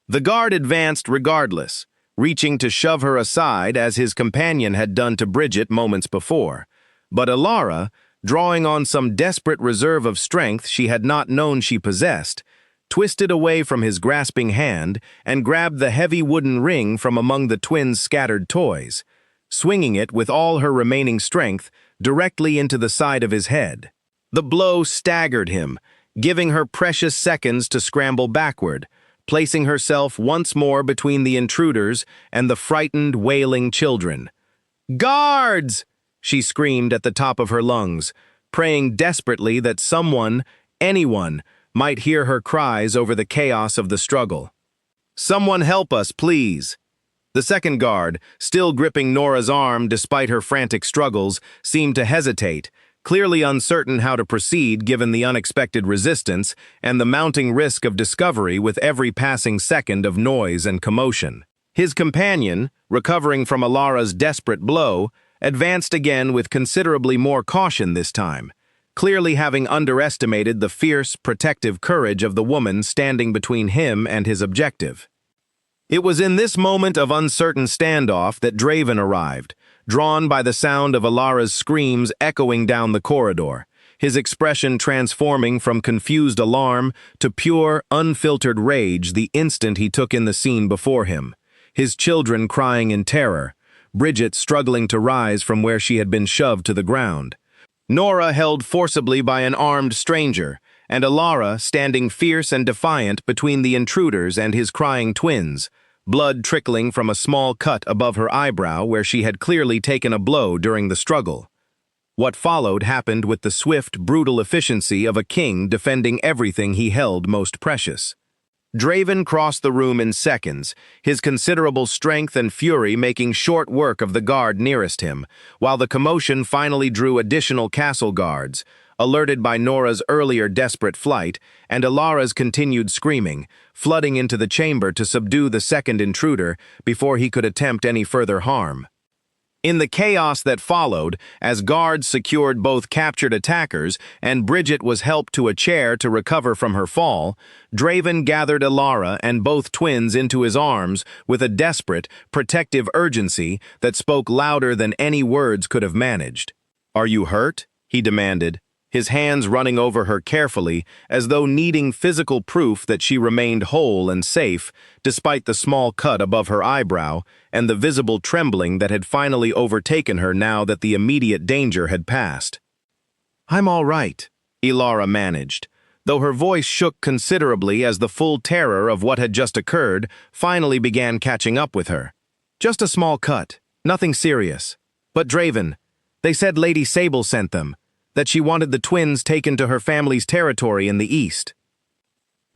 The guard advanced regardless, reaching to shove her aside as his companion had done to Bridget moments before. But Ilara, drawing on some desperate reserve of strength she had not known she possessed, twisted away from his grasping hand and grabbed the heavy wooden ring from among the twins' scattered toys, swinging it with all her remaining strength directly into the side of his head. The blow staggered him, giving her precious seconds to scramble backward, placing herself once more between the intruders and the frightened, wailing children. "Guards!" she screamed at the top of her lungs, praying desperately that someone, anyone, might hear her cries over the chaos of the struggle. "Someone help us, please." The second guard, still gripping Nora's arm despite her frantic struggles, seemed to hesitate, clearly uncertain how to proceed given the unexpected resistance and the mounting risk of discovery with every passing second of noise and commotion. His companion, recovering from Alara's desperate blow, advanced again with considerably more caution this time, clearly having underestimated the fierce, protective courage of the woman standing between him and his objective. It was in this moment of uncertain standoff that Draven arrived, drawn by the sound of Alara's screams echoing down the corridor, his expression transforming from confused alarm to pure, unfiltered rage the instant he took in the scene before him, his children crying in terror, Bridget struggling to rise from where she had been shoved to the ground, Nora held forcibly by an armed stranger, and Alara standing fierce and defiant between the intruders and his crying twins, blood trickling from a small cut above her eyebrow where she had clearly taken a blow during the struggle. What followed happened with the swift, brutal efficiency of a king defending everything he held most precious. Draven crossed the room in seconds, his considerable strength and fury making short work of the guard nearest him, while the commotion finally drew additional castle guards, alerted by Nora's earlier desperate flight and Alara's continued screaming, flooding into the chamber to subdue the second intruder before he could attempt any further harm. In the chaos that followed, as guards secured both captured attackers and Bridget was helped to a chair to recover from her fall, Draven gathered Alara and both twins into his arms with a desperate, protective urgency that spoke louder than any words could have managed. "Are you hurt?" he demanded, his hands running over her carefully as though needing physical proof that she remained whole and safe despite the small cut above her eyebrow and the visible trembling that had finally overtaken her now that the immediate danger had passed. "I'm all right," Alara managed, though her voice shook considerably as the full terror of what had just occurred finally began catching up with her. "Just a small cut, nothing serious. But Draven, they said Lady Sable sent them, that she wanted the twins taken to her family's territory in the east."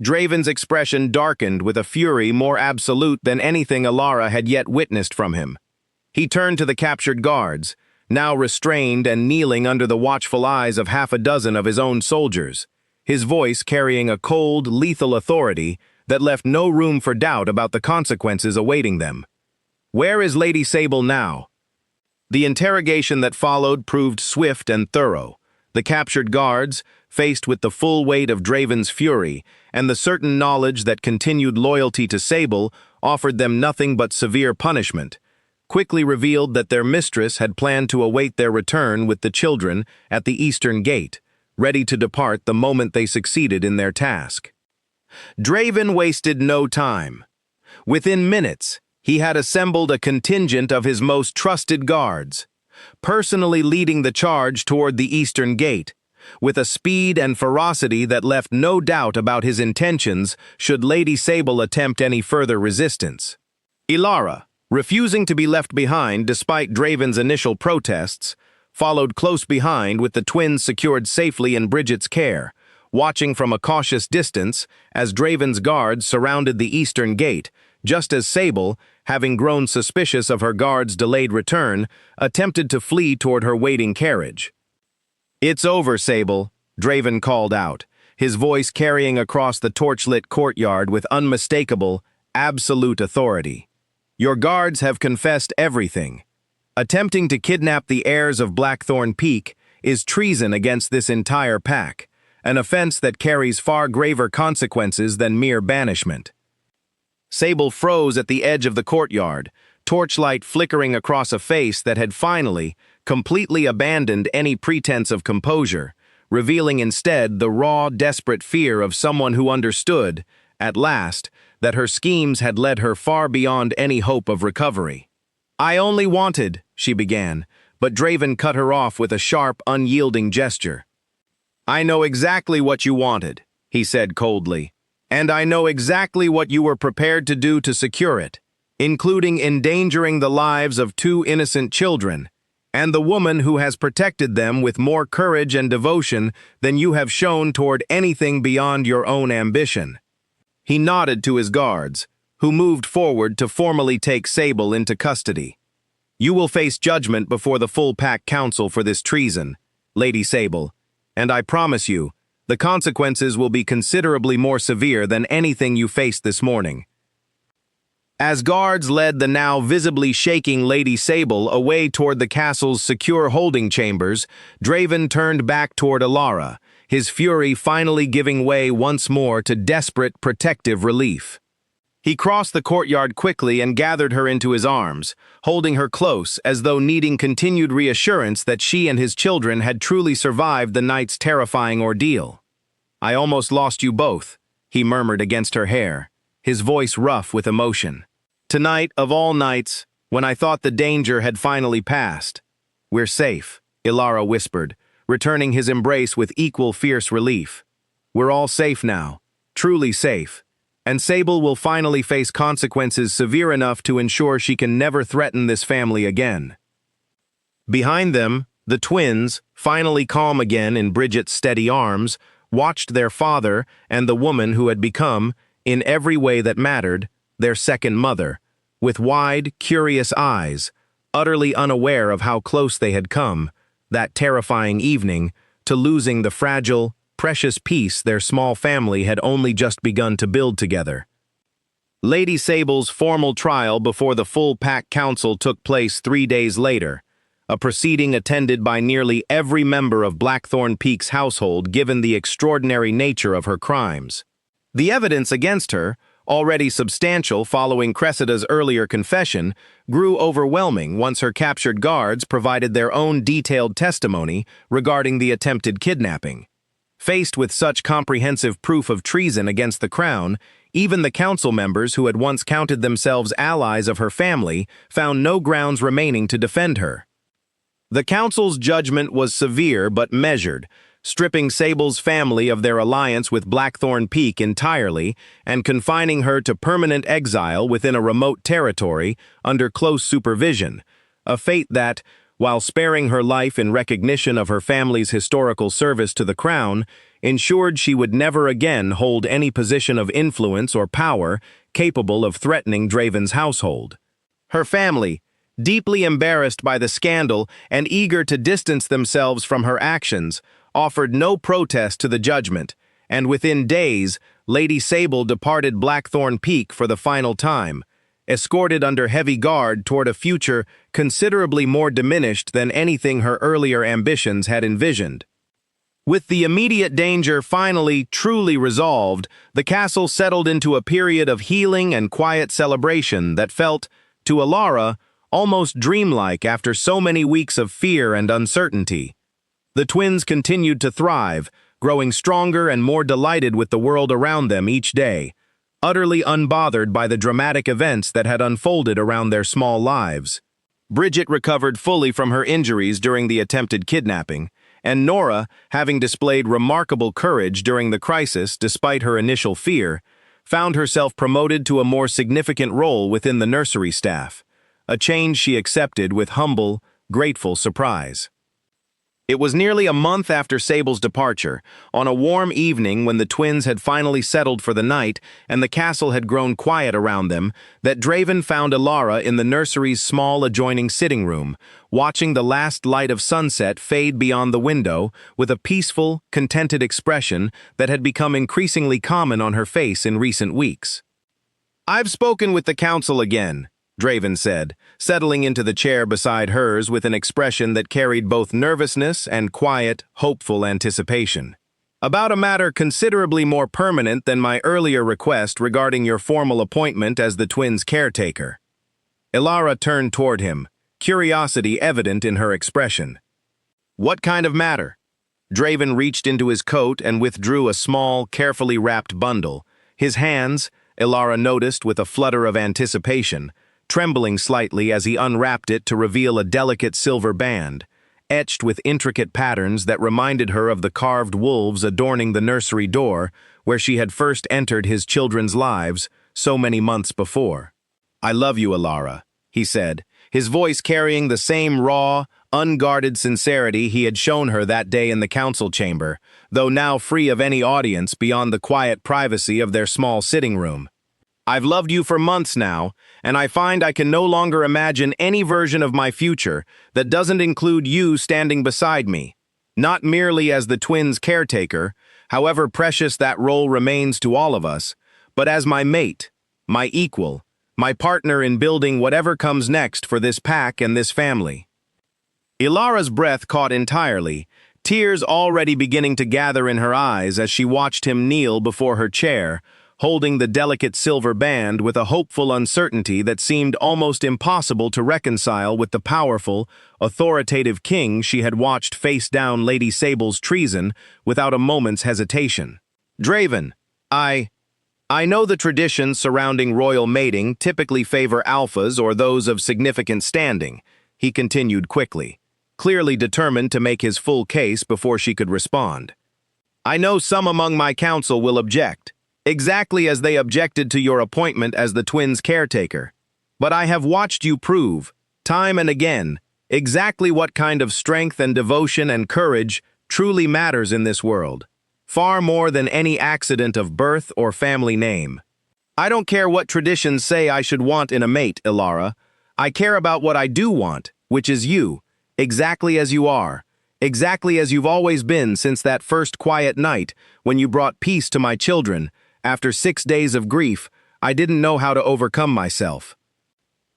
Draven's expression darkened with a fury more absolute than anything Alara had yet witnessed from him. He turned to the captured guards, now restrained and kneeling under the watchful eyes of half a dozen of his own soldiers, his voice carrying a cold, lethal authority that left no room for doubt about the consequences awaiting them. "Where is Lady Sable now?" The interrogation that followed proved swift and thorough. The captured guards, faced with the full weight of Draven's fury and the certain knowledge that continued loyalty to Sable offered them nothing but severe punishment, quickly revealed that their mistress had planned to await their return with the children at the eastern gate, ready to depart the moment they succeeded in their task. Draven wasted no time. Within minutes, he had assembled a contingent of his most trusted guards, personally leading the charge toward the eastern gate, with a speed and ferocity that left no doubt about his intentions should Lady Sable attempt any further resistance. Alara, refusing to be left behind despite Draven's initial protests, followed close behind with the twins secured safely in Bridget's care, watching from a cautious distance as Draven's guards surrounded the eastern gate, just as Sable, having grown suspicious of her guard's delayed return, attempted to flee toward her waiting carriage. "It's over, Sable," Draven called out, his voice carrying across the torchlit courtyard with unmistakable, absolute authority. "Your guards have confessed everything. Attempting to kidnap the heirs of Blackthorn Peak is treason against this entire pack, an offense that carries far graver consequences than mere banishment." Sable froze at the edge of the courtyard, torchlight flickering across a face that had finally, completely abandoned any pretense of composure, revealing instead the raw, desperate fear of someone who understood, at last, that her schemes had led her far beyond any hope of recovery. "I only wanted," she began, but Draven cut her off with a sharp, unyielding gesture. "I know exactly what you wanted," he said coldly, "and I know exactly what you were prepared to do to secure it, including endangering the lives of 2 innocent children, and the woman who has protected them with more courage and devotion than you have shown toward anything beyond your own ambition." He nodded to his guards, who moved forward to formally take Sable into custody. "You will face judgment before the full Pack Council for this treason, Lady Sable, and I promise you, the consequences will be considerably more severe than anything you faced this morning." As guards led the now visibly shaking Lady Sable away toward the castle's secure holding chambers, Draven turned back toward Alara, his fury finally giving way once more to desperate protective relief. He crossed the courtyard quickly and gathered her into his arms, holding her close as though needing continued reassurance that she and his children had truly survived the night's terrifying ordeal. "I almost lost you both," he murmured against her hair, his voice rough with emotion. "Tonight, of all nights, when I thought the danger had finally passed." "We're safe," Ilara whispered, returning his embrace with equal fierce relief. "We're all safe now, truly safe, and Sable will finally face consequences severe enough to ensure she can never threaten this family again." Behind them, the twins, finally calm again in Bridget's steady arms, watched their father and the woman who had become, in every way that mattered, their second mother, with wide, curious eyes, utterly unaware of how close they had come, that terrifying evening, to losing the fragile, precious piece their small family had only just begun to build together. Lady Sable's formal trial before the full Pack Council took place 3 days later, a proceeding attended by nearly every member of Blackthorn Peak's household given the extraordinary nature of her crimes. The evidence against her, already substantial following Cressida's earlier confession, grew overwhelming once her captured guards provided their own detailed testimony regarding the attempted kidnapping. Faced with such comprehensive proof of treason against the crown, even the council members who had once counted themselves allies of her family found no grounds remaining to defend her. The council's judgment was severe but measured, stripping Sable's family of their alliance with Blackthorn Peak entirely and confining her to permanent exile within a remote territory under close supervision, a fate that, while sparing her life in recognition of her family's historical service to the crown, ensured she would never again hold any position of influence or power capable of threatening Draven's household. Her family, deeply embarrassed by the scandal and eager to distance themselves from her actions, offered no protest to the judgment, and within days, Lady Sable departed Blackthorn Peak for the final time, escorted under heavy guard toward a future considerably more diminished than anything her earlier ambitions had envisioned. With the immediate danger finally truly resolved, the castle settled into a period of healing and quiet celebration that felt, to Alara, almost dreamlike after so many weeks of fear and uncertainty. The twins continued to thrive, growing stronger and more delighted with the world around them each day, utterly unbothered by the dramatic events that had unfolded around their small lives. Bridget recovered fully from her injuries during the attempted kidnapping, and Nora, having displayed remarkable courage during the crisis despite her initial fear, found herself promoted to a more significant role within the nursery staff, a change she accepted with humble, grateful surprise. It was nearly a month after Sable's departure, on a warm evening when the twins had finally settled for the night and the castle had grown quiet around them, that Draven found Alara in the nursery's small adjoining sitting room, watching the last light of sunset fade beyond the window with a peaceful, contented expression that had become increasingly common on her face in recent weeks. "I've spoken with the council again," Draven said, settling into the chair beside hers with an expression that carried both nervousness and quiet, hopeful anticipation. "About a matter considerably more permanent than my earlier request regarding your formal appointment as the twins' caretaker." Ilara turned toward him, curiosity evident in her expression. "What kind of matter?" Draven reached into his coat and withdrew a small, carefully wrapped bundle. His hands, Ilara noticed with a flutter of anticipation, trembling slightly as he unwrapped it to reveal a delicate silver band, etched with intricate patterns that reminded her of the carved wolves adorning the nursery door where she had first entered his children's lives so many months before. "I love you, Ilara," he said, his voice carrying the same raw, unguarded sincerity he had shown her that day in the council chamber, though now free of any audience beyond the quiet privacy of their small sitting room. "I've loved you for months now, and I find I can no longer imagine any version of my future that doesn't include you standing beside me, not merely as the twins' caretaker, however precious that role remains to all of us, but as my mate, my equal, my partner in building whatever comes next for this pack and this family." Ilara's breath caught entirely, tears already beginning to gather in her eyes as she watched him kneel before her chair, holding the delicate silver band with a hopeful uncertainty that seemed almost impossible to reconcile with the powerful, authoritative king she had watched face down Lady Sable's treason without a moment's hesitation. "Draven, I know the traditions surrounding royal mating typically favor alphas or those of significant standing," he continued quickly, clearly determined to make his full case before she could respond. "I know some among my council will object, exactly as they objected to your appointment as the twins' caretaker. But I have watched you prove, time and again, exactly what kind of strength and devotion and courage truly matters in this world, far more than any accident of birth or family name. I don't care what traditions say I should want in a mate, Ilara. I care about what I do want, which is you, exactly as you are, exactly as you've always been since that first quiet night when you brought peace to my children. After 6 days of grief, I didn't know how to overcome myself."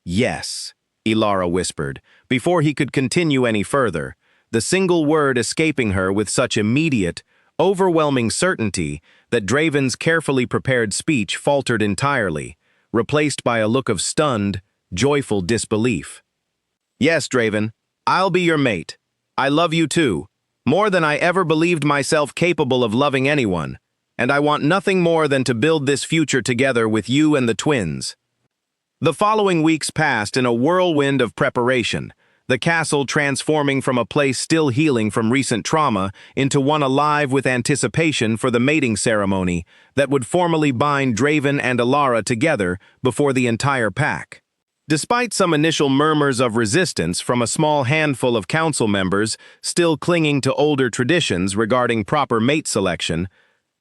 "Yes," Ilara whispered, before he could continue any further, the single word escaping her with such immediate, overwhelming certainty that Draven's carefully prepared speech faltered entirely, replaced by a look of stunned, joyful disbelief. "Yes, Draven, I'll be your mate. I love you too, more than I ever believed myself capable of loving anyone, and I want nothing more than to build this future together with you and the twins." The following weeks passed in a whirlwind of preparation, the castle transforming from a place still healing from recent trauma into one alive with anticipation for the mating ceremony that would formally bind Draven and Ilara together before the entire pack. Despite some initial murmurs of resistance from a small handful of council members still clinging to older traditions regarding proper mate selection,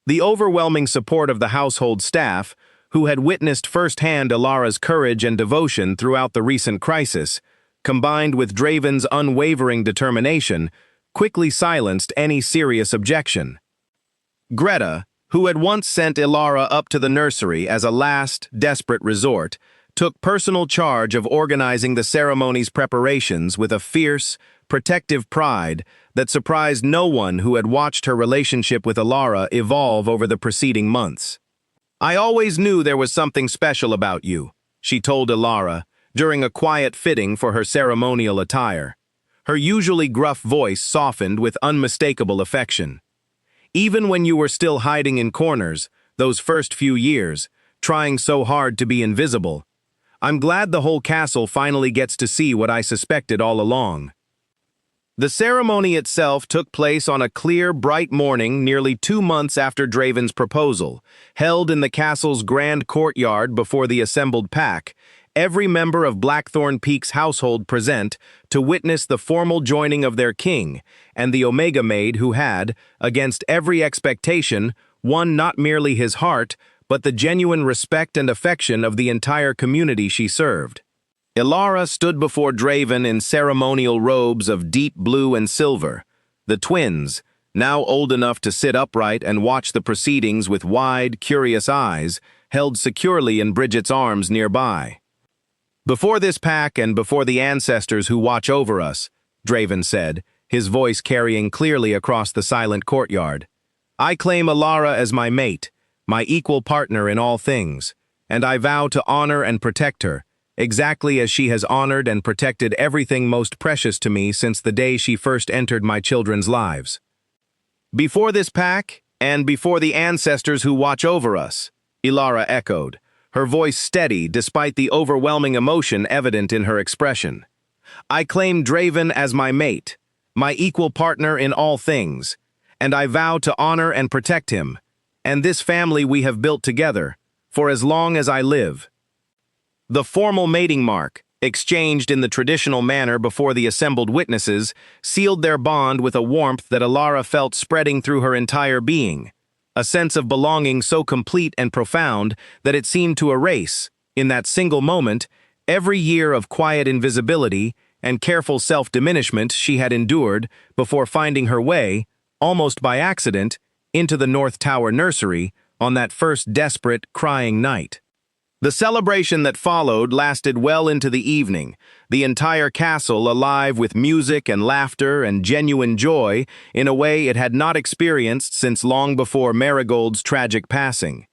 the overwhelming support of the household staff, who had witnessed firsthand Ilara's courage and devotion throughout the recent crisis, combined with Draven's unwavering determination, quickly silenced any serious objection. Greta, who had once sent Ilara up to the nursery as a last, desperate resort, took personal charge of organizing the ceremony's preparations with a fierce, protective pride that surprised no one who had watched her relationship with Ilara evolve over the preceding months. "I always knew there was something special about you," she told Ilara during a quiet fitting for her ceremonial attire. Her usually gruff voice softened with unmistakable affection. "Even when you were still hiding in corners, those first few years, trying so hard to be invisible, I'm glad the whole castle finally gets to see what I suspected all along." The ceremony itself took place on a clear, bright morning nearly 2 months after Draven's proposal, held in the castle's grand courtyard before the assembled pack, every member of Blackthorn Peak's household present to witness the formal joining of their king and the Omega Maid who had, against every expectation, won not merely his heart, but the genuine respect and affection of the entire community she served. Ilara stood before Draven in ceremonial robes of deep blue and silver. The twins, now old enough to sit upright and watch the proceedings with wide, curious eyes, held securely in Bridget's arms nearby. "Before this pack and before the ancestors who watch over us," Draven said, his voice carrying clearly across the silent courtyard, "I claim Ilara as my mate, my equal partner in all things, and I vow to honor and protect her, exactly as she has honored and protected everything most precious to me since the day she first entered my children's lives." Before this pack, and before the ancestors who watch over us, Ilara echoed, her voice steady despite the overwhelming emotion evident in her expression. I claim Draven as my mate, my equal partner in all things, and I vow to honor and protect him, and this family we have built together, for as long as I live. The formal mating mark, exchanged in the traditional manner before the assembled witnesses, sealed their bond with a warmth that Ilara felt spreading through her entire being, a sense of belonging so complete and profound that it seemed to erase, in that single moment, every year of quiet invisibility and careful self-diminishment she had endured before finding her way, almost by accident, into the North Tower nursery on that first desperate, crying night. The celebration that followed lasted well into the evening, the entire castle alive with music and laughter and genuine joy in a way it had not experienced since long before Marigold's tragic passing.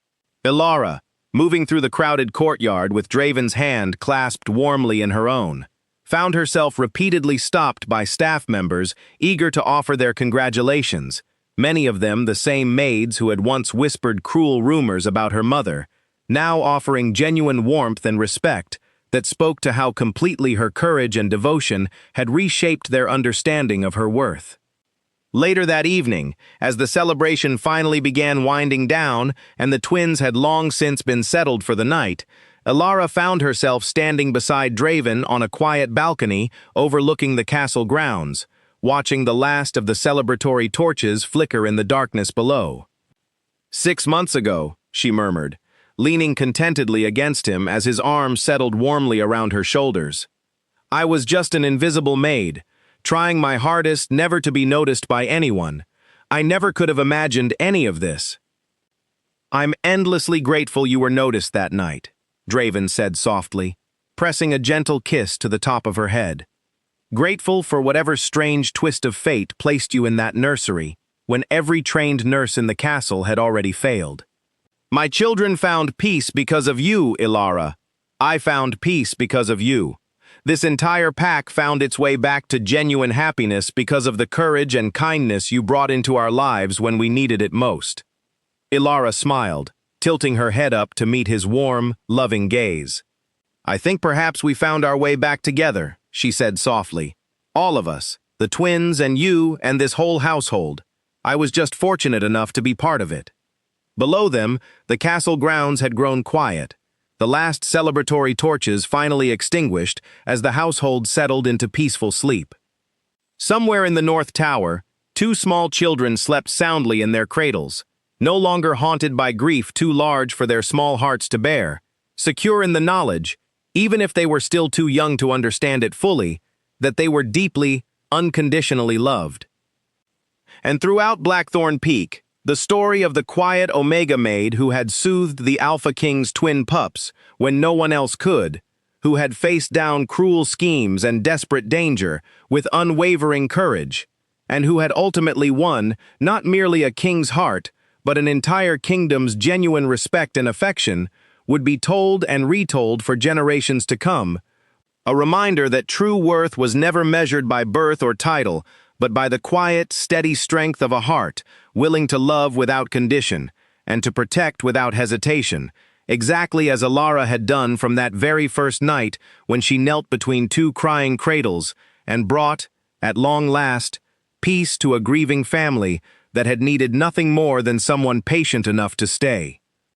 Ilara, moving through the crowded courtyard with Draven's hand clasped warmly in her own, found herself repeatedly stopped by staff members eager to offer their congratulations, many of them the same maids who had once whispered cruel rumors about her mother, now offering genuine warmth and respect that spoke to how completely her courage and devotion had reshaped their understanding of her worth. Later that evening, as the celebration finally began winding down and the twins had long since been settled for the night, Ilara found herself standing beside Draven on a quiet balcony overlooking the castle grounds, watching the last of the celebratory torches flicker in the darkness below. 6 months ago, she murmured, leaning contentedly against him as his arms settled warmly around her shoulders. I was just an invisible maid, trying my hardest never to be noticed by anyone. I never could have imagined any of this. I'm endlessly grateful you were noticed that night, Draven said softly, pressing a gentle kiss to the top of her head. Grateful for whatever strange twist of fate placed you in that nursery, when every trained nurse in the castle had already failed. My children found peace because of you, Ilara. I found peace because of you. This entire pack found its way back to genuine happiness because of the courage and kindness you brought into our lives when we needed it most. Ilara smiled, tilting her head up to meet his warm, loving gaze. I think perhaps we found our way back together, she said softly. All of us, the twins and you and this whole household. I was just fortunate enough to be part of it. Below them, the castle grounds had grown quiet, the last celebratory torches finally extinguished as the household settled into peaceful sleep. Somewhere in the North Tower, 2 small children slept soundly in their cradles, no longer haunted by grief too large for their small hearts to bear, secure in the knowledge, even if they were still too young to understand it fully, that they were deeply, unconditionally loved. And throughout Blackthorn Peak, the story of the quiet Omega Maid who had soothed the Alpha King's twin pups when no one else could, who had faced down cruel schemes and desperate danger with unwavering courage, and who had ultimately won not merely a king's heart, but an entire kingdom's genuine respect and affection, would be told and retold for generations to come, a reminder that true worth was never measured by birth or title, but by the quiet, steady strength of a heart, willing to love without condition, and to protect without hesitation, exactly as Ilara had done from that very first night when she knelt between 2 crying cradles and brought, at long last, peace to a grieving family that had needed nothing more than someone patient enough to stay.